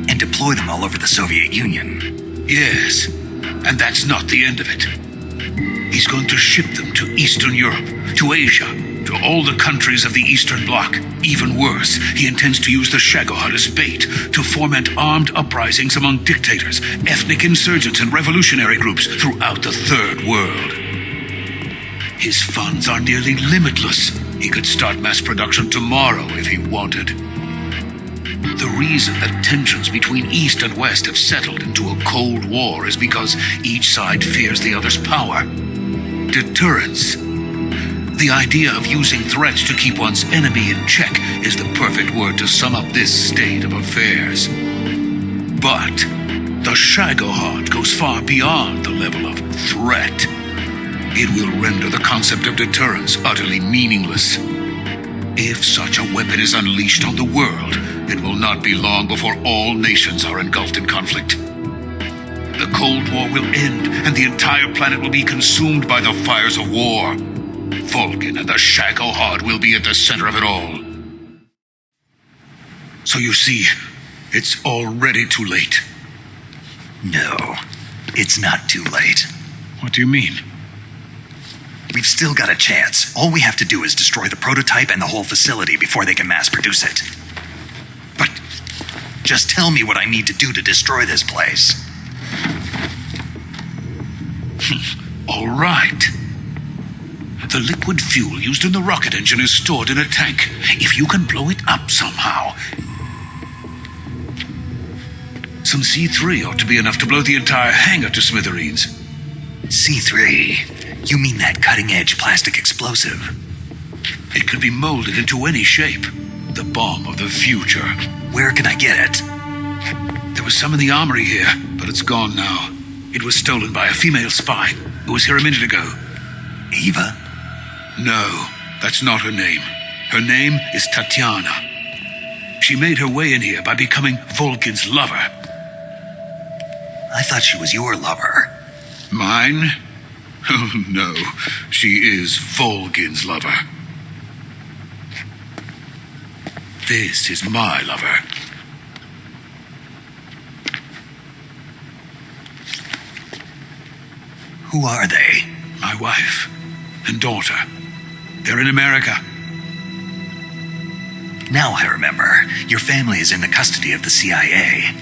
And deploy them all over the Soviet Union. Yes, and that's not the end of it. He's going to ship them to Eastern Europe, to Asia, to all the countries of the Eastern Bloc. Even worse, he intends to use the Shagohod as bait to foment armed uprisings among dictators, ethnic insurgents, and revolutionary groups throughout the Third World. His funds are nearly limitless. He could start mass production tomorrow if he wanted. The reason that tensions between East and West have settled into a Cold War is because each side fears the other's power. Deterrence. The idea of using threats to keep one's enemy in check is the perfect word to sum up this state of affairs. But the Shagohod goes far beyond the level of threat. It will render the concept of deterrence utterly meaningless. If such a weapon is unleashed on the world, it will not be long before all nations are engulfed in conflict. The Cold War will end, and the entire planet will be consumed by the fires of war. Vulcan and the Shagohod will be at the center of it all. So you see, it's already too late. No, it's not too late. What do you mean? We've still got a chance. All we have to do is destroy the prototype and the whole facility before they can mass produce it. But just tell me what I need to do to destroy this place. All right. The liquid fuel used in the rocket engine is stored in a tank. If you can blow it up somehow. Some C3 ought to be enough to blow the entire hangar to smithereens. C3? You mean that cutting-edge plastic explosive? It can be molded into any shape. The bomb of the future. Where can I get it? There was some in the armory here, but it's gone now. It was stolen by a female spy who was here a minute ago. Eva? No, that's not her name. Her name is Tatiana. She made her way in here by becoming Volkin's lover. I thought she was your lover. Mine? Oh, no. She is Volkin's lover. This is my lover. Who are they? My wife and daughter. They're in America. Now I remember. Your family is in the custody of the CIA.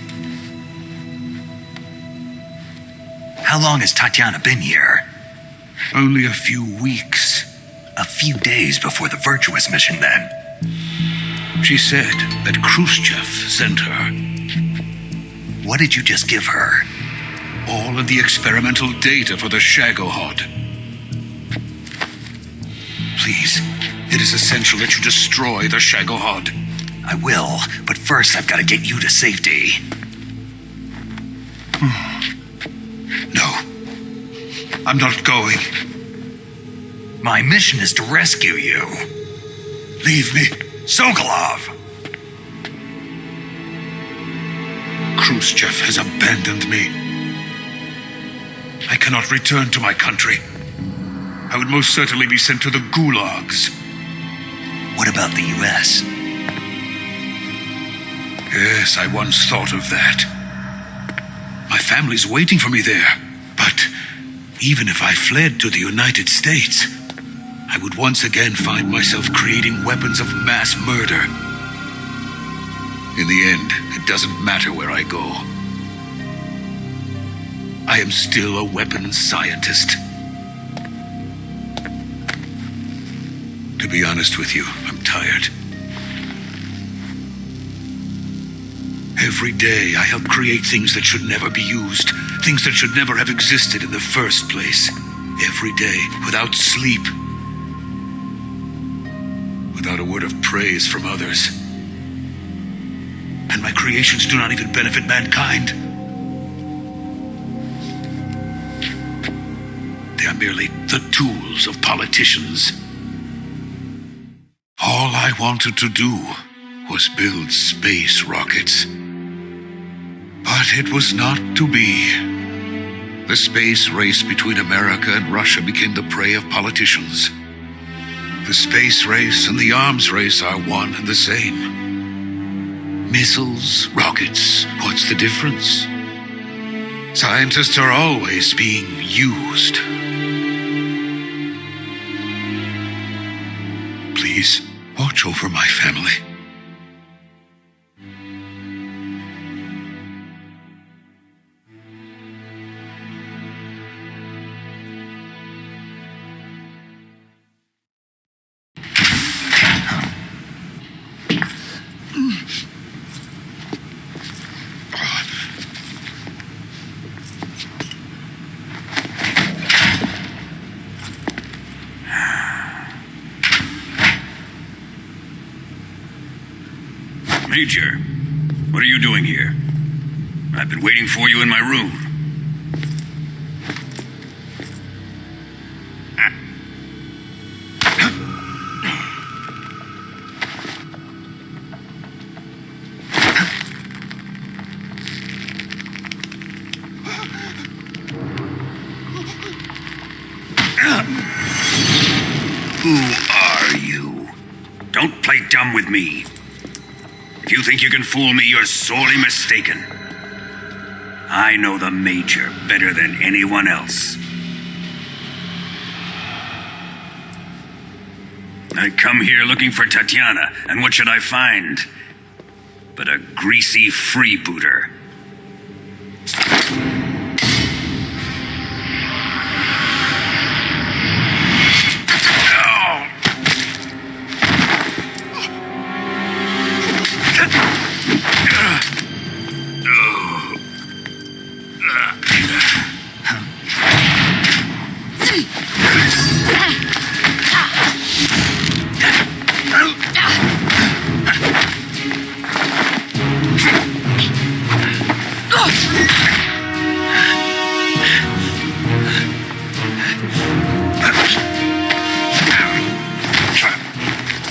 How long has Tatiana been here? Only a few weeks. A few days before the Virtuous mission, then. She said that Khrushchev sent her. What did you just give her? All of the experimental data for the Shagohod. Please, it is essential that you destroy the Shagohod. I will, but first I've got to get you to safety. No. I'm not going. My mission is to rescue you. Leave me. Sokolov! Khrushchev has abandoned me. I cannot return to my country. I would most certainly be sent to the gulags. What about the U.S.? Yes, I once thought of that. My family's waiting for me there. But even if I fled to the United States, I would once again find myself creating weapons of mass murder. In the end, it doesn't matter where I go. I am still a weapons scientist. To be honest with you, I'm tired. Every day I help create things that should never be used, things that should never have existed in the first place. Every day, without sleep. Without a word of praise from others. And my creations do not even benefit mankind. They are merely the tools of politicians. All I wanted to do was build space rockets. But it was not to be. The space race between America and Russia became the prey of politicians. The space race and the arms race are one and the same. Missiles, rockets, what's the difference? Scientists are always being used. Please, watch over my family. Major, what are you doing here? I've been waiting for you in my room. Who are you? Don't play dumb with me. If you think you can fool me, you're sorely mistaken. I know the Major better than anyone else. I come here looking for Tatiana, and what should I find? But a greasy freebooter.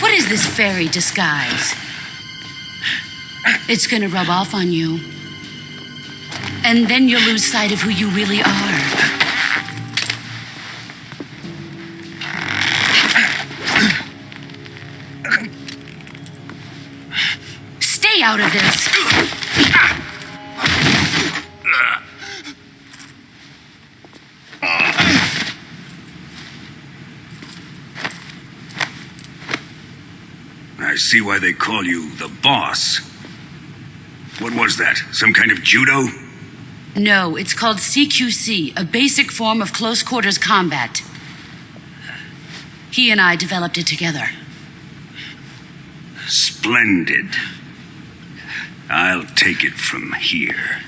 What is this fairy disguise? It's gonna rub off on you. And then you'll lose sight of who you really are. Stay out of this. I see why they call you the boss. What was that? Some kind of judo? No, it's called CQC, a basic form of close quarters combat. He and I developed it together. Splendid. I'll take it from here.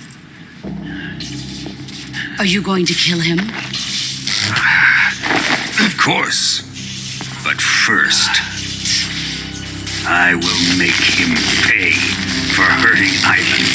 Are you going to kill him? Of course. But first, I will make him pay for hurting Ivan.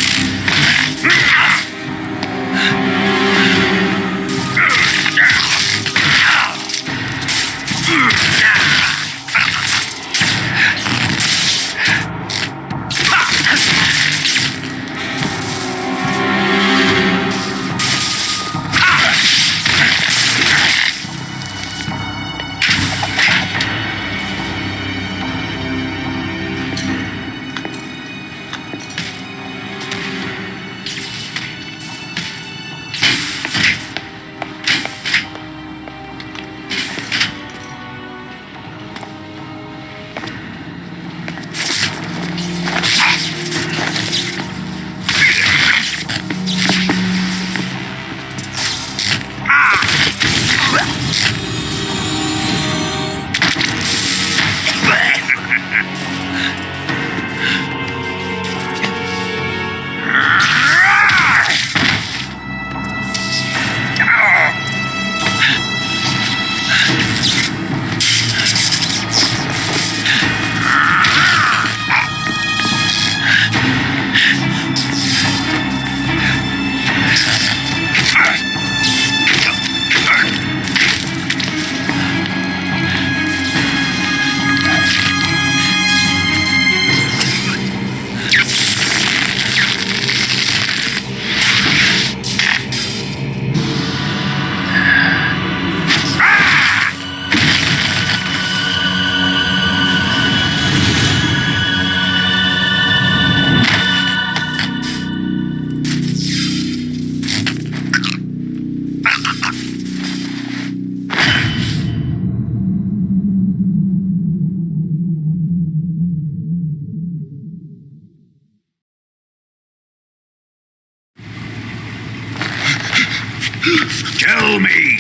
Tell me!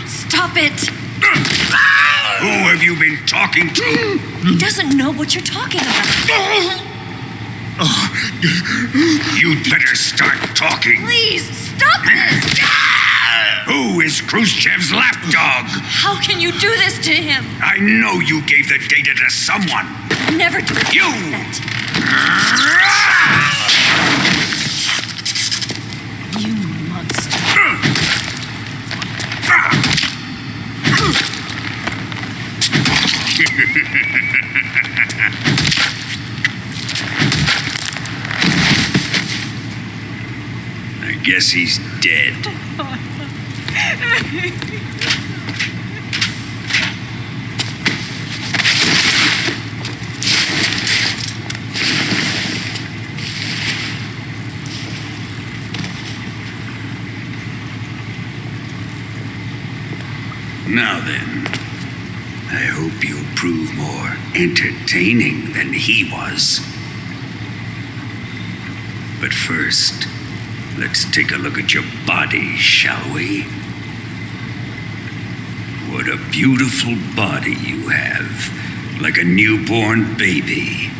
Stop it! Who have you been talking to? He doesn't know what you're talking about. You'd better start talking. Please, stop this! Who is Khrushchev's lapdog? How can you do this to him? I know you gave the data to someone. Never do You! that. You monster. I guess he's dead. Now then, I hope you'll prove more entertaining than he was. But first, let's take a look at your body, shall we? What a beautiful body you have, like a newborn baby.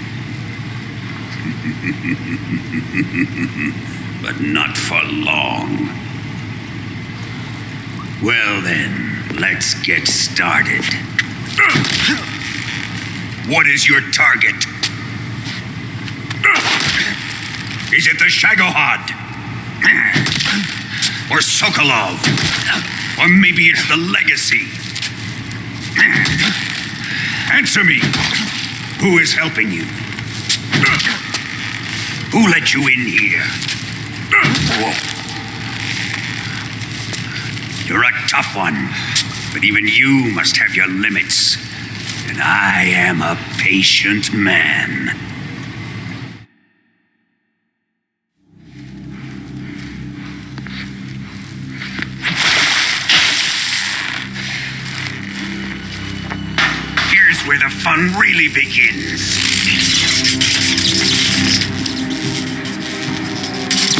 But not for long. Well then, let's get started. What is your target? Is it the Shagohod? Or Sokolov? Or maybe it's the Legacy? Answer me. Who is helping you? Who let you in here? You're a tough one, but even you must have your limits. And I am a patient man. Here's where the fun really begins.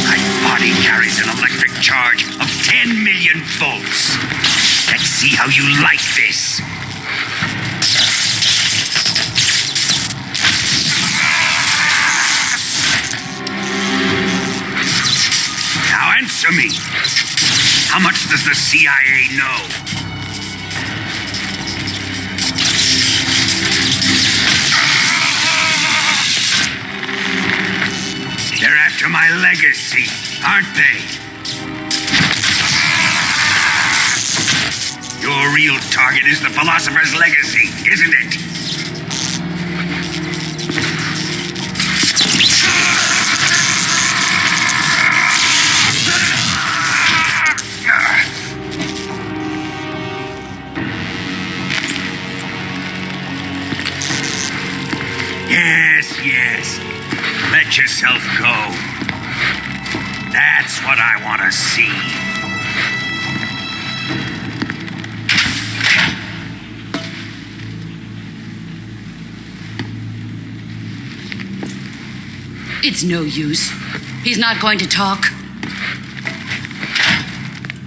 My body carries an electric charge of 10 million volts. Let's see how you like this. Now answer me. How much does the CIA know? They're after my legacy, aren't they? Your real target is the philosopher's legacy, isn't it? Yes. Let yourself go. That's what I want to see. It's no use. He's not going to talk.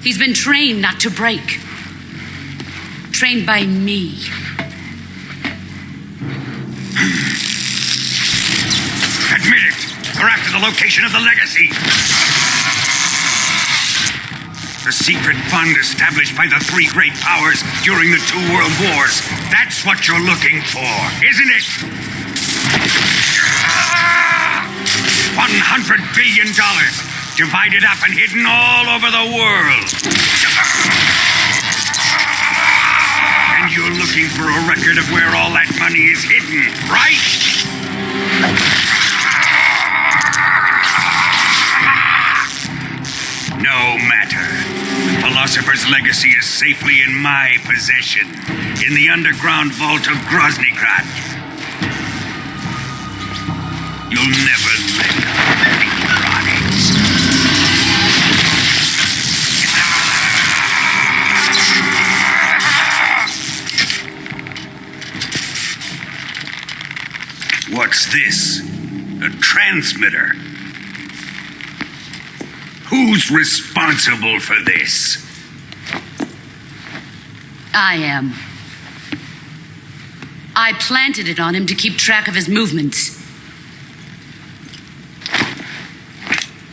He's been trained not to break. Trained by me. Admit it! We're after the location of the legacy. The secret fund established by the three great powers during the 2 world wars. That's what you're looking for, isn't it? $100 billion, divided up and hidden all over the world. And you're looking for a record of where all that money is hidden, right? No matter. The philosopher's legacy is safely in my possession, in the underground vault of Groznygrad. You'll never let me rot it. What's this? A transmitter? Who's responsible for this? I am. I planted it on him to keep track of his movements.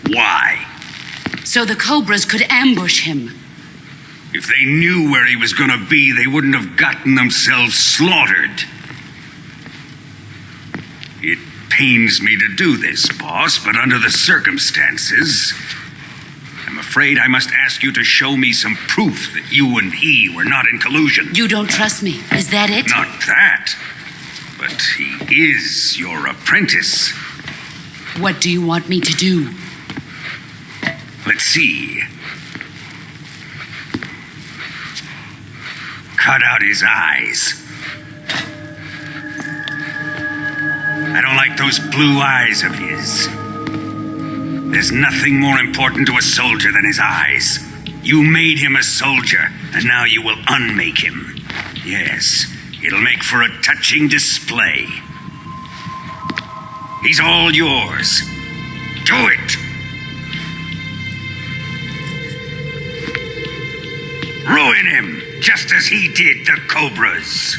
Why? So the Cobras could ambush him. If they knew where he was gonna be, they wouldn't have gotten themselves slaughtered. It pains me to do this, boss, but under the circumstances, I'm afraid I must ask you to show me some proof that you and he were not in collusion. You don't trust me, is that it? Not that, but he is your apprentice. What do you want me to do? Let's see. Cut out his eyes. I don't like those blue eyes of his. There's nothing more important to a soldier than his eyes. You made him a soldier, and now you will unmake him. Yes, it'll make for a touching display. He's all yours. Do it! Ruin him, just as he did the Cobras.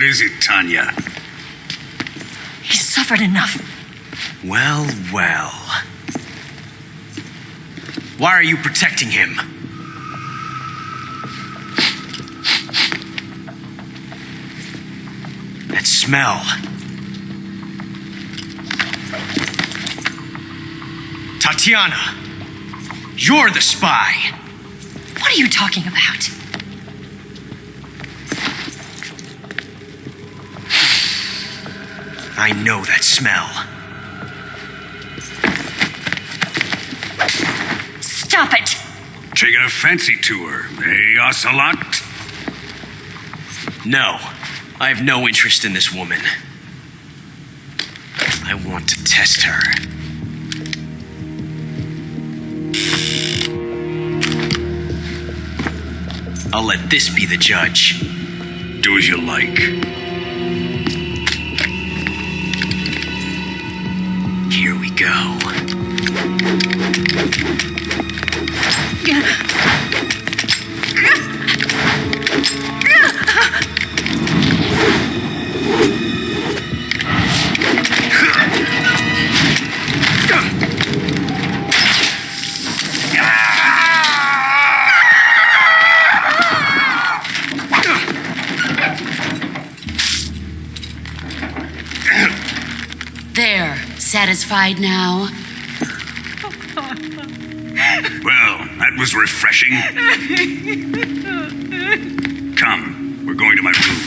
What is it, Tanya? He's suffered enough. Well, well. Why are you protecting him? That smell. Tatiana, you're the spy. What are you talking about? I know that smell. Stop it! Taking a fancy to her, eh, Ocelot? No, I have no interest in this woman. I want to test her. I'll let this be the judge. Do as you like. Here we go. There, satisfied now? Well, that was refreshing. Come, we're going to my room.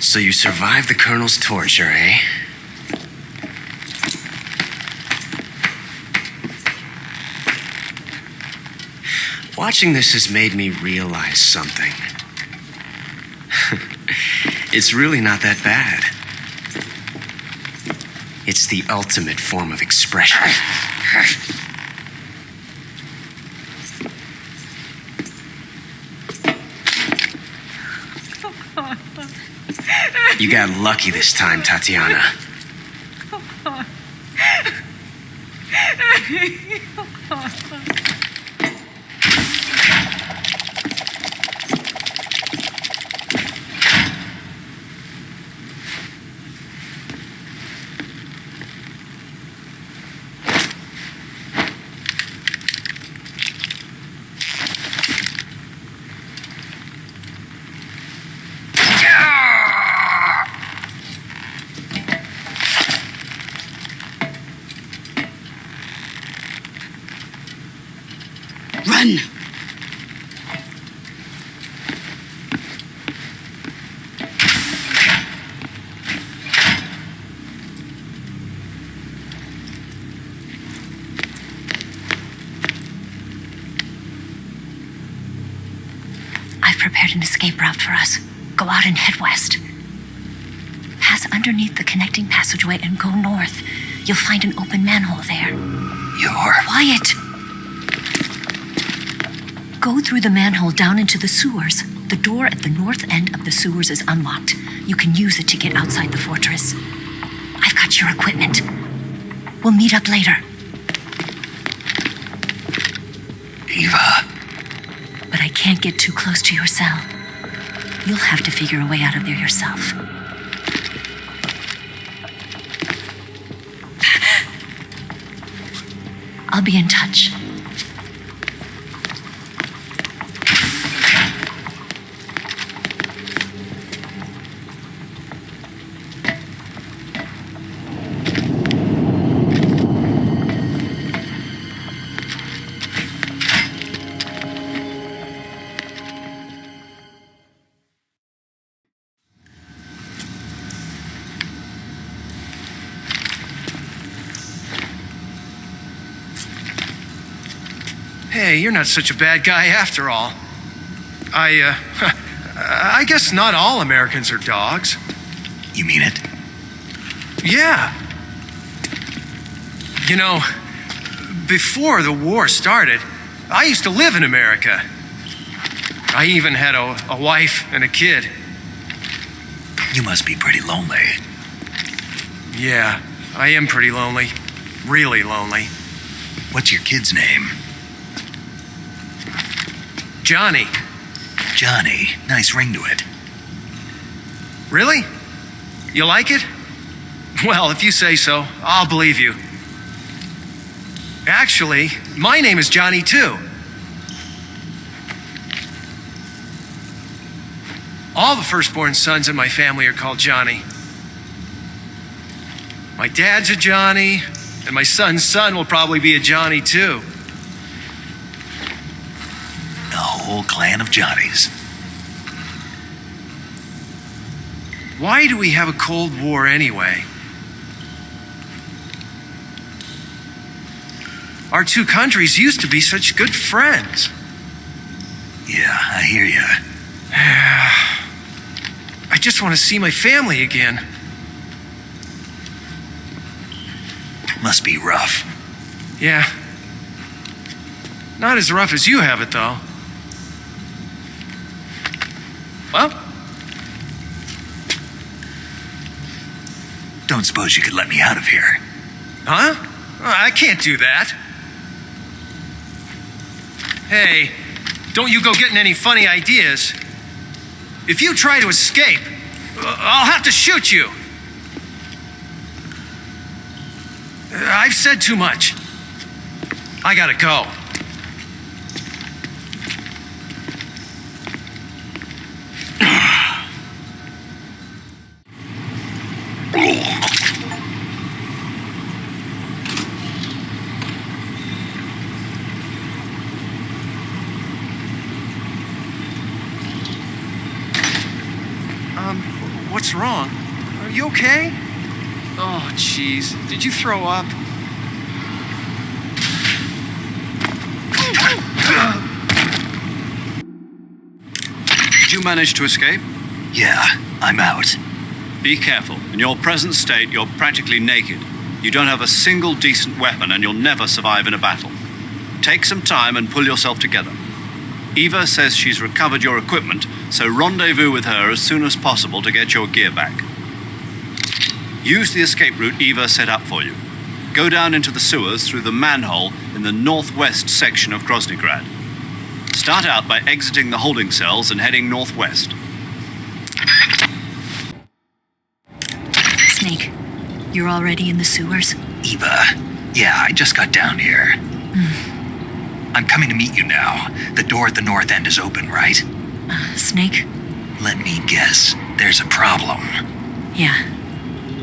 So you survived the Colonel's torture, eh? Watching this has made me realize something. It's really not that bad. It's the ultimate form of expression. You got lucky this time, Tatiana. Run! I've prepared an escape route for us. Go out and head west. Pass underneath the connecting passageway and go north. You'll find an open manhole there. You're... Quiet! Go through the manhole down into the sewers. The door at the north end of the sewers is unlocked. You can use it to get outside the fortress. I've got your equipment. We'll meet up later. Eva. But I can't get too close to your cell. You'll have to figure a way out of there yourself. I'll be in touch. Hey, you're not such a bad guy after all. I guess not all Americans are dogs. You mean it? Yeah. You know, before the war started, I used to live in America. I even had a wife and a kid. You must be pretty lonely. Yeah, I am pretty lonely. Really lonely. What's your kid's name? Johnny. Johnny. Nice ring to it. Really? You like it? Well, if you say so, I'll believe you. Actually, my name is Johnny too. All the firstborn sons in my family are called Johnny. My dad's a Johnny, and my son's son will probably be a Johnny too. A whole clan of Johnnies. Why do we have a Cold War anyway? Our two countries used to be such good friends. Yeah, I hear ya. I just want to see my family again. Must be rough. Yeah. Not as rough as you have it, though. Well? Don't suppose you could let me out of here? Huh? I can't do that. Hey, don't you go getting any funny ideas. If you try to escape, I'll have to shoot you. I've said too much. I gotta go. What's wrong? Are you okay? Oh, jeez. Did you throw up? Did you manage to escape? Yeah, I'm out. Be careful. In your present state, you're practically naked. You don't have a single decent weapon, and you'll never survive in a battle. Take some time and pull yourself together. Eva says she's recovered your equipment, so rendezvous with her as soon as possible to get your gear back. Use the escape route Eva set up for you. Go down into the sewers through the manhole in the northwest section of Groznygrad. Start out by exiting the holding cells and heading northwest. Snake, you're already in the sewers? Eva, yeah, I just got down here. I'm coming to meet you now. The door at the north end is open, right? Snake? Let me guess. There's a problem. Yeah.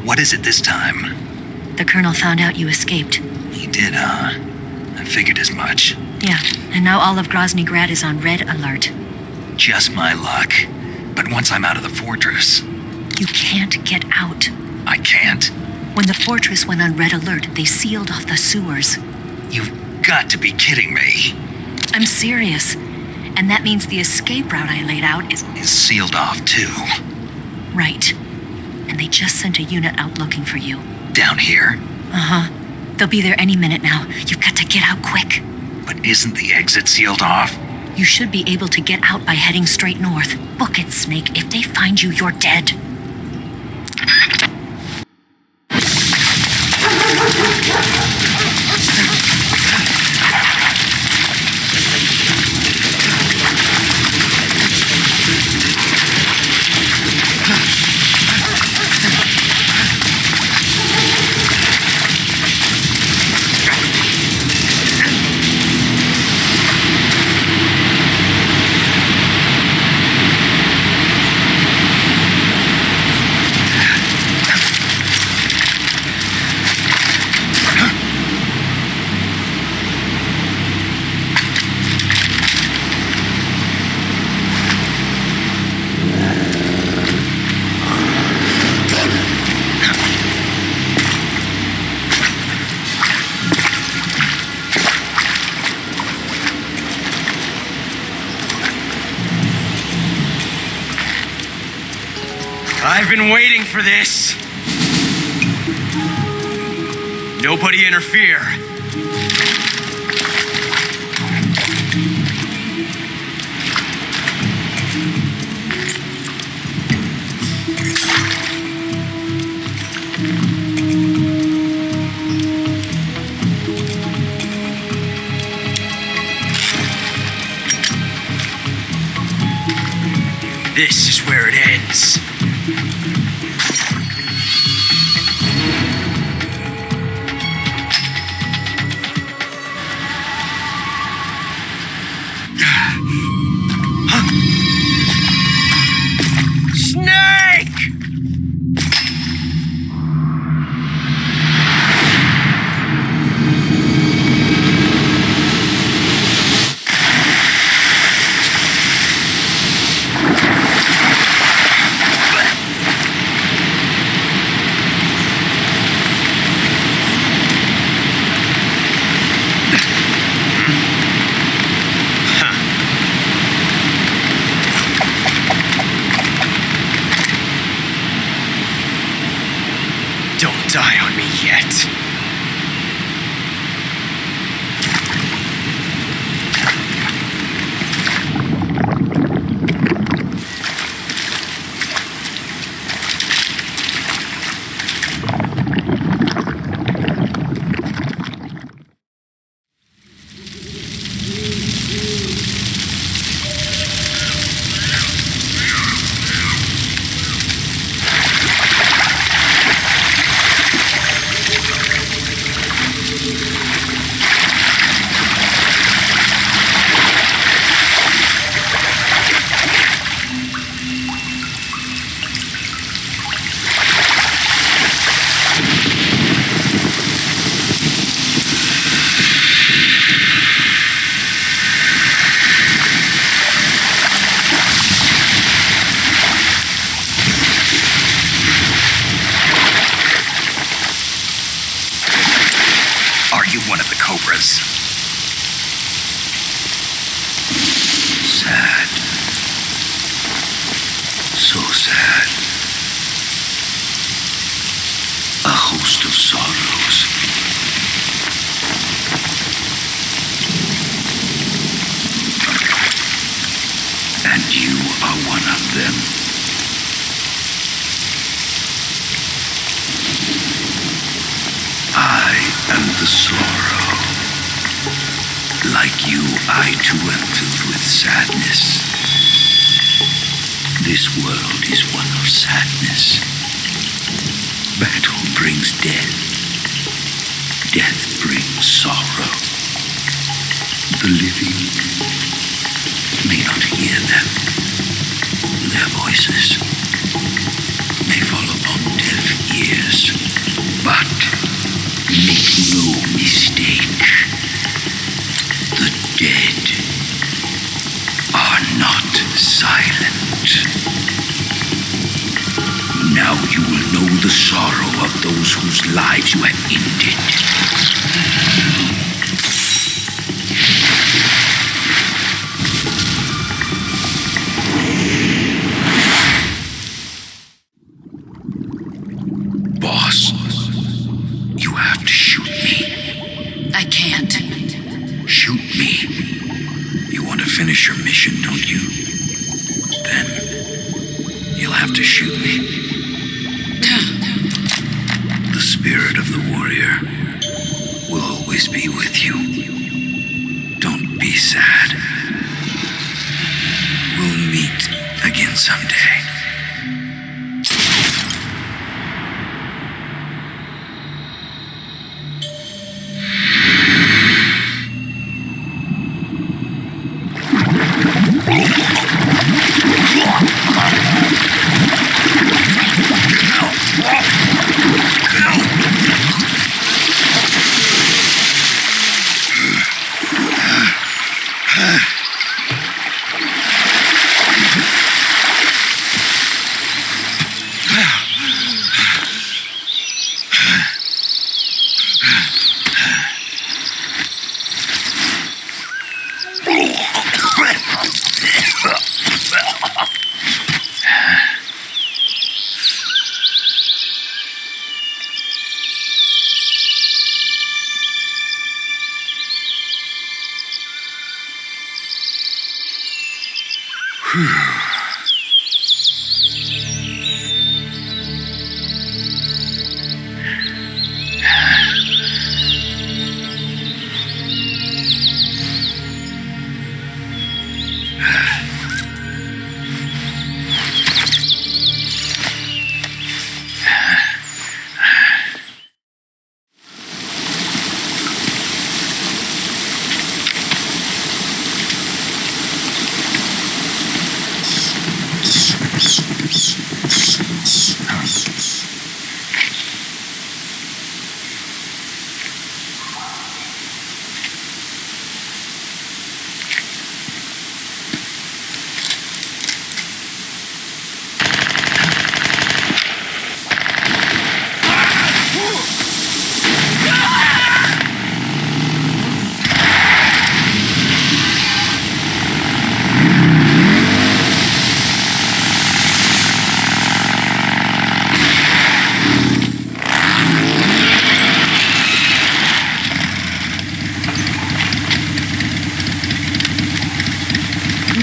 What is it this time? The Colonel found out you escaped. He did, huh? I figured as much. Yeah, and now all of Groznygrad is on red alert. Just my luck. But once I'm out of the fortress... You can't get out. I can't? When the fortress went on red alert, they sealed off the sewers. You've got to be kidding me. I'm serious. And that means the escape route I laid out is sealed off, too. Right. And they just sent a unit out looking for you. Down here? Uh-huh. They'll be there any minute now. You've got to get out quick. But isn't the exit sealed off? You should be able to get out by heading straight north. Book it, Snake. If they find you, you're dead. I've been waiting for this. Nobody interfere. This is where it ends. Snake! Don't die on me yet. One of the cobras. Sad. So sad. A host of sorrows. And you are one of them. I am the sorrow. Like you, I too am filled with sadness. This world is one of sadness. Battle brings death. Death brings sorrow. The living may not hear them. Their voices may fall upon deaf ears. But make no mistake, the dead are not silent. Now you will know the sorrow of those whose lives you have ended. Boss, you have to shoot me. I can't. Shoot me. You want to finish your mission, don't you? Then you'll have to shoot me. The spirit of the warrior will always be with you. Don't be sad. We'll meet again someday.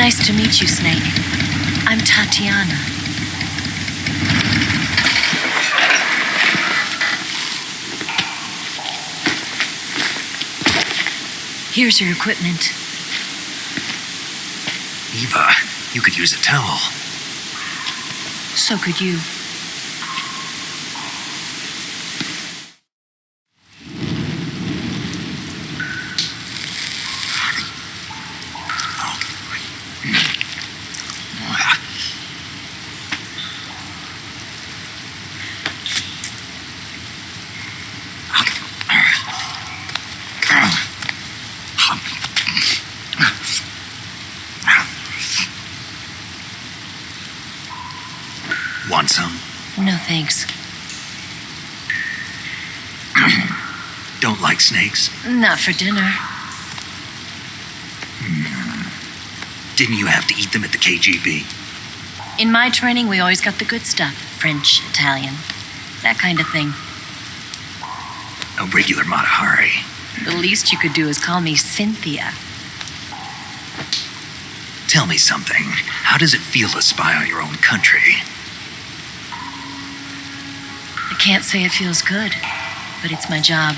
Nice to meet you, Snake. I'm Tatiana. Here's your equipment. Eva, you could use a towel. So could you. Want some? No, thanks. Don't like snakes? Not for dinner. Didn't you have to eat them at the KGB? In my training, we always got the good stuff. French, Italian, that kind of thing. No regular Matahari. The least you could do is call me Cynthia. Tell me something. How does it feel to spy on your own country? I can't say it feels good, but it's my job.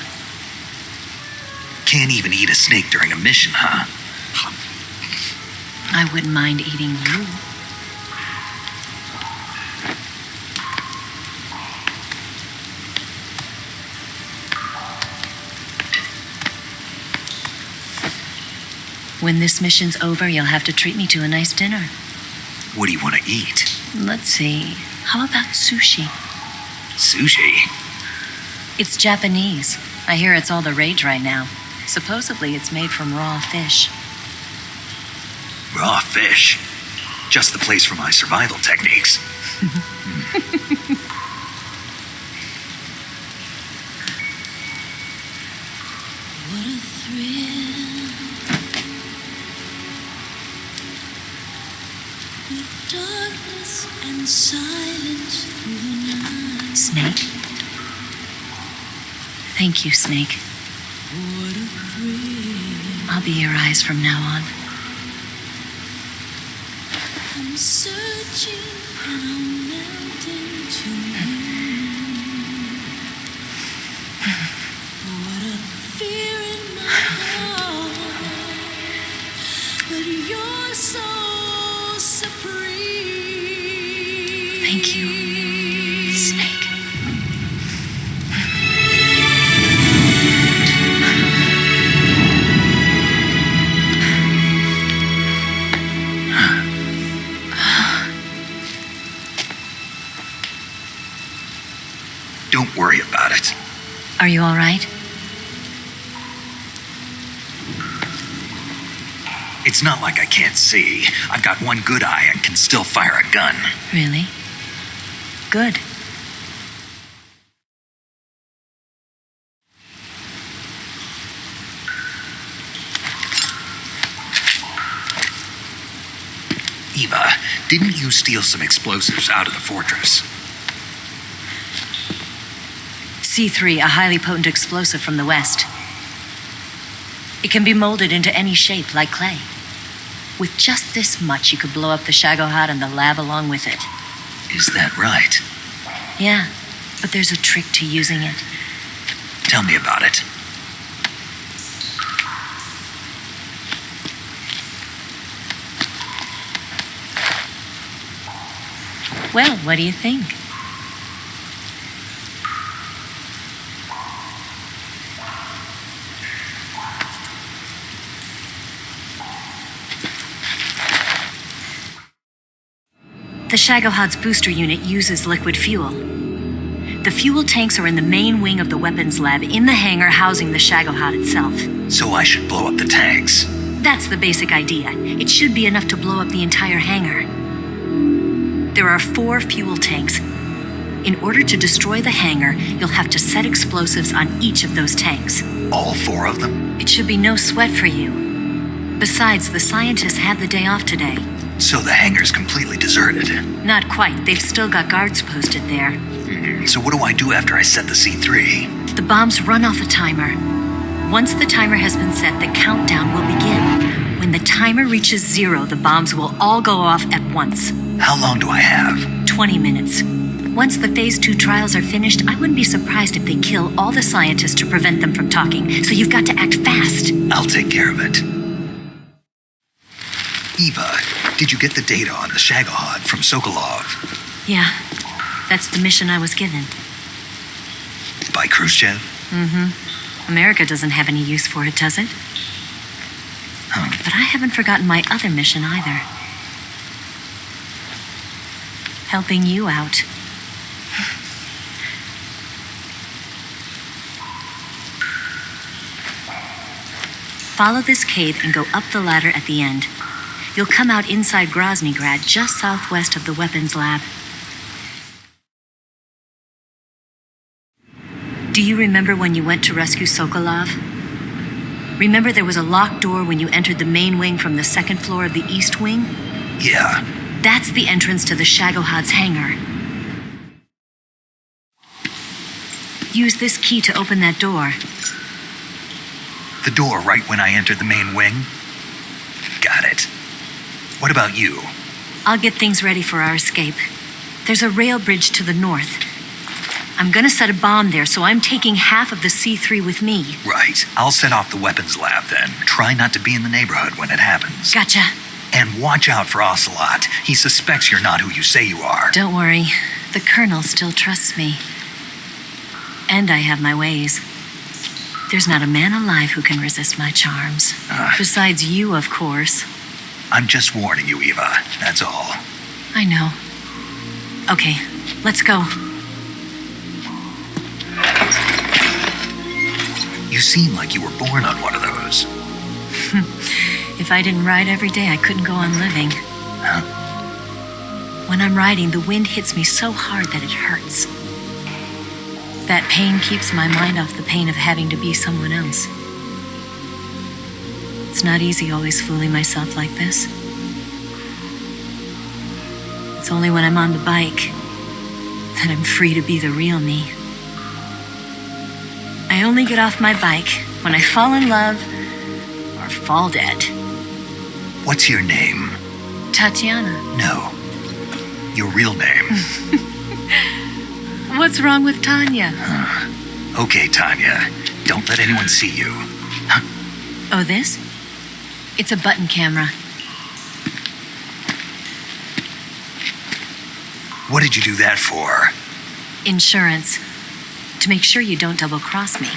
Can't even eat a snake during a mission, huh? I wouldn't mind eating you. When this mission's over, you'll have to treat me to a nice dinner. What do you want to eat? Let's see. How about sushi? Sushi? It's Japanese. I hear it's all the rage right now. Supposedly, it's made from raw fish. Raw fish? Just the place for my survival techniques. What a thrill. With darkness and silence through the night. Snake? Thank you, Snake. What a thrill. I'll be your eyes from now on. I'm searching and I'm melting to you. What a fear in my heart, but you're so supreme. Thank you, Snake. Don't worry about it. Are you all right? It's not like I can't see. I've got one good eye and can still fire a gun. Really? Good. Eva, didn't you steal some explosives out of the fortress? C3, a highly potent explosive from the west. It can be molded into any shape, like clay. With just this much, you could blow up the Shagohod and the lab along with it. Is that right? Yeah, but there's a trick to using it. Tell me about it. Well, what do you think? The Shagohod's booster unit uses liquid fuel. The fuel tanks are in the main wing of the weapons lab in the hangar housing the Shagohod itself. So I should blow up the tanks. That's the basic idea. It should be enough to blow up the entire hangar. There are 4 fuel tanks. In order to destroy the hangar, you'll have to set explosives on each of those tanks. All 4 of them? It should be no sweat for you. Besides, the scientists had the day off today. So the hangar's completely deserted. Not quite. They've still got guards posted there. So what do I do after I set the C3? The bombs run off a timer. Once the timer has been set, the countdown will begin. When the timer reaches 0, the bombs will all go off at once. How long do I have? 20 minutes. Once the Phase 2 trials are finished, I wouldn't be surprised if they kill all the scientists to prevent them from talking, so you've got to act fast. I'll take care of it. Eva, did you get the data on the Shagohod from Sokolov? Yeah, that's the mission I was given. By Khrushchev? Mm-hmm. America doesn't have any use for it, does it? But I haven't forgotten my other mission either. Helping you out. Follow this cave and go up the ladder at the end. You'll come out inside Groznygrad, just southwest of the weapons lab. Do you remember when you went to rescue Sokolov? Remember there was a locked door when you entered the main wing from the second floor of the east wing? Yeah. That's the entrance to the Shagohod's hangar. Use this key to open that door. The door right when I entered the main wing? Got it. What about you? I'll get things ready for our escape. There's a rail bridge to the north. I'm gonna set a bomb there, so I'm taking half of the C3 with me. Right. I'll set off the weapons lab then. Try not to be in the neighborhood when it happens. Gotcha. And watch out for Ocelot. He suspects you're not who you say you are. Don't worry. The Colonel still trusts me. And I have my ways. There's not a man alive who can resist my charms. Besides you, of course. I'm just warning you, Eva. That's all. I know. Okay, let's go. You seem like you were born on one of those. If I didn't ride every day, I couldn't go on living. Huh? When I'm riding, the wind hits me so hard that it hurts. That pain keeps my mind off the pain of having to be someone else. It's not easy always fooling myself like this. It's only when I'm on the bike that I'm free to be the real me. I only get off my bike when I fall in love or fall dead. What's your name? Tatiana. No. Your real name. What's wrong with Tanya? Okay, Tanya. Don't let anyone see you. Oh, this? It's a button camera. What did you do that for? Insurance. To make sure you don't double-cross me.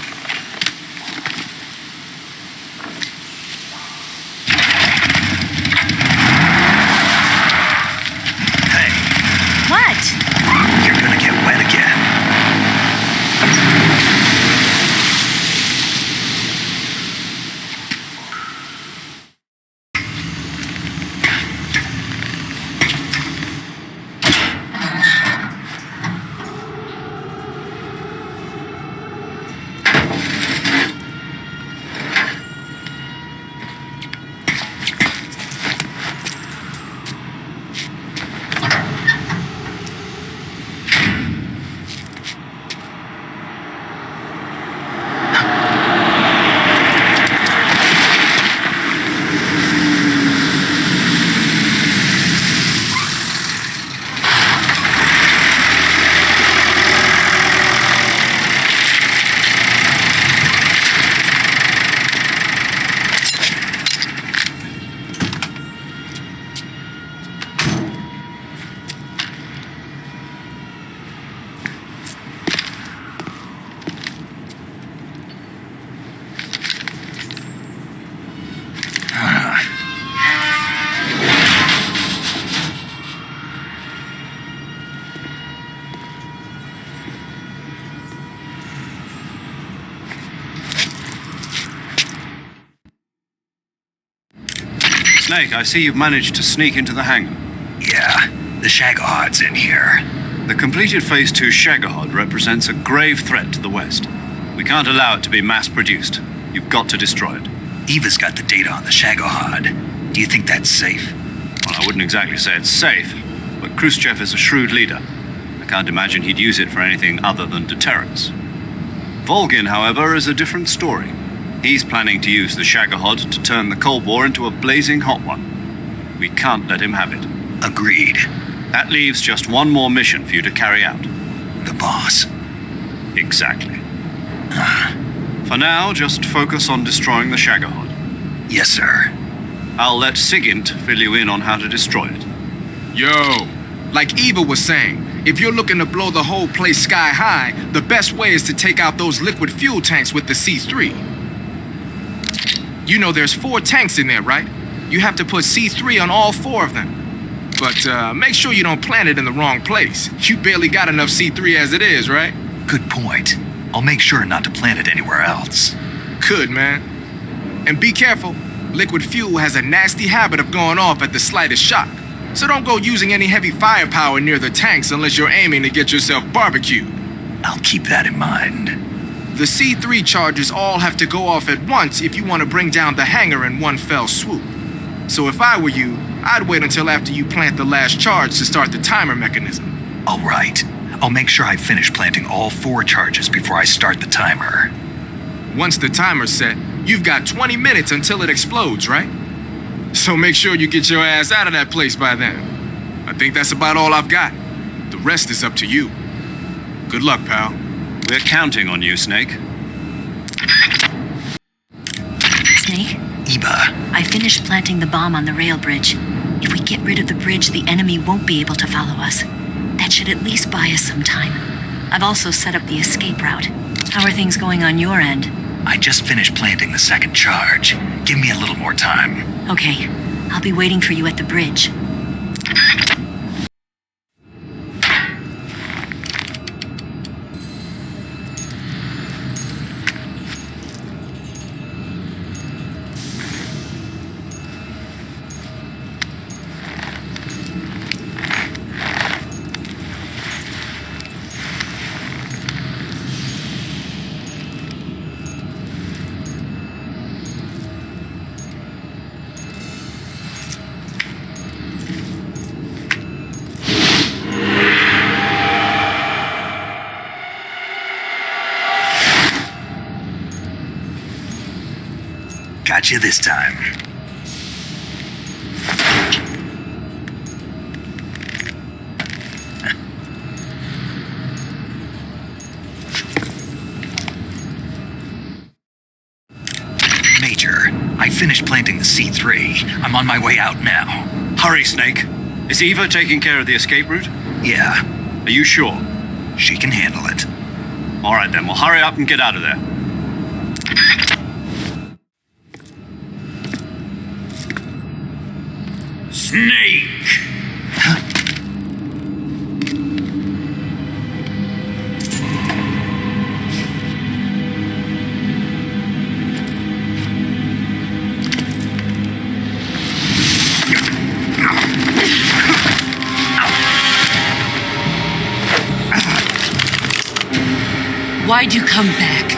Hey. What? You're gonna get wet again. Snake, I see you've managed to sneak into the hangar. Yeah, the Shagohod's in here. The completed Phase 2 Shagohod represents a grave threat to the West. We can't allow it to be mass-produced. You've got to destroy it. Eva's got the data on the Shagohod. Do you think that's safe? Well, I wouldn't exactly say it's safe, but Khrushchev is a shrewd leader. I can't imagine he'd use it for anything other than deterrence. Volgin, however, is a different story. He's planning to use the Shagohod to turn the Cold War into a blazing hot one. We can't let him have it. Agreed. That leaves just one more mission for you to carry out. The boss. Exactly. For now, just focus on destroying the Shagohod. Yes, sir. I'll let Sigint fill you in on how to destroy it. Yo, like Eva was saying, if you're looking to blow the whole place sky high, the best way is to take out those liquid fuel tanks with the C3. You know there's 4 tanks in there, right? You have to put C3 on all 4 of them. But make sure you don't plant it in the wrong place. You barely got enough C3 as it is, right? Good point. I'll make sure not to plant it anywhere else. Good, man. And be careful. Liquid fuel has a nasty habit of going off at the slightest shock. So don't go using any heavy firepower near the tanks unless you're aiming to get yourself barbecued. I'll keep that in mind. The C3 charges all have to go off at once if you want to bring down the hangar in one fell swoop. So if I were you, I'd wait until after you plant the last charge to start the timer mechanism. All right. I'll make sure I finish planting all 4 charges before I start the timer. Once the timer's set, you've got 20 minutes until it explodes, right? So make sure you get your ass out of that place by then. I think that's about all I've got. The rest is up to you. Good luck, pal. We're counting on you, Snake. Snake? Eva. I finished planting the bomb on the rail bridge. If we get rid of the bridge, the enemy won't be able to follow us. That should at least buy us some time. I've also set up the escape route. How are things going on your end? I just finished planting the 2nd charge. Give me a little more time. Okay. I'll be waiting for you at the bridge. Got you this time. Major, I finished planting the C3. I'm on my way out now. Hurry, Snake. Is Eva taking care of the escape route? Yeah. Are you sure? She can handle it. All right, then. Well, hurry up and get out of there. Snake! Why'd you come back?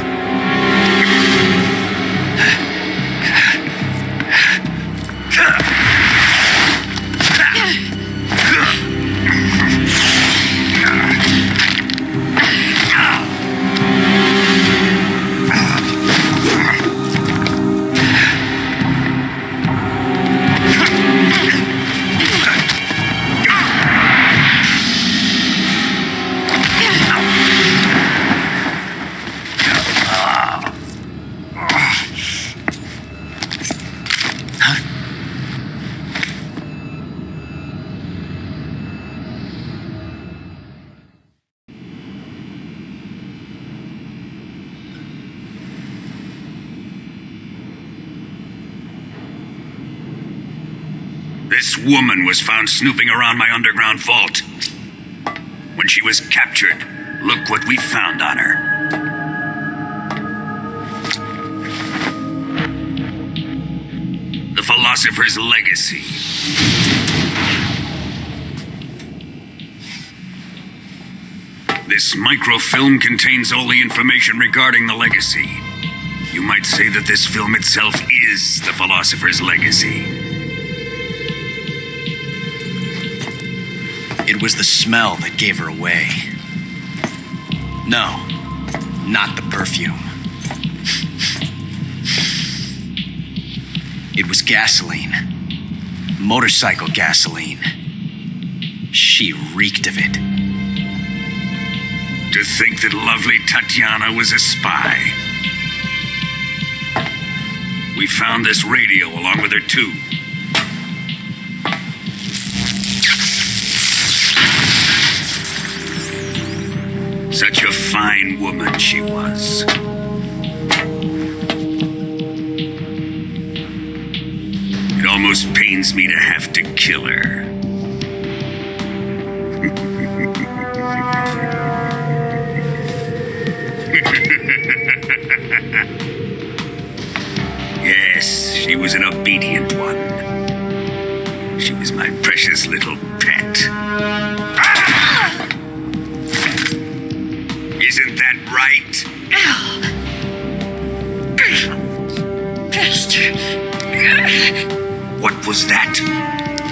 This woman was found snooping around my underground vault. When she was captured, look what we found on her. The Philosopher's Legacy. This microfilm contains all the information regarding the legacy. You might say that this film itself is the Philosopher's Legacy. It was the smell that gave her away. No, not the perfume. It was gasoline. Motorcycle gasoline. She reeked of it. To think that lovely Tatiana was a spy. We found this radio along with her too. Such a fine woman she was. It almost pains me to have to kill her. Yes, she was an obedient one. She was my precious little pet. Ah! Isn't that right? Bastard. What was that?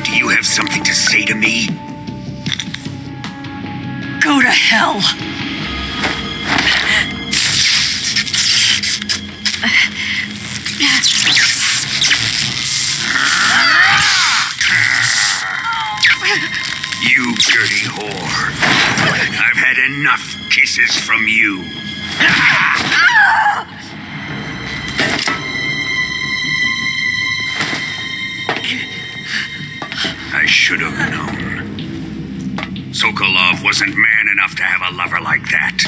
Do you have something to say to me? Go to hell. You dirty whore. I've had enough kisses from you. I should have known. Sokolov wasn't man enough to have a lover like that.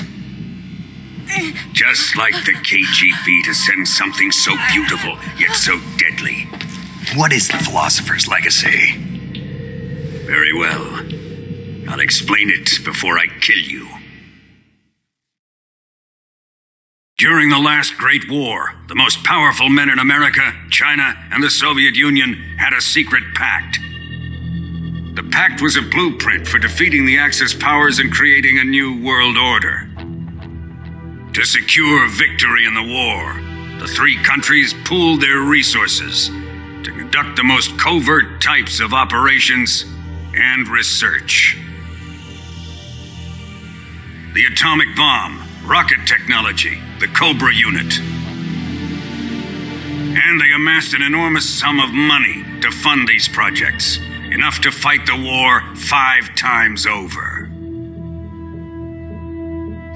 Just like the KGB to send something so beautiful, yet so deadly. What is the philosopher's legacy? Very well. I'll explain it before I kill you. During the last Great War, the most powerful men in America, China, and the Soviet Union had a secret pact. The pact was a blueprint for defeating the Axis powers and creating a new world order. To secure victory in the war, the three countries pooled their resources to conduct the most covert types of operations and research. The atomic bomb, rocket technology, the Cobra unit. And they amassed an enormous sum of money to fund these projects, enough to fight the war 5 times over.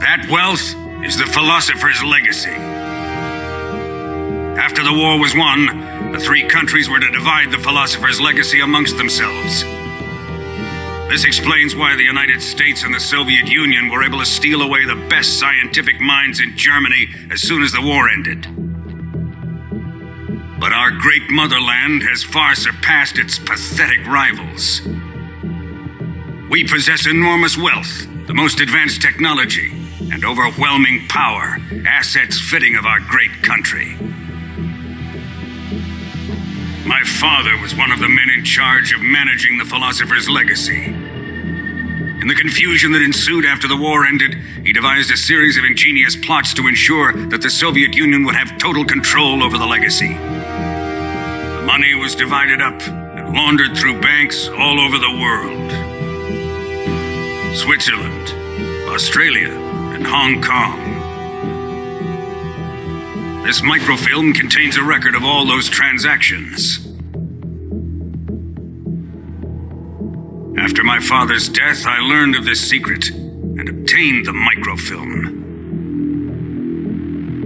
That wealth is the philosopher's legacy. After the war was won, the three countries were to divide the philosopher's legacy amongst themselves. This explains why the United States and the Soviet Union were able to steal away the best scientific minds in Germany as soon as the war ended. But our great motherland has far surpassed its pathetic rivals. We possess enormous wealth, the most advanced technology, and overwhelming power, assets fitting of our great country. My father was one of the men in charge of managing the philosopher's legacy. In the confusion that ensued after the war ended, he devised a series of ingenious plots to ensure that the Soviet Union would have total control over the legacy. The money was divided up and laundered through banks all over the world. Switzerland, Australia, and Hong Kong. This microfilm contains a record of all those transactions. After my father's death, I learned of this secret and obtained the microfilm.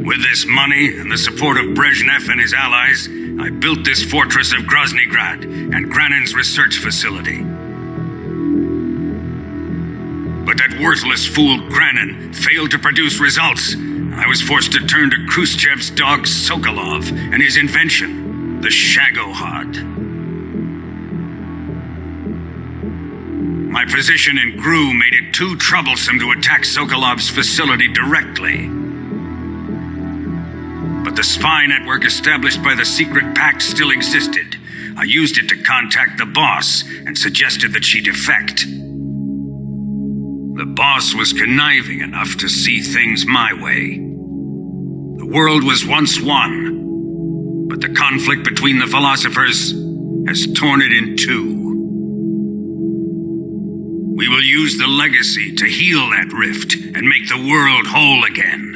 With this money and the support of Brezhnev and his allies, I built this fortress of Groznygrad and Granin's research facility. But that worthless fool Granin failed to produce results. I was forced to turn to Khrushchev's dog Sokolov and his invention, the Shagohod. My position in GRU made it too troublesome to attack Sokolov's facility directly. But the spy network established by the secret pact still existed. I used it to contact the boss and suggested that she defect. The boss was conniving enough to see things my way. The world was once one, but the conflict between the philosophers has torn it in two. We will use the legacy to heal that rift and make the world whole again.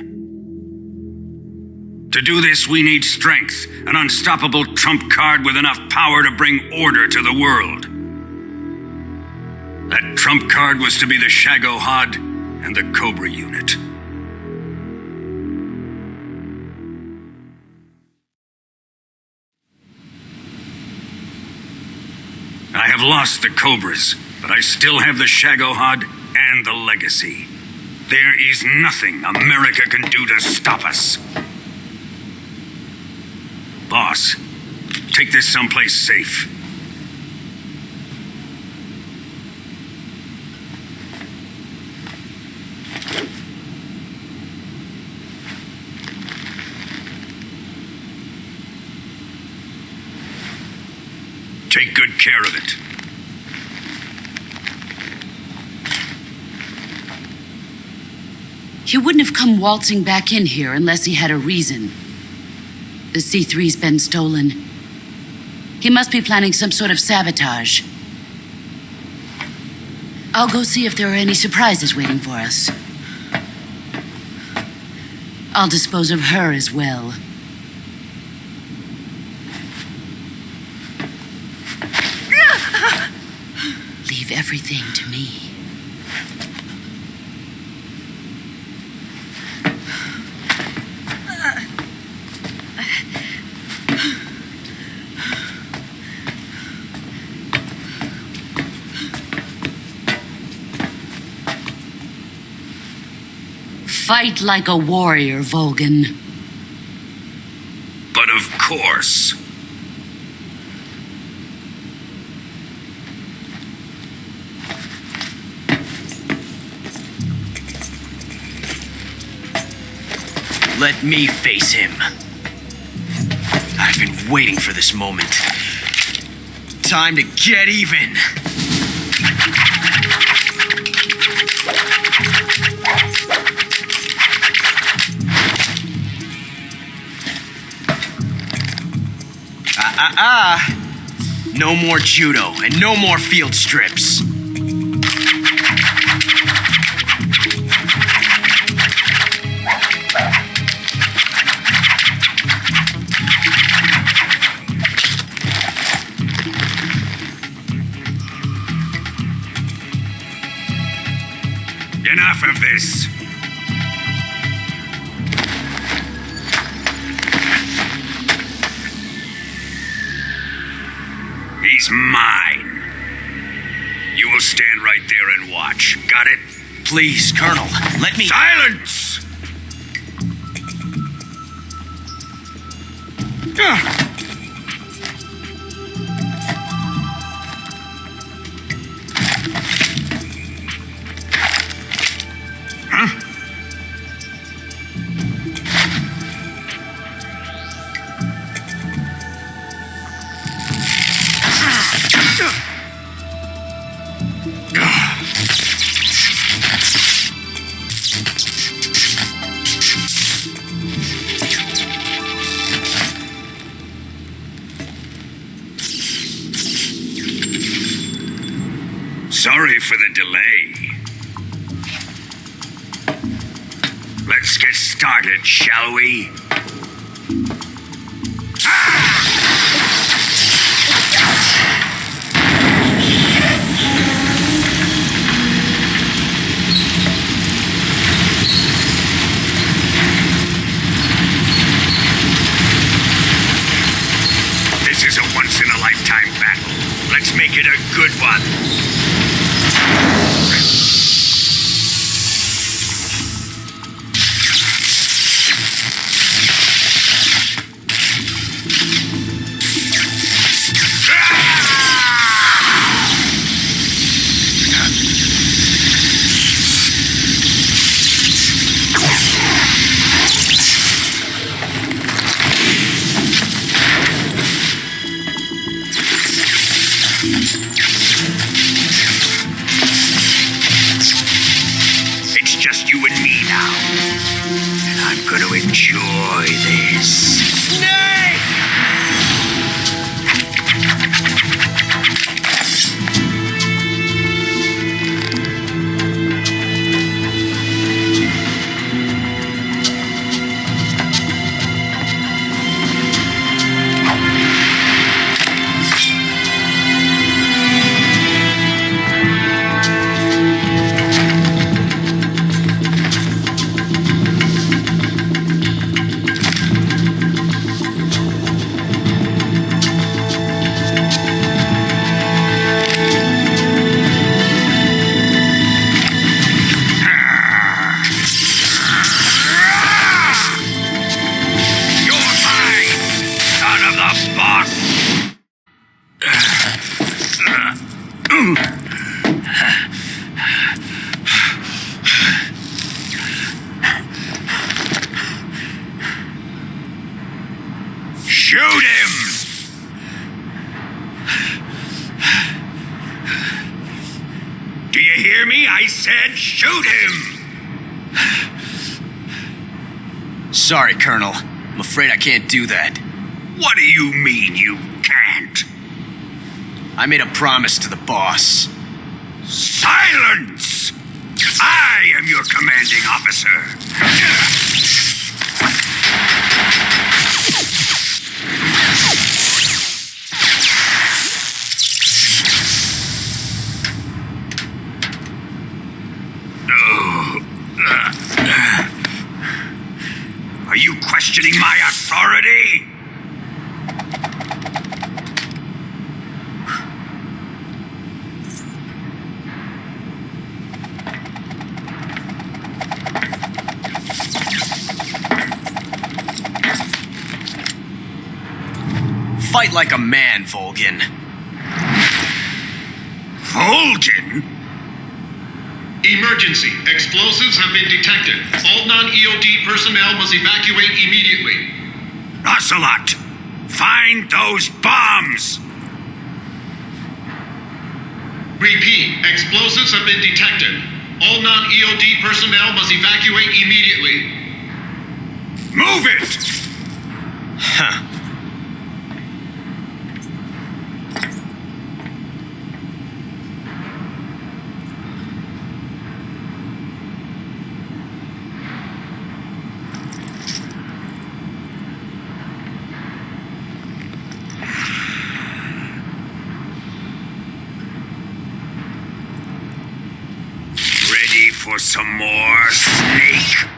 To do this, we need strength, an unstoppable trump card with enough power to bring order to the world. That trump card was to be the Shagohod and the Cobra unit. I have lost the Cobras, but I still have the Shagohod and the Legacy. There is nothing America can do to stop us. Boss, take this someplace safe. Take good care of it. He wouldn't have come waltzing back in here unless he had a reason. The C3's been stolen. He must be planning some sort of sabotage. I'll go see if there are any surprises waiting for us. I'll dispose of her as well. Leave everything to me. Fight like a warrior, Volgan. But of course. Let me face him. I've been waiting for this moment. Time to get even. No more judo and no more field strips. Enough of this. He's mine. You will stand right there and watch. Got it? Please, Colonel, let me... Silence! Sorry for the delay. Let's get started, shall we? This is a once-in-a-lifetime battle. Let's make it a good one. Shoot him! Do you hear me? I said shoot him! Sorry, Colonel. I'm afraid I can't do that. What do you mean you can't? I made a promise to the boss. Silence! I am your commanding officer. Are you questioning my authority? Fight like a man, Volgin. Volgin? Emergency. Explosives have been detected. All non-EOD personnel must evacuate immediately. Ocelot, find those bombs! Repeat. Explosives have been detected. All non-EOD personnel must evacuate immediately. Move it! Huh. Ready for some more, Snake?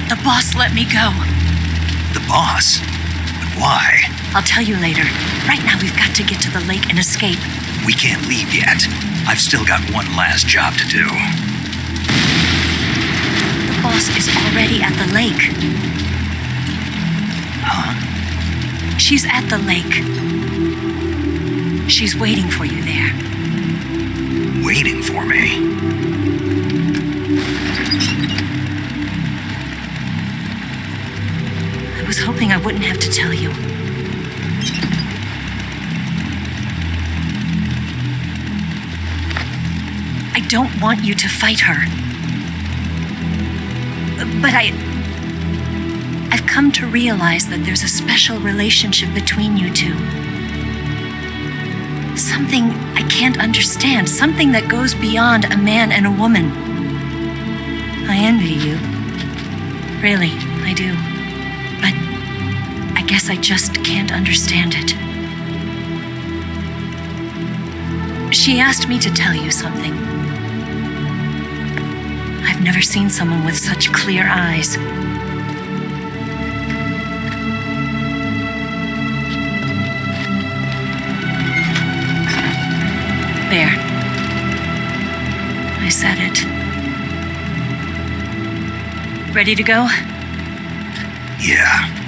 The boss let me go. The boss? But why? I'll tell you later. Right now, we've got to get to the lake and escape. We can't leave yet. I've still got one last job to do. The boss is already at the lake. Huh? She's at the lake. She's waiting for you there. Waiting for me? I was hoping I wouldn't have to tell you. I don't want you to fight her. But I've come to realize that there's a special relationship between you two. Something I can't understand, something that goes beyond a man and a woman. I envy you. Really, I do. But I guess I just can't understand it. She asked me to tell you something. I've never seen someone with such clear eyes. There. I said it. Ready to go? Yeah.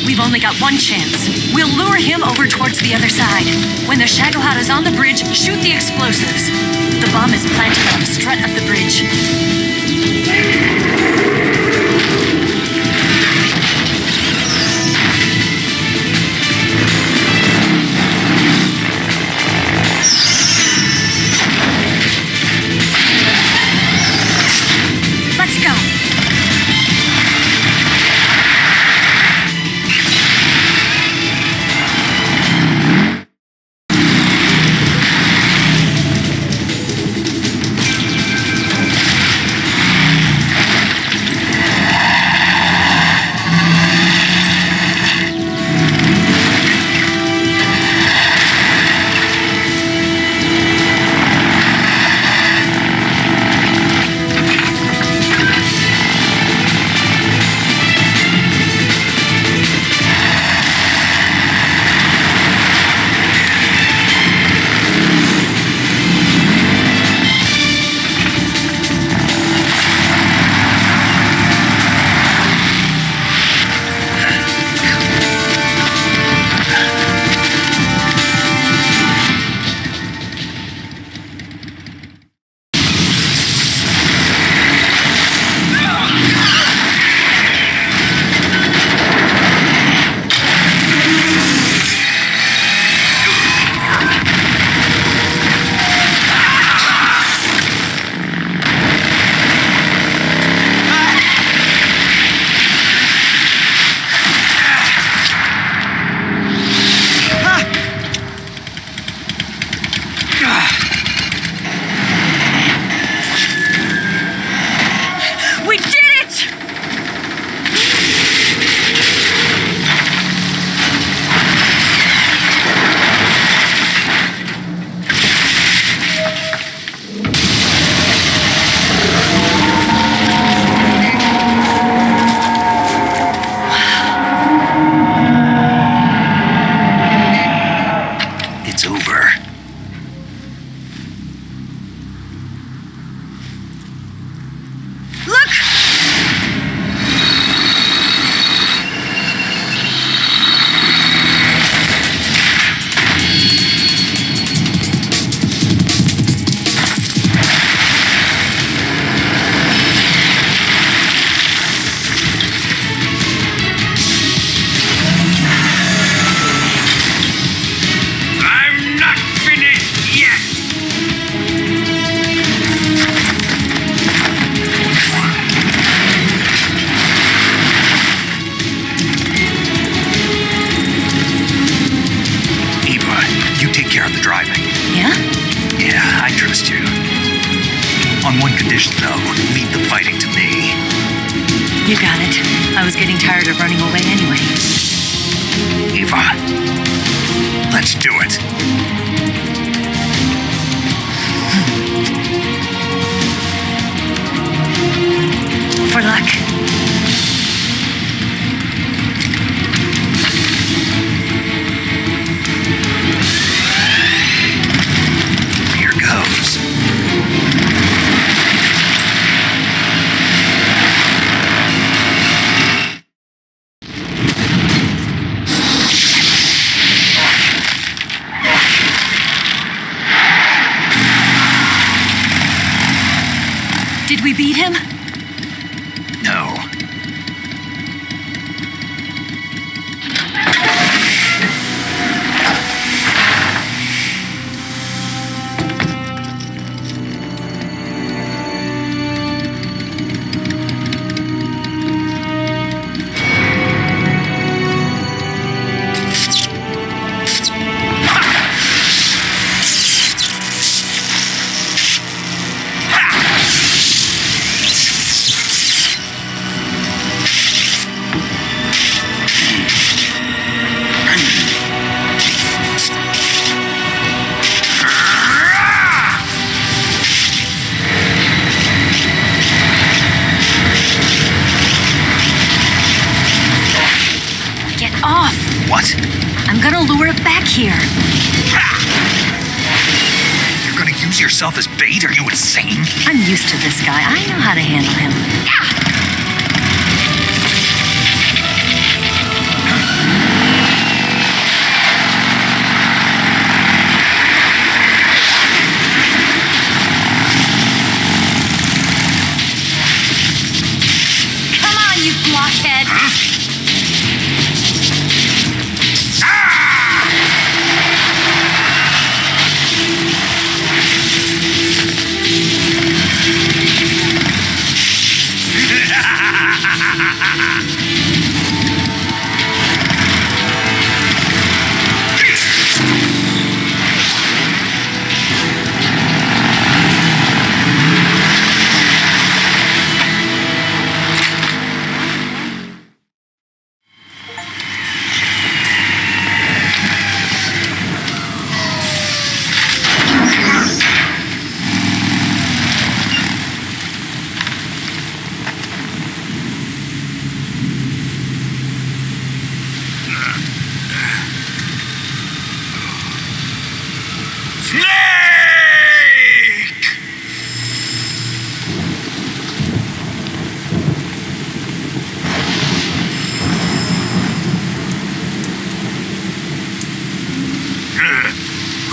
We've only got one chance. We'll lure him over towards the other side. When the Shagohata's on the bridge, shoot the explosives. The bomb is planted on the strut of the bridge. Let's go. On one condition, though. Leave the fighting to me. You got it. I was getting tired of running away anyway. Eva, let's do it. For luck. Here goes. Did we beat him? No. Off! What? I'm gonna lure it back here. You're gonna use yourself as bait? Are you insane? I'm used to this guy. I know how to handle him.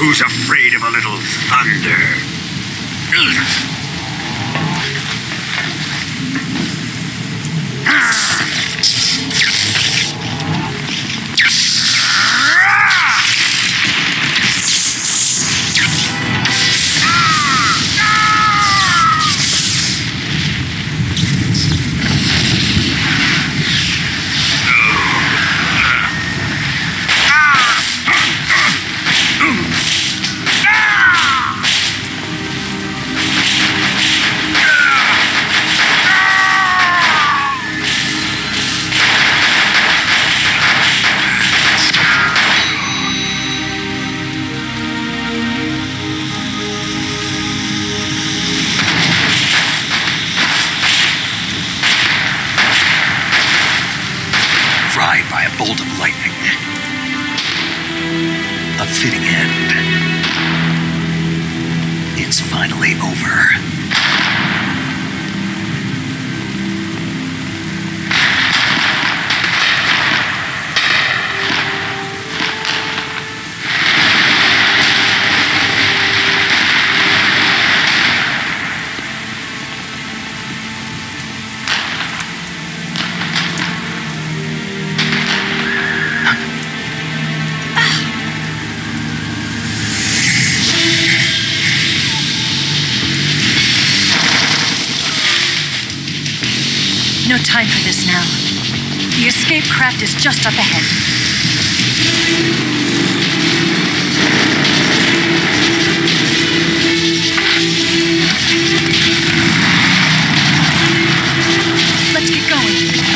Who's afraid of a little thunder? By a bolt of lightning. A fitting end. It's finally over. No time for this now. The escape craft is just up ahead. Let's get going.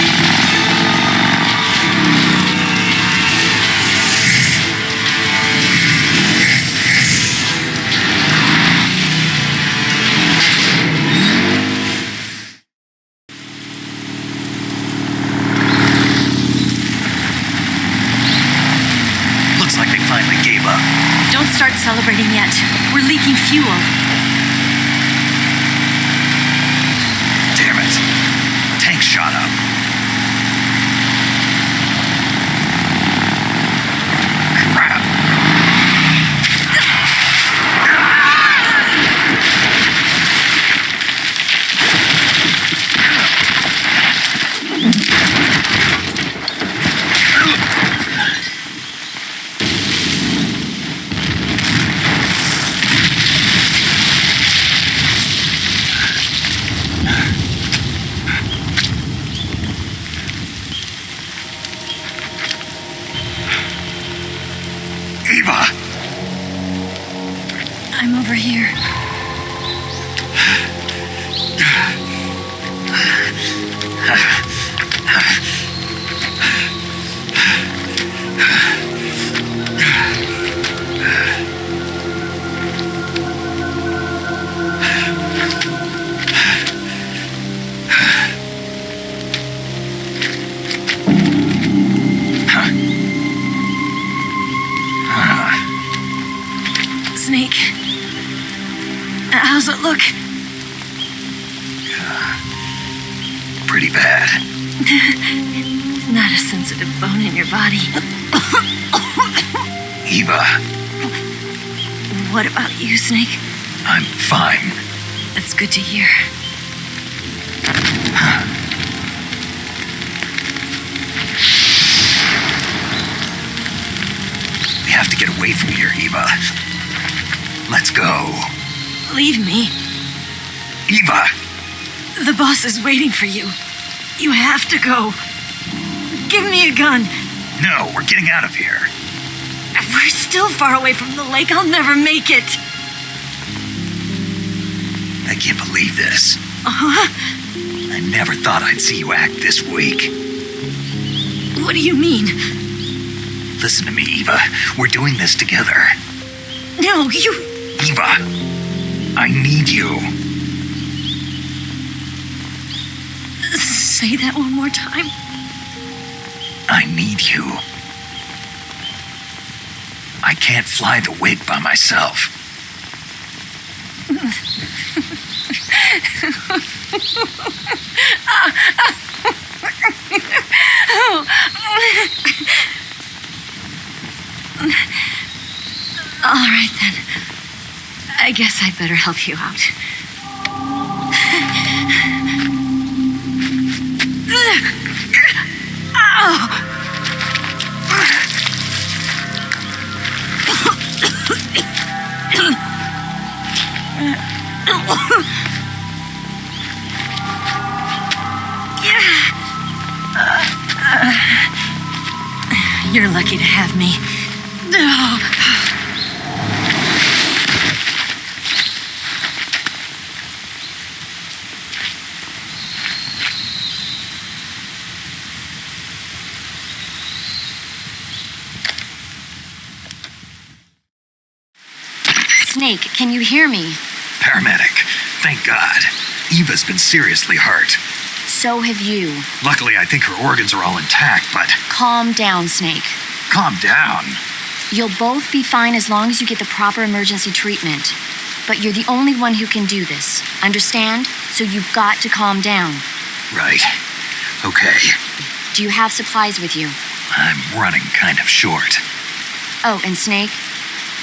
Don't start celebrating yet. We're leaking fuel. Damn it. Tank shot up. Crap. Eva! I'm over here. Snake, how's it look? Pretty bad. Not a sensitive bone in your body. Eva. What about you, Snake? I'm fine. That's good to hear. We have to get away from here, Eva. Let's go. Leave me. Eva! The boss is waiting for you. You have to go. Give me a gun. No, we're getting out of here. We're still far away from the lake. I'll never make it. I can't believe this. I never thought I'd see you act this weak. What do you mean? Listen to me, Eva. We're doing this together. No, you... Eva, I need you. Say that one more time. I need you. I can't fly the wig by myself. All right, then. I guess I'd better help you out. You're lucky to have me. Snake, can you hear me? Paramedic, thank God. Eva's been seriously hurt. So have you. Luckily, I think her organs are all intact, but... Calm down, Snake. Calm down. You'll both be fine as long as you get the proper emergency treatment. But you're the only one who can do this. Understand? So you've got to calm down. Right. Okay. Do you have supplies with you? I'm running kind of short. Oh, and Snake,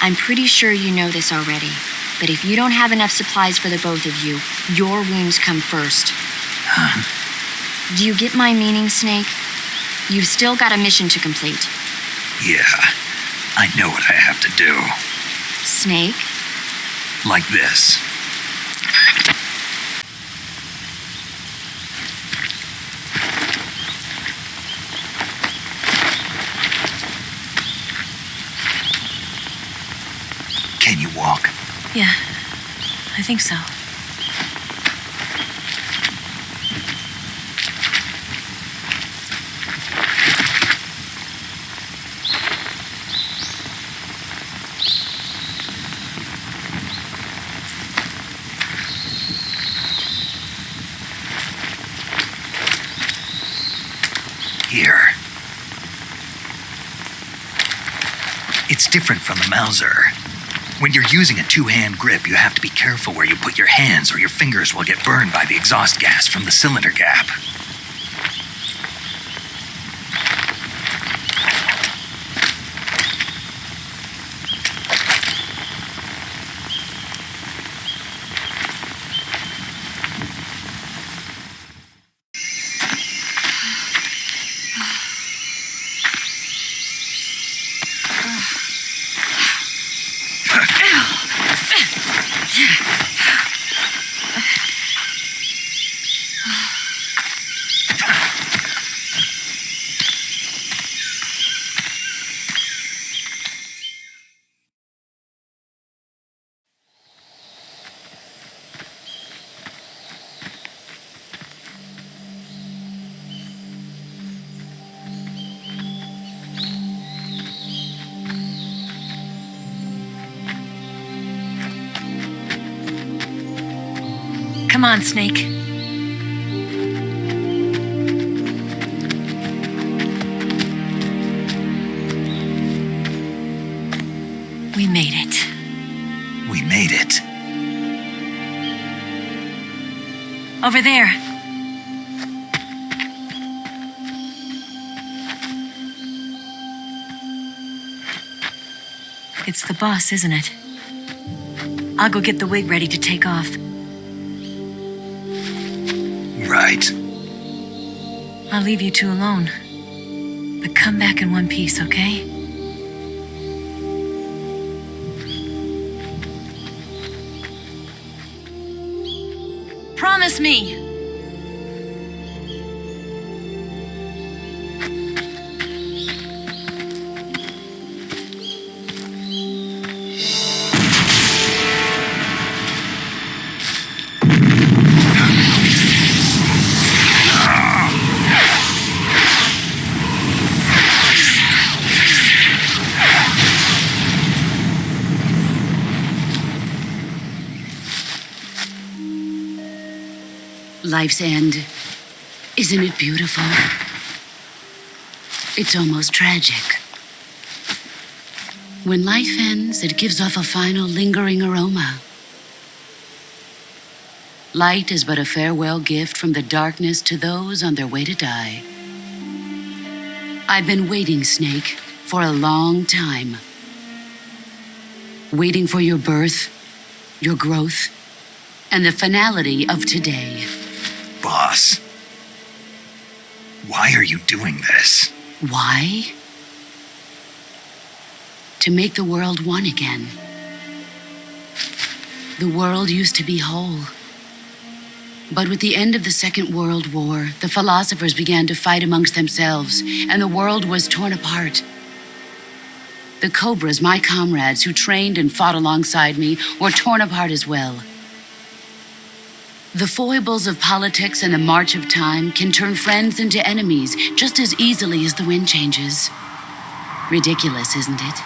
I'm pretty sure you know this already. But if you don't have enough supplies for the both of you, your wounds come first. Huh? Do you get my meaning, Snake? You've still got a mission to complete. Yeah, I know what I have to do. Snake? Like this. Can you walk? Yeah, I think so. Here. It's different from the Mauser. When you're using a two-hand grip, you have to be careful where you put your hands or your fingers will get burned by the exhaust gas from the cylinder gap. Come on, Snake. We made it. We made it. Over there. It's the boss, isn't it? I'll go get the wig ready to take off. Right. I'll leave you two alone. But come back in one piece, okay? Promise me! Life's end. Isn't it beautiful? It's almost tragic. When life ends, it gives off a final lingering aroma. Light is but a farewell gift from the darkness to those on their way to die. I've been waiting, Snake, for a long time. Waiting for your birth, your growth, and the finality of today. Boss, why are you doing this? Why? To make the world one again. The world used to be whole. But with the end of the Second World War, the philosophers began to fight amongst themselves, and the world was torn apart. The Cobras, my comrades who trained and fought alongside me, were torn apart as well. The foibles of politics and the march of time can turn friends into enemies just as easily as the wind changes. Ridiculous, isn't it?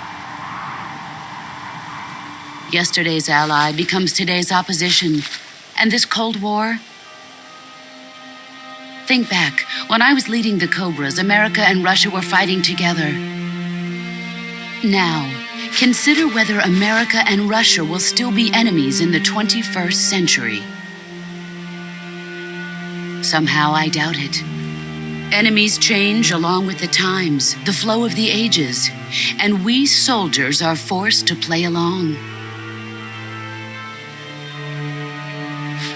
Yesterday's ally becomes today's opposition, and this Cold War. Think back, when I was leading the Cobras, America and Russia were fighting together. Now, consider whether America and Russia will still be enemies in the 21st century. Somehow I doubt it. Enemies change along with the times, the flow of the ages, and we soldiers are forced to play along.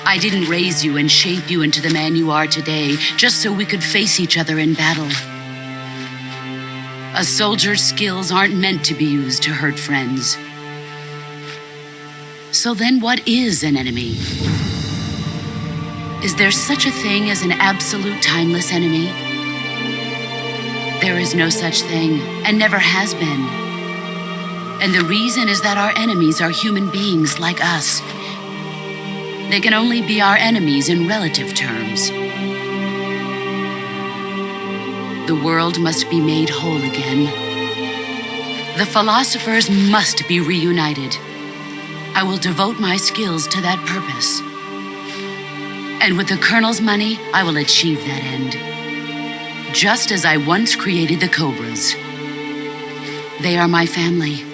I didn't raise you and shape you into the man you are today just so we could face each other in battle. A soldier's skills aren't meant to be used to hurt friends. So then what is an enemy? Is there such a thing as an absolute timeless enemy? There is no such thing, and never has been. And the reason is that our enemies are human beings like us. They can only be our enemies in relative terms. The world must be made whole again. The philosophers must be reunited. I will devote my skills to that purpose. And with the Colonel's money, I will achieve that end. Just as I once created the Cobras. They are my family.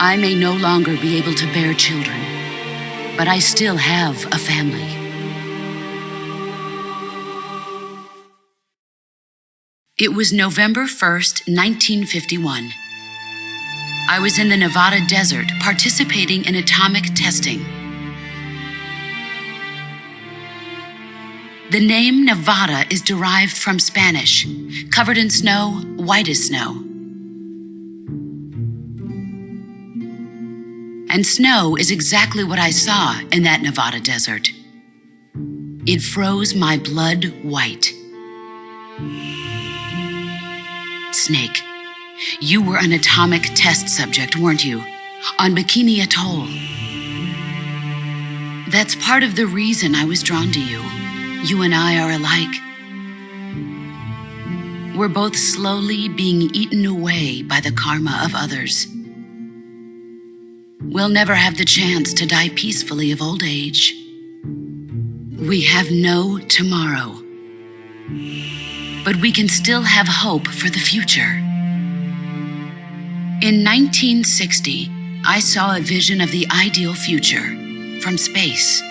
I may no longer be able to bear children, but I still have a family. It was November 1st, 1951. I was in the Nevada desert participating in atomic testing. The name Nevada is derived from Spanish, covered in snow, white as snow. And snow is exactly what I saw in that Nevada desert. It froze my blood white. Snake, you were an atomic test subject, weren't you? On Bikini Atoll. That's part of the reason I was drawn to you. You and I are alike. We're both slowly being eaten away by the karma of others. We'll never have the chance to die peacefully of old age. We have no tomorrow. But we can still have hope for the future. In 1960, I saw a vision of the ideal future from space.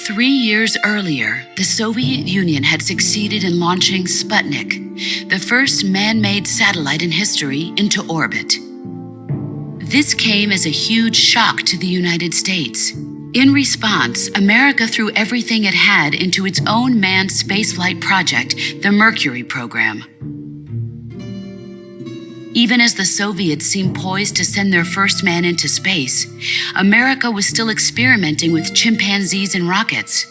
3 years earlier, the Soviet Union had succeeded in launching Sputnik, the first man-made satellite in history, into orbit. This came as a huge shock to the United States. In response, America threw everything it had into its own manned spaceflight project, the Mercury program. Even as the Soviets seemed poised to send their first man into space, America was still experimenting with chimpanzees and rockets.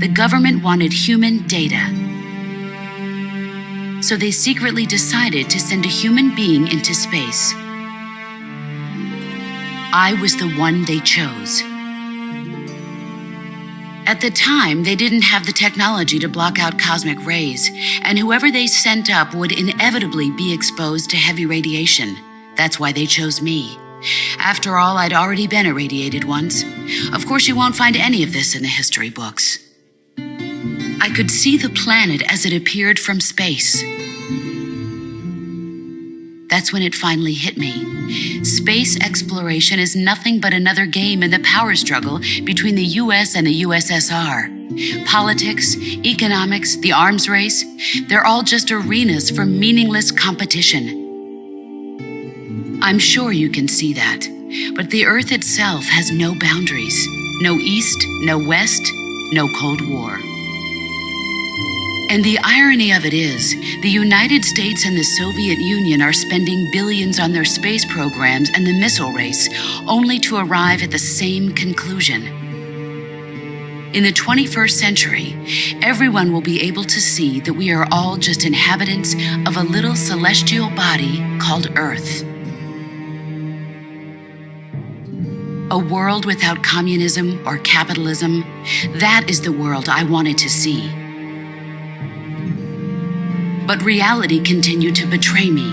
The government wanted human data. So they secretly decided to send a human being into space. I was the one they chose. At the time, they didn't have the technology to block out cosmic rays, and whoever they sent up would inevitably be exposed to heavy radiation. That's why they chose me. After all, I'd already been irradiated once. Of course, you won't find any of this in the history books. I could see the planet as it appeared from space. That's when it finally hit me. Space exploration is nothing but another game in the power struggle between the US and the USSR. Politics, economics, the arms race, they're all just arenas for meaningless competition. I'm sure you can see that, but the Earth itself has no boundaries. No East, no West, no Cold War. And the irony of it is, the United States and the Soviet Union are spending billions on their space programs and the missile race, only to arrive at the same conclusion. In the 21st century, everyone will be able to see that we are all just inhabitants of a little celestial body called Earth. A world without communism or capitalism, that is the world I wanted to see. But reality continued to betray me.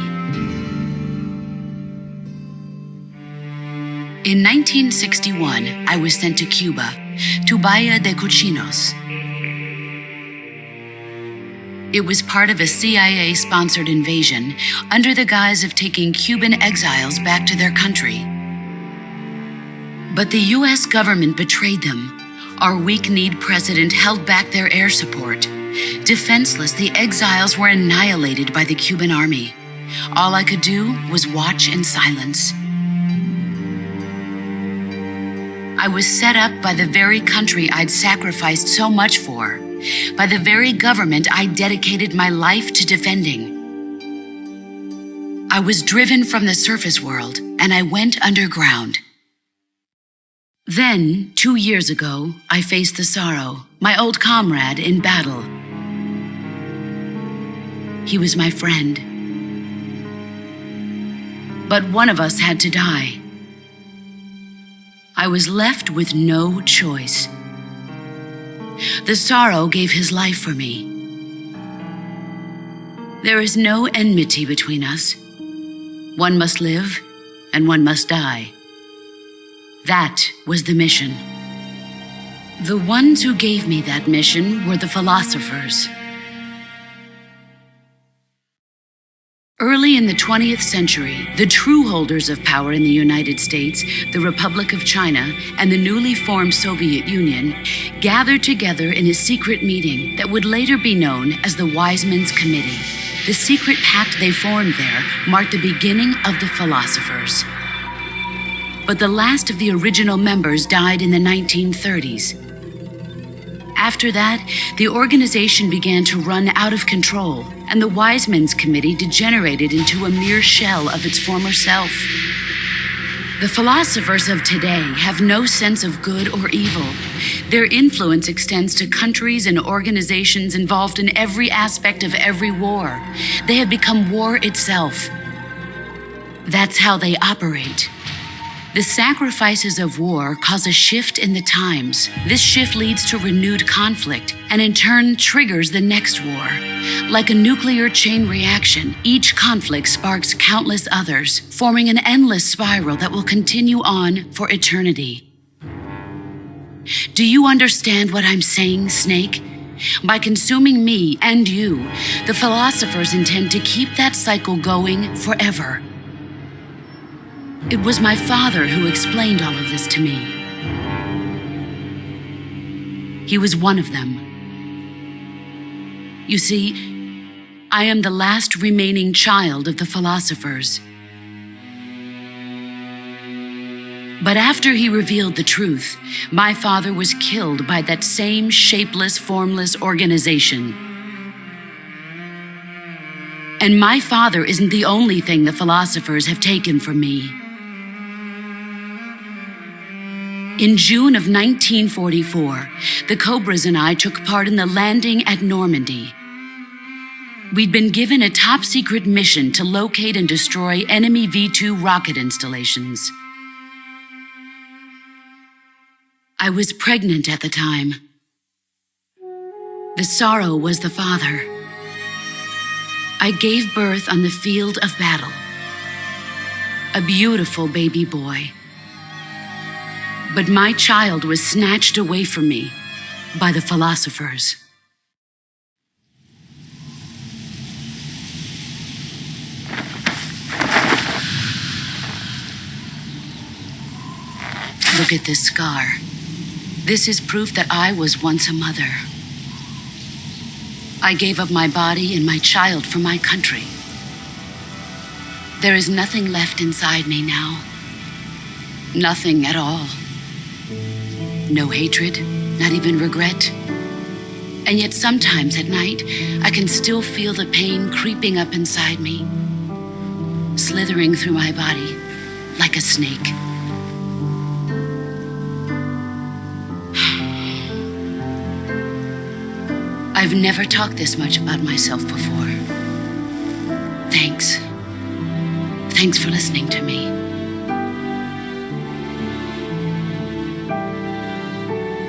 In 1961, I was sent to Cuba, to Bahia de Cochinos. It was part of a CIA-sponsored invasion under the guise of taking Cuban exiles back to their country. But the U.S. government betrayed them. Our weak-kneed president held back their air support. Defenseless, the exiles were annihilated by the Cuban army. All I could do was watch in silence. I was set up by the very country I'd sacrificed so much for, by the very government I dedicated my life to defending. I was driven from the surface world, and I went underground. Then, 2 years ago, I faced the Sorrow, my old comrade in battle. He was my friend. But one of us had to die. I was left with no choice. The Sorrow gave his life for me. There is no enmity between us. One must live, and one must die. That was the mission. The ones who gave me that mission were the philosophers. Early in the 20th century, the true holders of power in the United States, the Republic of China, and the newly formed Soviet Union gathered together in a secret meeting that would later be known as the Wiseman's Committee. The secret pact they formed there marked the beginning of the philosophers. But the last of the original members died in the 1930s. After that, the organization began to run out of control, and the Wiseman's Committee degenerated into a mere shell of its former self. The philosophers of today have no sense of good or evil. Their influence extends to countries and organizations involved in every aspect of every war. They have become war itself. That's how they operate. The sacrifices of war cause a shift in the times. This shift leads to renewed conflict and in turn triggers the next war. Like a nuclear chain reaction, each conflict sparks countless others, forming an endless spiral that will continue on for eternity. Do you understand what I'm saying, Snake? By consuming me and you, the philosophers intend to keep that cycle going forever. It was my father who explained all of this to me. He was one of them. You see, I am the last remaining child of the philosophers. But after he revealed the truth, my father was killed by that same shapeless, formless organization. And my father isn't the only thing the philosophers have taken from me. In June of 1944, the Cobras and I took part in the landing at Normandy. We'd been given a top-secret mission to locate and destroy enemy V-2 rocket installations. I was pregnant at the time. The Sorrow was the father. I gave birth on the field of battle. a beautiful baby boy. But my child was snatched away from me by the philosophers. Look at this scar. This is proof that I was once a mother. I gave up my body and my child for my country. There is nothing left inside me now. Nothing at all. No hatred, not even regret. And yet sometimes at night, I can still feel the pain creeping up inside me, slithering through my body like a snake. I've never talked this much about myself before. Thanks. Thanks for listening to me.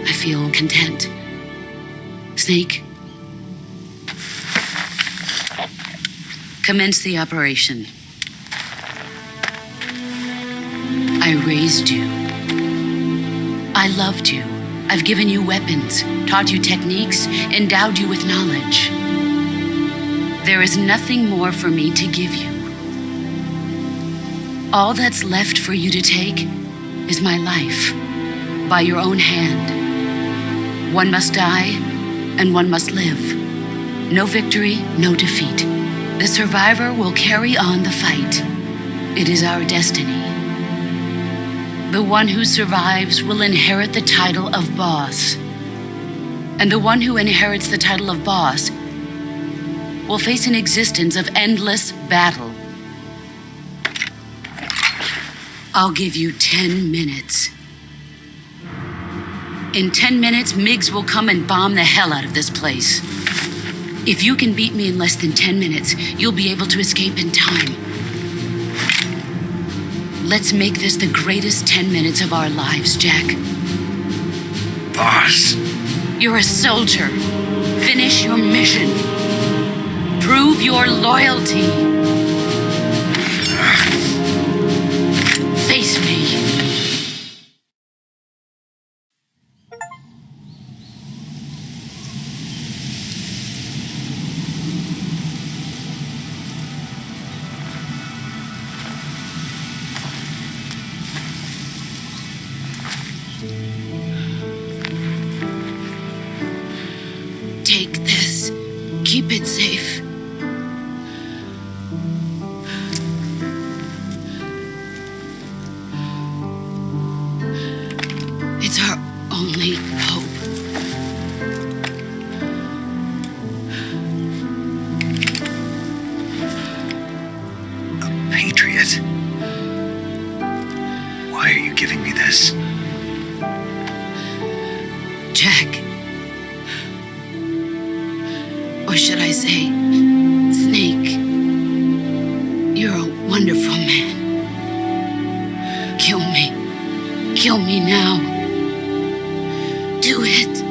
I feel content. Snake, commence the operation. I raised you. I loved you. I've given you weapons, taught you techniques, endowed you with knowledge. There is nothing more for me to give you. All that's left for you to take is my life, by your own hand. One must die, and one must live. No victory, no defeat. The survivor will carry on the fight. It is our destiny. The one who survives will inherit the title of boss. And the one who inherits the title of boss will face an existence of endless battle. I'll give you 10 minutes. In 10 minutes, MiGs will come and bomb the hell out of this place. If you can beat me in less than 10 minutes, you'll be able to escape in time. Let's make this the greatest 10 minutes of our lives, Jack. Boss. You're a soldier. Finish your mission. Prove your loyalty. Face me. Take this. Keep it safe. It's our only hope. A patriot? Why are you giving me this? Jack. Or should I say, Snake? You're a wonderful man. Kill me. Kill me now. Do it.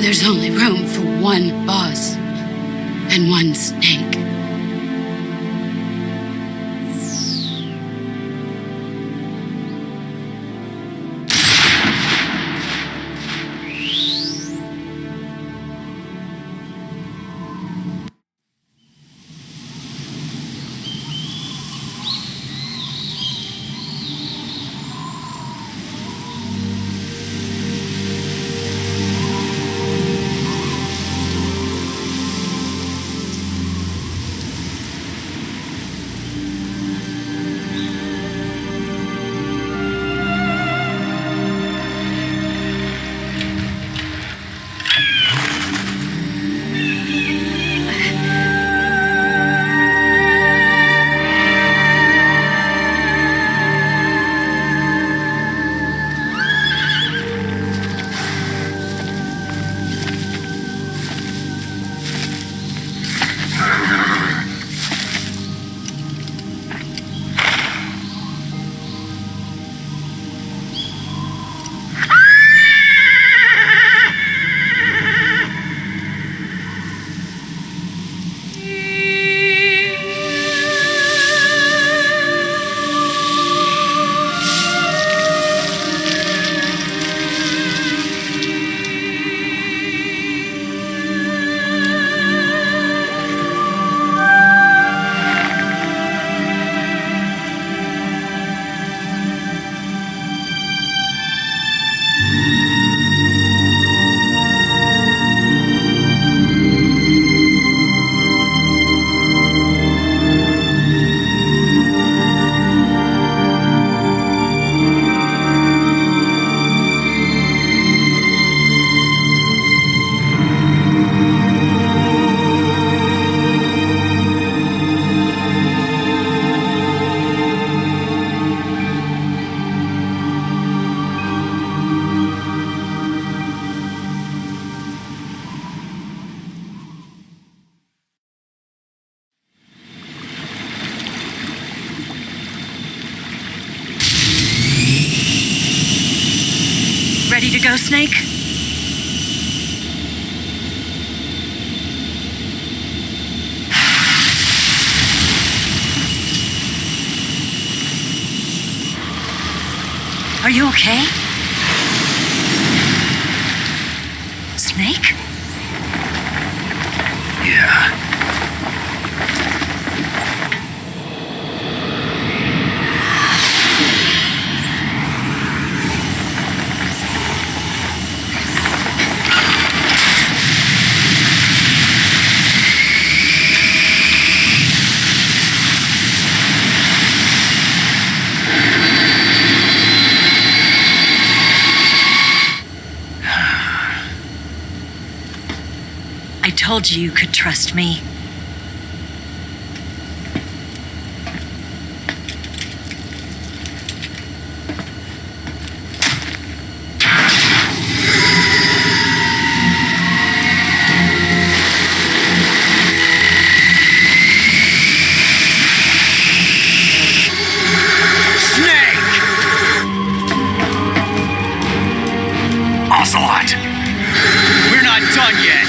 There's only room for one boss and one snake. to go, Snake? Are you okay? Snake? Yeah. I told you you could trust me. Ocelot! We're not done yet!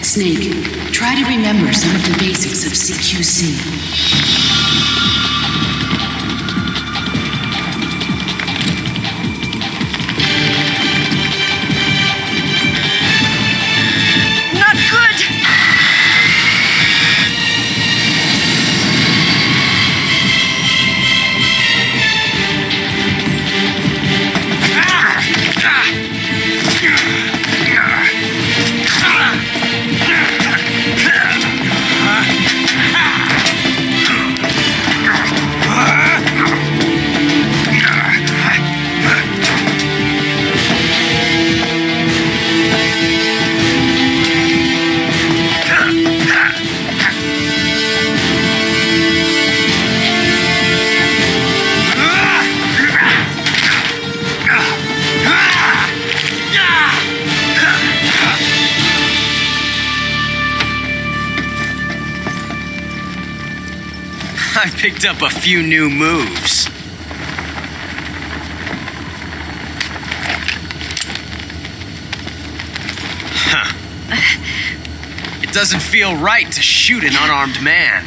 Snake, try to remember some of the basics of CQC. Not good! I picked up a few new moves. Huh. It doesn't feel right to shoot an unarmed man.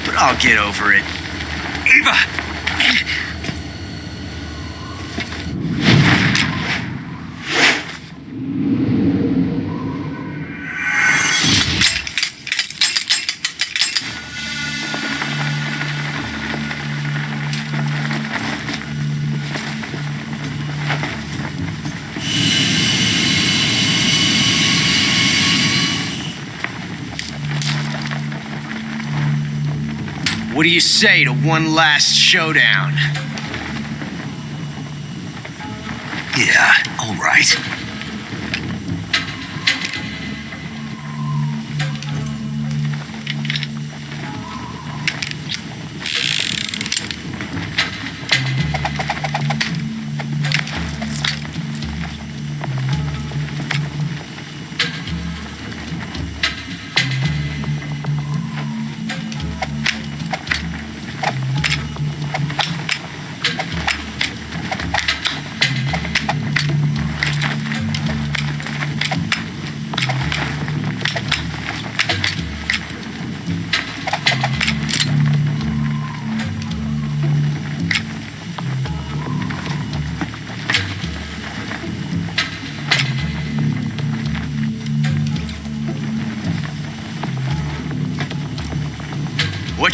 But I'll get over it. Ava! What do you say to one last showdown? Yeah, all right.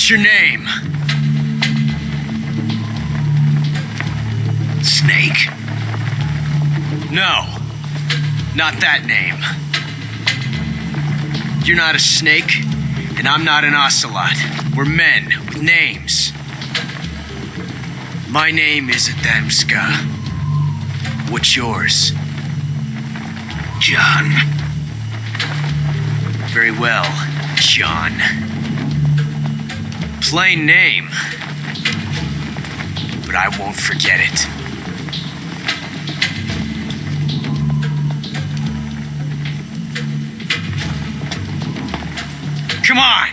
What's your name? Snake? No, not that name. You're not a snake, and I'm not an ocelot. We're men with names. My name is Adamska. What's yours? John. Very well, John. Plain name, but I won't forget it. Come on!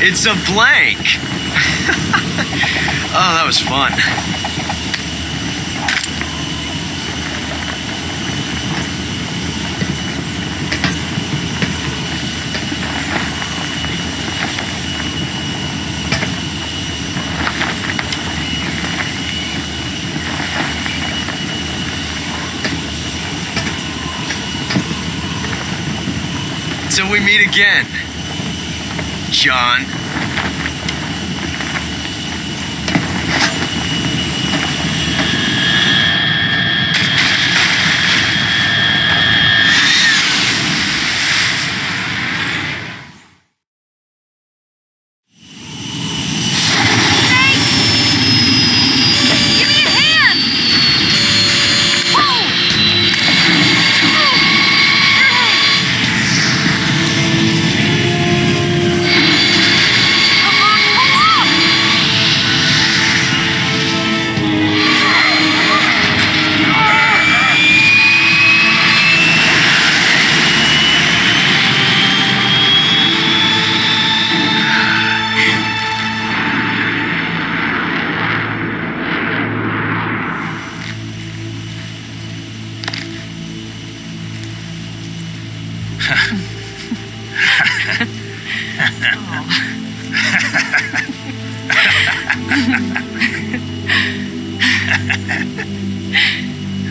It's a blank. Oh, that was fun. Till we meet again, John.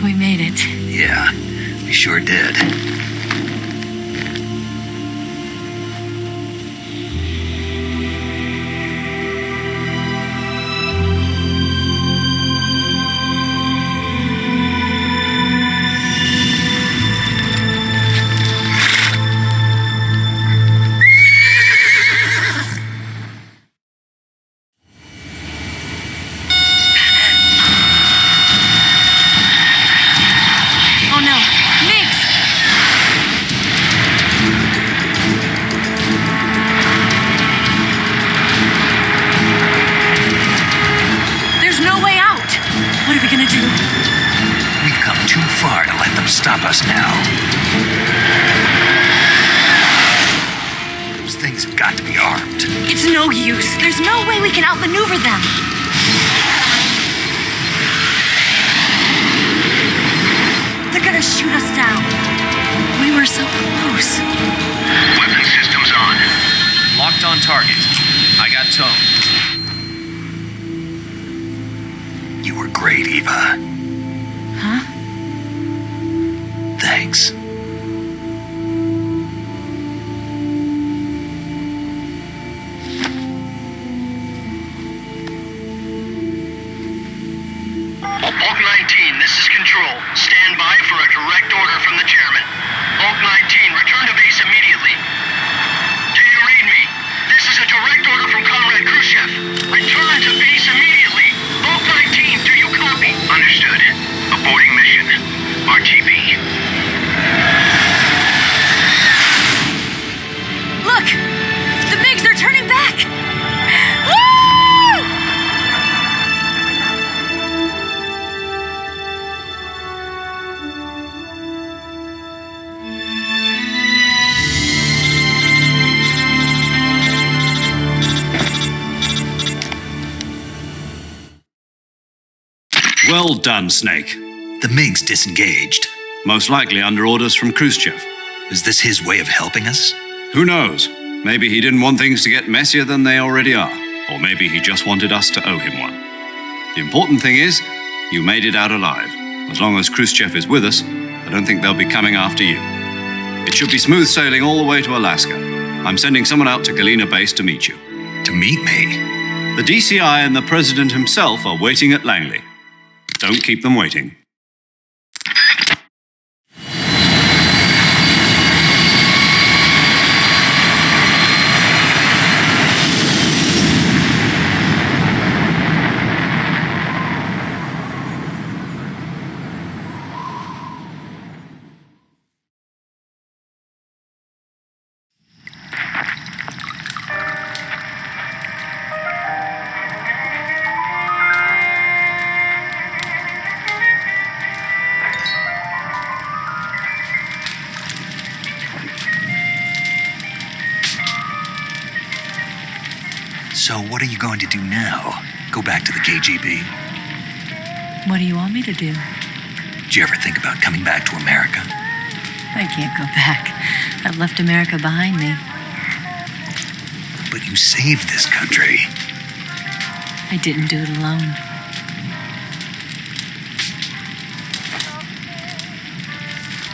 We made it. Yeah, we sure did. Oh no, Migs! There's no way out. What are we gonna do? We've come too far to let them stop us now. Those things have got to be armed. It's no use. There's no way we can outmaneuver them. They're gonna shoot us down. We were so close. Weapon systems on. Locked on target. I got towed. You were great, Eva. Huh? Thanks. Bulk 19, this is Control. Stand by for a direct order from the chairman. Bulk 19, return to base immediately. Do you read me? This is a direct order from Comrade Khrushchev. Return to base immediately. Bulk 19, do you copy? Understood. Aborting mission. RTB. Look! The MiGs are turning back! Woo! Well done, Snake. The MiG's disengaged. Most likely under orders from Khrushchev. Is this his way of helping us? Who knows? Maybe he didn't want things to get messier than they already are. Or maybe he just wanted us to owe him one. The important thing is, you made it out alive. As long as Khrushchev is with us, I don't think they'll be coming after you. It should be smooth sailing all the way to Alaska. I'm sending someone out to Galena Base to meet you. To meet me? The DCI and the President himself are waiting at Langley. Don't keep them waiting. So what are you going to do now? Go back to the KGB? What do you want me to do? Did you ever think about coming back to America? I can't go back. I've left America behind me. But you saved this country. I didn't do it alone.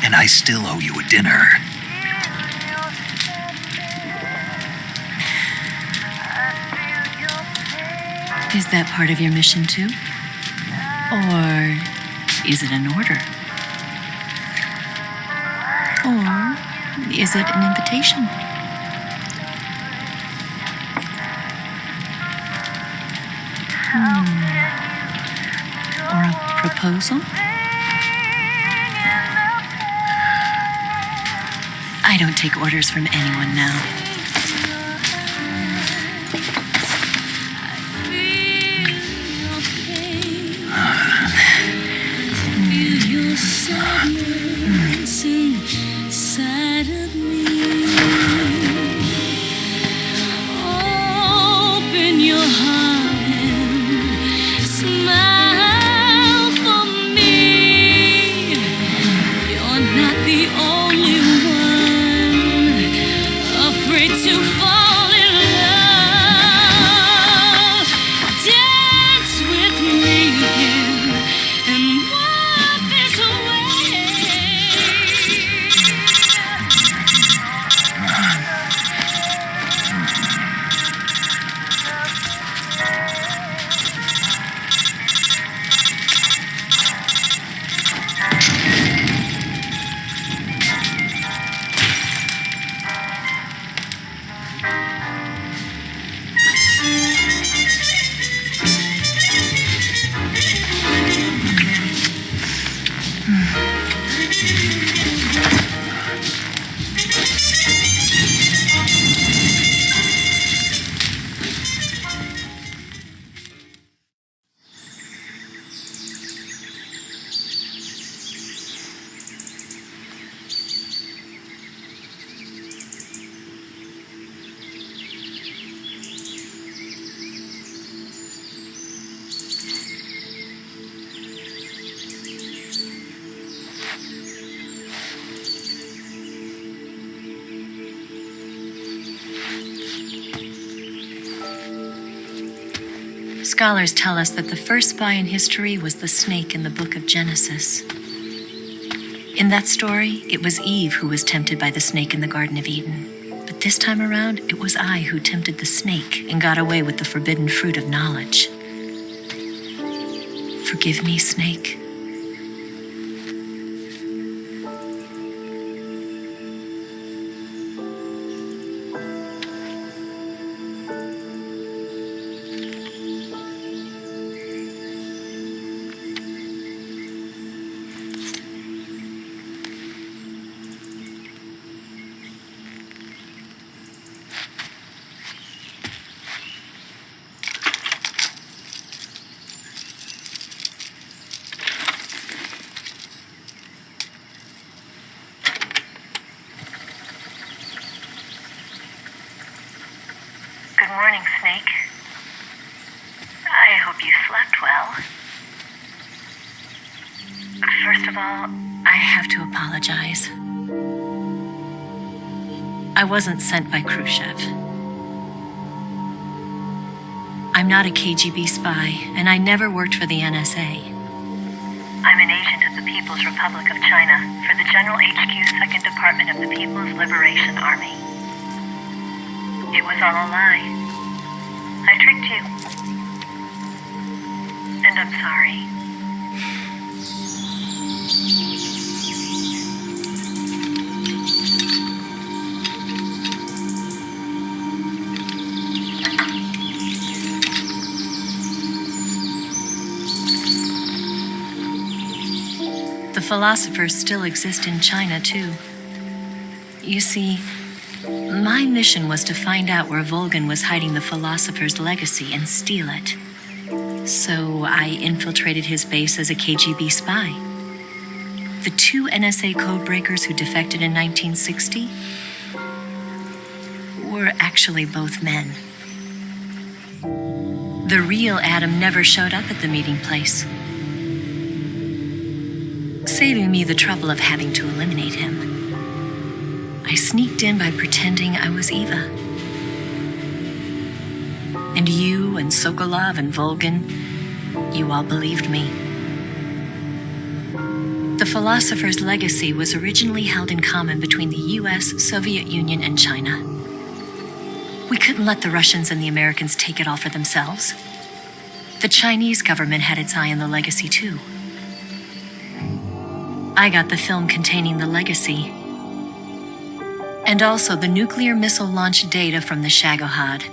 And I still owe you a dinner. Is that part of your mission too? Or is it an order? Or is it an invitation? Or a proposal? I don't take orders from anyone now. Scholars tell us that the first spy in history was the snake in the book of Genesis. In that story, it was Eve who was tempted by the snake in the Garden of Eden. But this time around, it was I who tempted the snake and got away with the forbidden fruit of knowledge. Forgive me, snake. First of all, I have to apologize. I wasn't sent by Khrushchev. I'm not a KGB spy, and I never worked for the NSA. I'm an agent of the People's Republic of China for the General HQ 2nd Department of the People's Liberation Army. It was all a lie. I tricked you. And I'm sorry. The philosophers still exist in China, too. You see, my mission was to find out where Volgin was hiding the philosopher's legacy and steal it. So I infiltrated his base as a KGB spy. The 2 NSA codebreakers who defected in 1960 were actually both men. The real Adam never showed up at the meeting place, saving me the trouble of having to eliminate him. I sneaked in by pretending I was Eva. And you and Sokolov and Volgin, you all believed me. The philosopher's legacy was originally held in common between the US, Soviet Union, and China. We couldn't let the Russians and the Americans take it all for themselves. The Chinese government had its eye on the legacy, too. I got the film containing the legacy, and also the nuclear missile launch data from the Shagohod.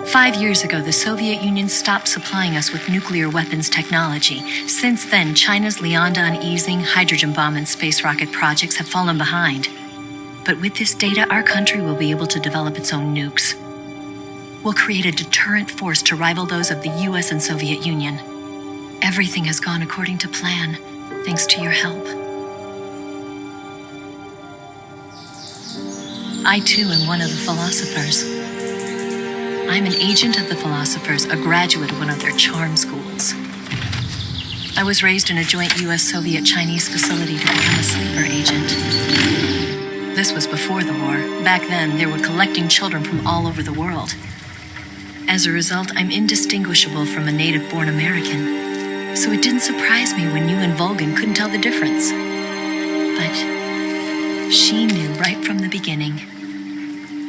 5 years ago, the Soviet Union stopped supplying us with nuclear weapons technology. Since then, China's Liaodong easing, hydrogen bomb, and space rocket projects have fallen behind. But with this data, our country will be able to develop its own nukes. We'll create a deterrent force to rival those of the US and Soviet Union. Everything has gone according to plan, thanks to your help. I, too, am one of the philosophers. I'm an agent of the philosophers, a graduate of one of their charm schools. I was raised in a joint US-Soviet-Chinese facility to become a sleeper agent. This was before the war. Back then, they were collecting children from all over the world. As a result, I'm indistinguishable from a native-born American. So it didn't surprise me when you and Volgin couldn't tell the difference. But she knew right from the beginning.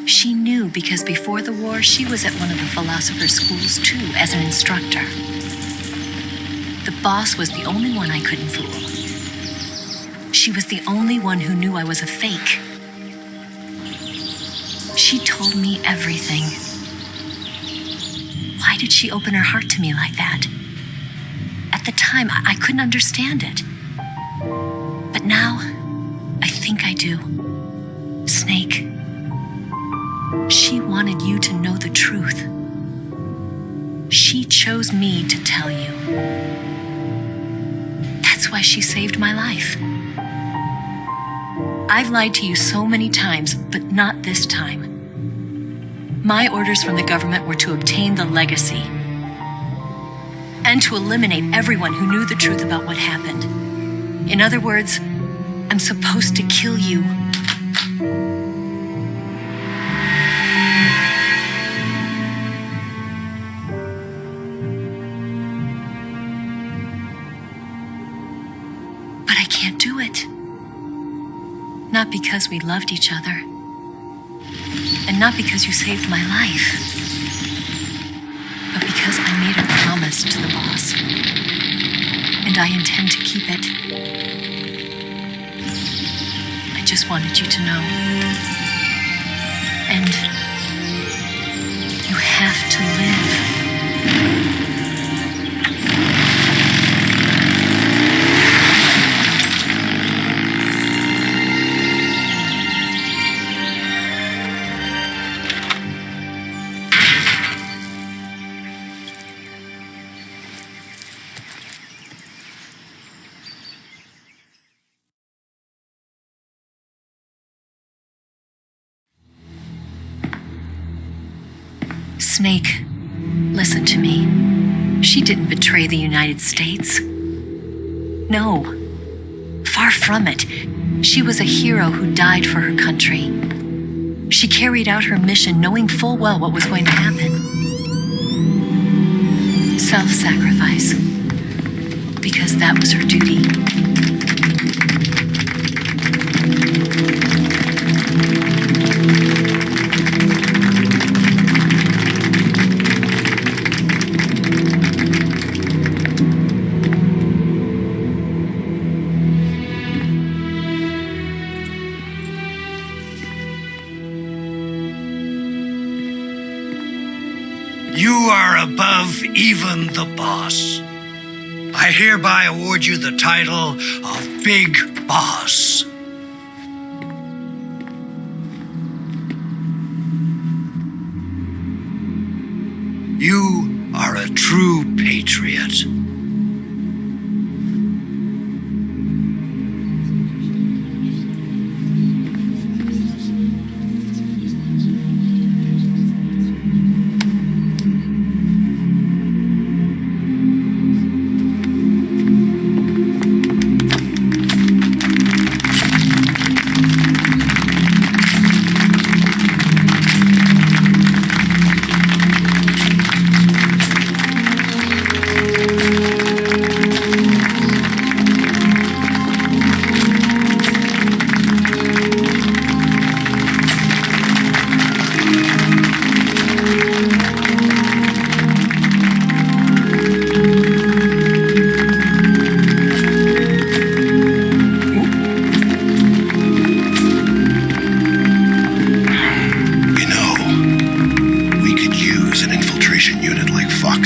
She knew because before the war, she was at one of the philosopher's schools too, as an instructor. The boss was the only one I couldn't fool. She was the only one who knew I was a fake. She told me everything. Why did she open her heart to me like that? At the time, I couldn't understand it. But now, I think I do. Snake, she wanted you to know the truth. She chose me to tell you. That's why she saved my life. I've lied to you so many times, but not this time. My orders from the government were to obtain the legacy and to eliminate everyone who knew the truth about what happened. In other words, I'm supposed to kill you. But I can't do it. Not because we loved each other. And not because you saved my life. But because I made a promise to the boss. And I intend to keep it. I just wanted you to know. And you have to live. Snake, listen to me. She didn't betray the United States. No. Far from it. She was a hero who died for her country. She carried out her mission knowing full well what was going to happen. Self-sacrifice. Because that was her duty. You are above even the boss. I hereby award you the title of Big Boss. You are a true patriot.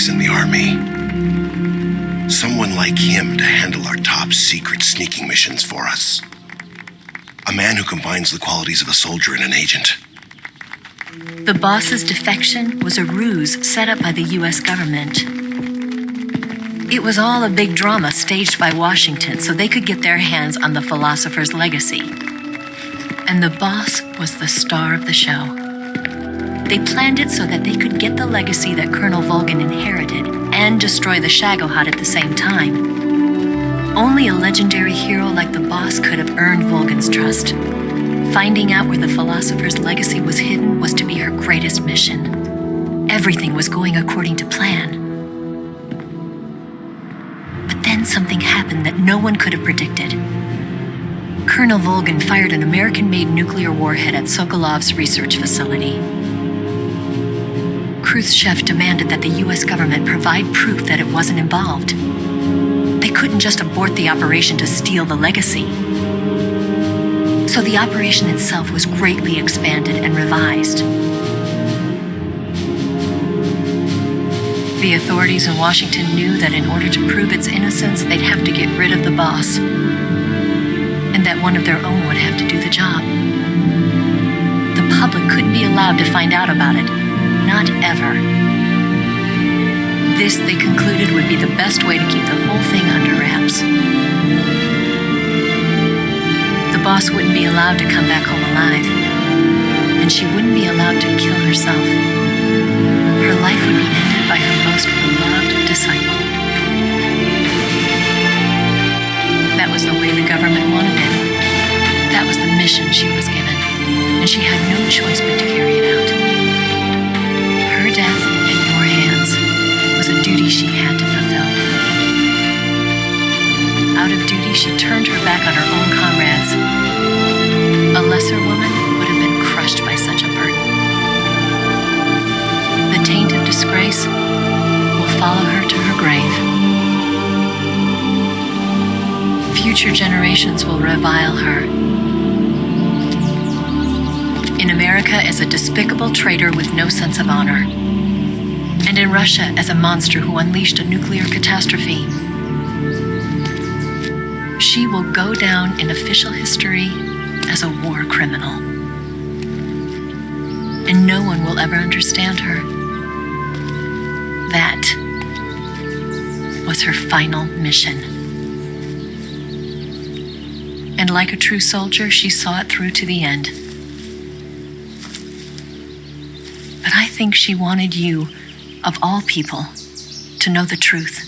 In the army. Someone like him to handle our top secret sneaking missions for us. A man who combines the qualities of a soldier and an agent. The boss's defection was a ruse set up by the U.S. government. It was all a big drama staged by Washington so they could get their hands on the philosopher's legacy. And the boss was the star of the show. They planned it so that they could get the legacy that Colonel Volgin inherited and destroy the Shagohod at the same time. Only a legendary hero like the boss could have earned Volgin's trust. Finding out where the philosopher's legacy was hidden was to be her greatest mission. Everything was going according to plan. But then something happened that no one could have predicted. Colonel Volgin fired an American-made nuclear warhead at Sokolov's research facility. Khrushchev demanded that the U.S. government provide proof that it wasn't involved. They couldn't just abort the operation to steal the legacy. So the operation itself was greatly expanded and revised. The authorities in Washington knew that in order to prove its innocence, they'd have to get rid of the boss, and that one of their own would have to do the job. The public couldn't be allowed to find out about it. Not ever. This, they concluded, would be the best way to keep the whole thing under wraps. The boss wouldn't be allowed to come back home alive, and she wouldn't be allowed to kill herself. Her life would be ended by her most beloved disciple. That was the way the government wanted it. That was the mission she was given, and she had no choice but to carry it out. Her death in your hands was a duty she had to fulfill. Out of duty, she turned her back on her own comrades. A lesser woman would have been crushed by such a burden. The taint of disgrace will follow her to her grave. Future generations will revile her. In America as a despicable traitor with no sense of honor. And in Russia as a monster who unleashed a nuclear catastrophe. She will go down in official history as a war criminal. And no one will ever understand her. That was her final mission. And like a true soldier, she saw it through to the end. But I think she wanted you, of all people, to know the truth.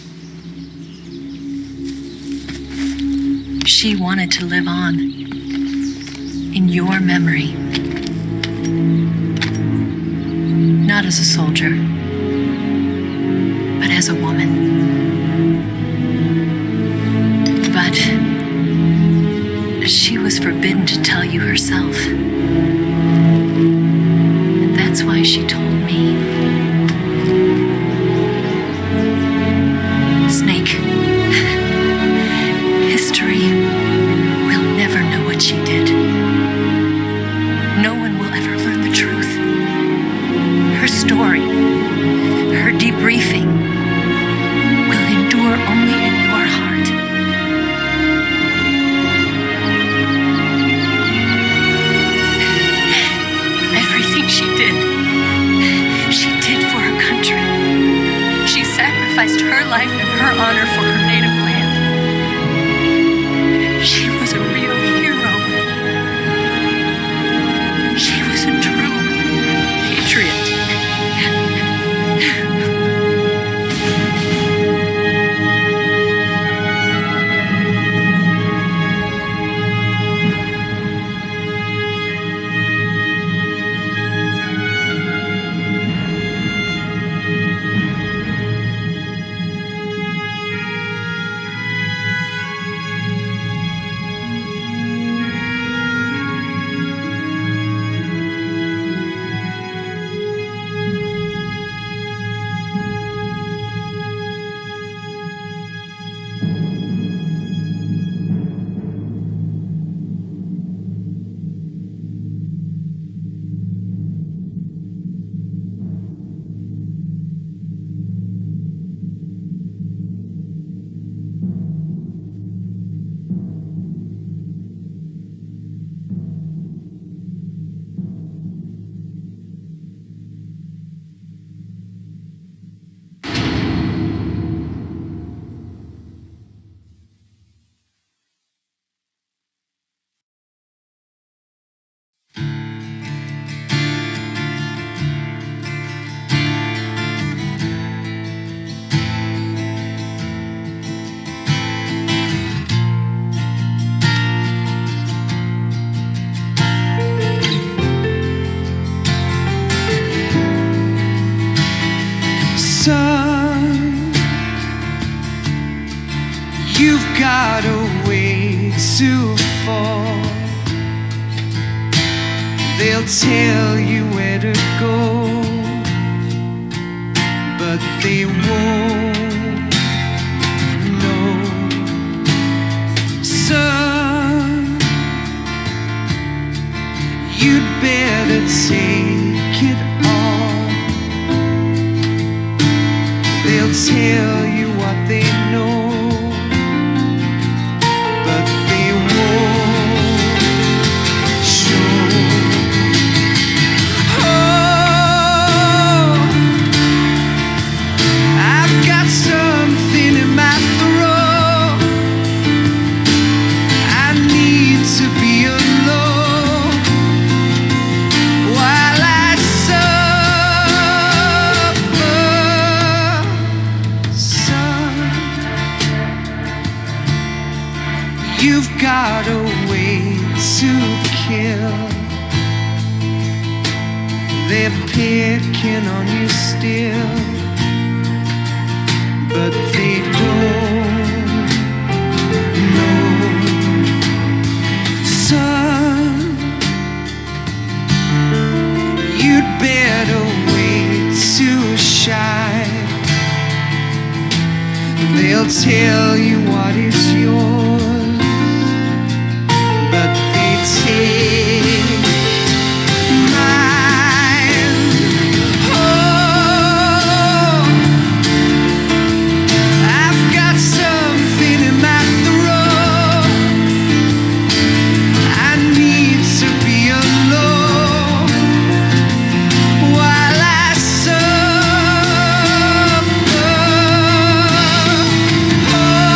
She wanted to live on in your memory. Not as a soldier, but as a woman. But she was forbidden to tell you herself. And that's why she told me. Snake, history will never know what she did. No one will ever learn the truth. Her story, her debriefing, will endure only in your heart. Everything she did for her country. She sacrificed her life and her honor for her native land. She was a real hero. She was a true patriot. Son, you've got a way to fall. They'll tell you where to go, but they won't know. Son, you'd better take it on. They'll tell you what they know, but they won't show. Oh, I've got something in my throat. I need to be alone while I you've got a way to kill. They're picking on you still, but they don't know. Son, you'd better wait to shine. They'll tell you what is yours, but they take mine. Oh, I've got something in my throat. I need to be alone while I suffer. Oh,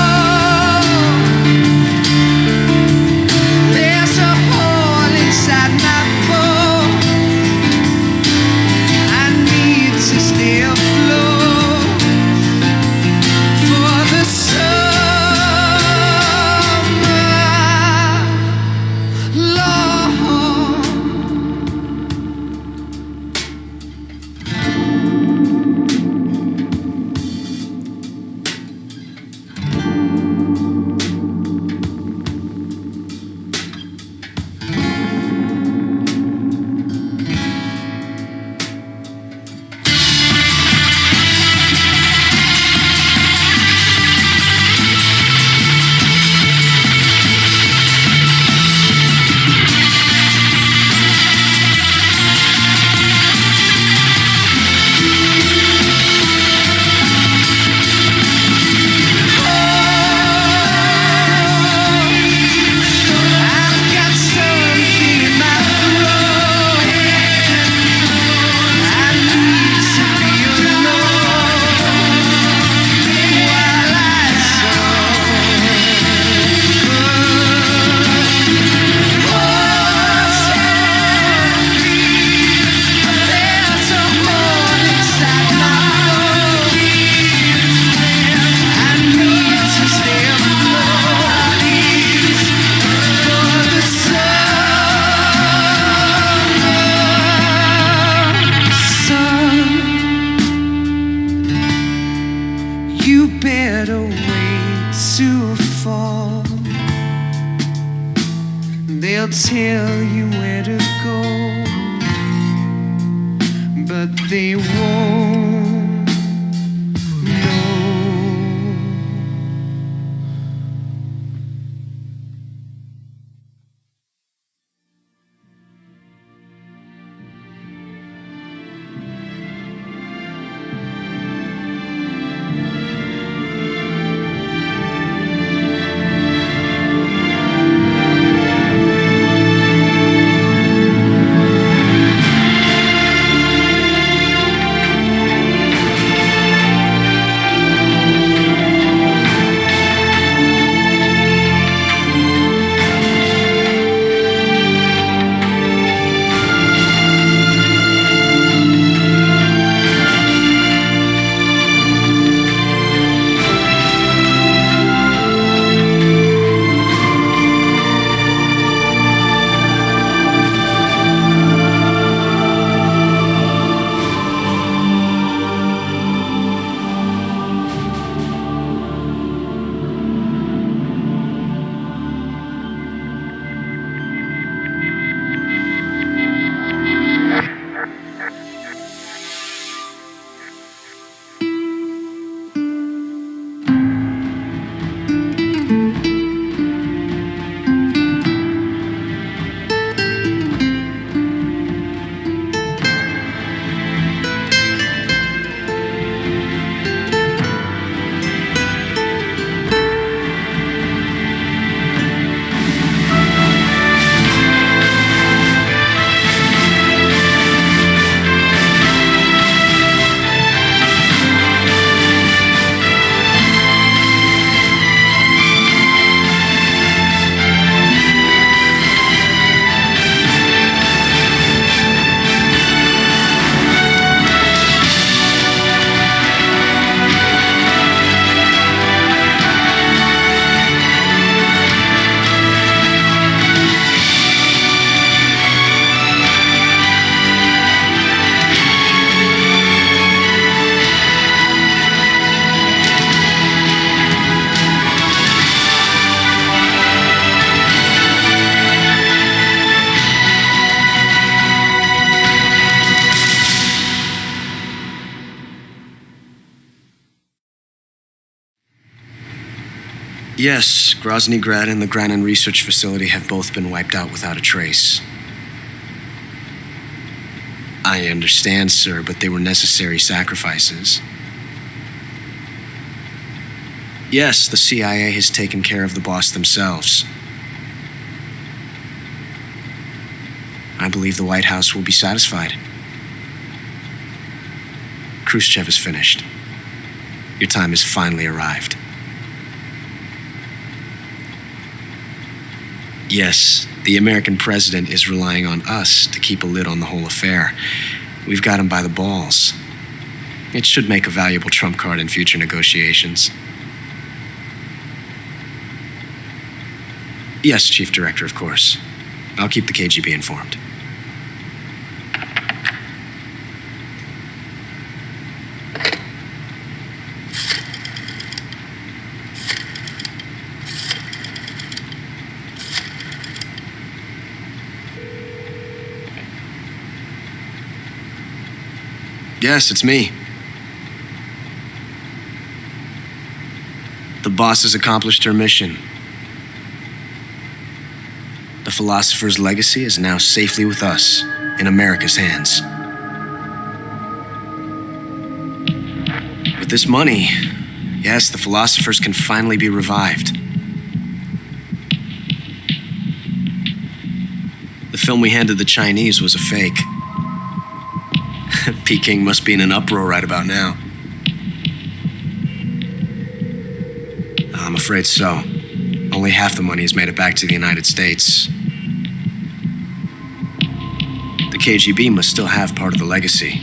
to fall. They'll tell you where to go, but they won't know. Yes, Grozny Grad and the Granin Research Facility have both been wiped out without a trace. I understand, sir, but they were necessary sacrifices. Yes, the CIA has taken care of the boss themselves. I believe the White House will be satisfied. Khrushchev is finished. Your time has finally arrived. Yes, the American president is relying on us to keep a lid on the whole affair. We've got him by the balls. It should make a valuable trump card in future negotiations. Yes, Chief Director, of course. I'll keep the KGB informed. Yes, it's me. The boss has accomplished her mission. The philosopher's legacy is now safely with us, in America's hands. With this money, yes, the philosophers can finally be revived. The film we handed the Chinese was a fake. Peking must be in an uproar right about now. I'm afraid so. Only half the money has made it back to the United States. The KGB must still have part of the legacy.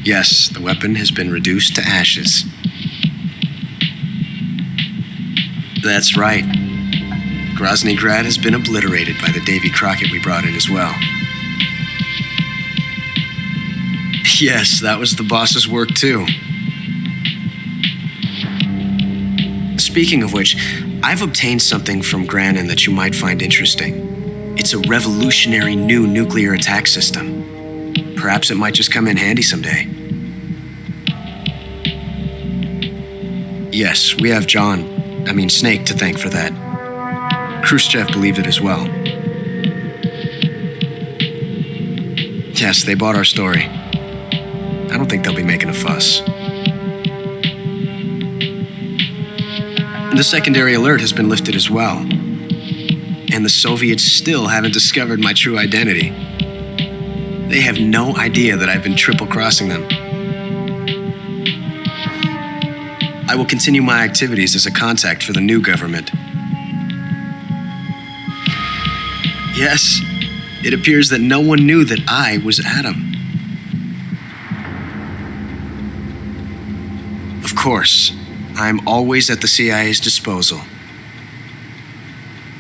Yes, the weapon has been reduced to ashes. That's right. Grozny Grad has been obliterated by the Davy Crockett we brought in as well. Yes, that was the boss's work too. Speaking of which, I've obtained something from Grannon that you might find interesting. It's a revolutionary new nuclear attack system. Perhaps it might just come in handy someday. Yes, we have Snake to thank for that. Khrushchev believed it as well. Yes, they bought our story. I don't think they'll be making a fuss. The secondary alert has been lifted as well. And the Soviets still haven't discovered my true identity. They have no idea that I've been triple-crossing them. I will continue my activities as a contact for the new government. Yes, it appears that no one knew that I was Adam. Of course, I'm always at the CIA's disposal,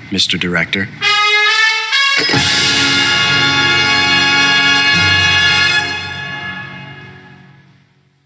Mr. Director.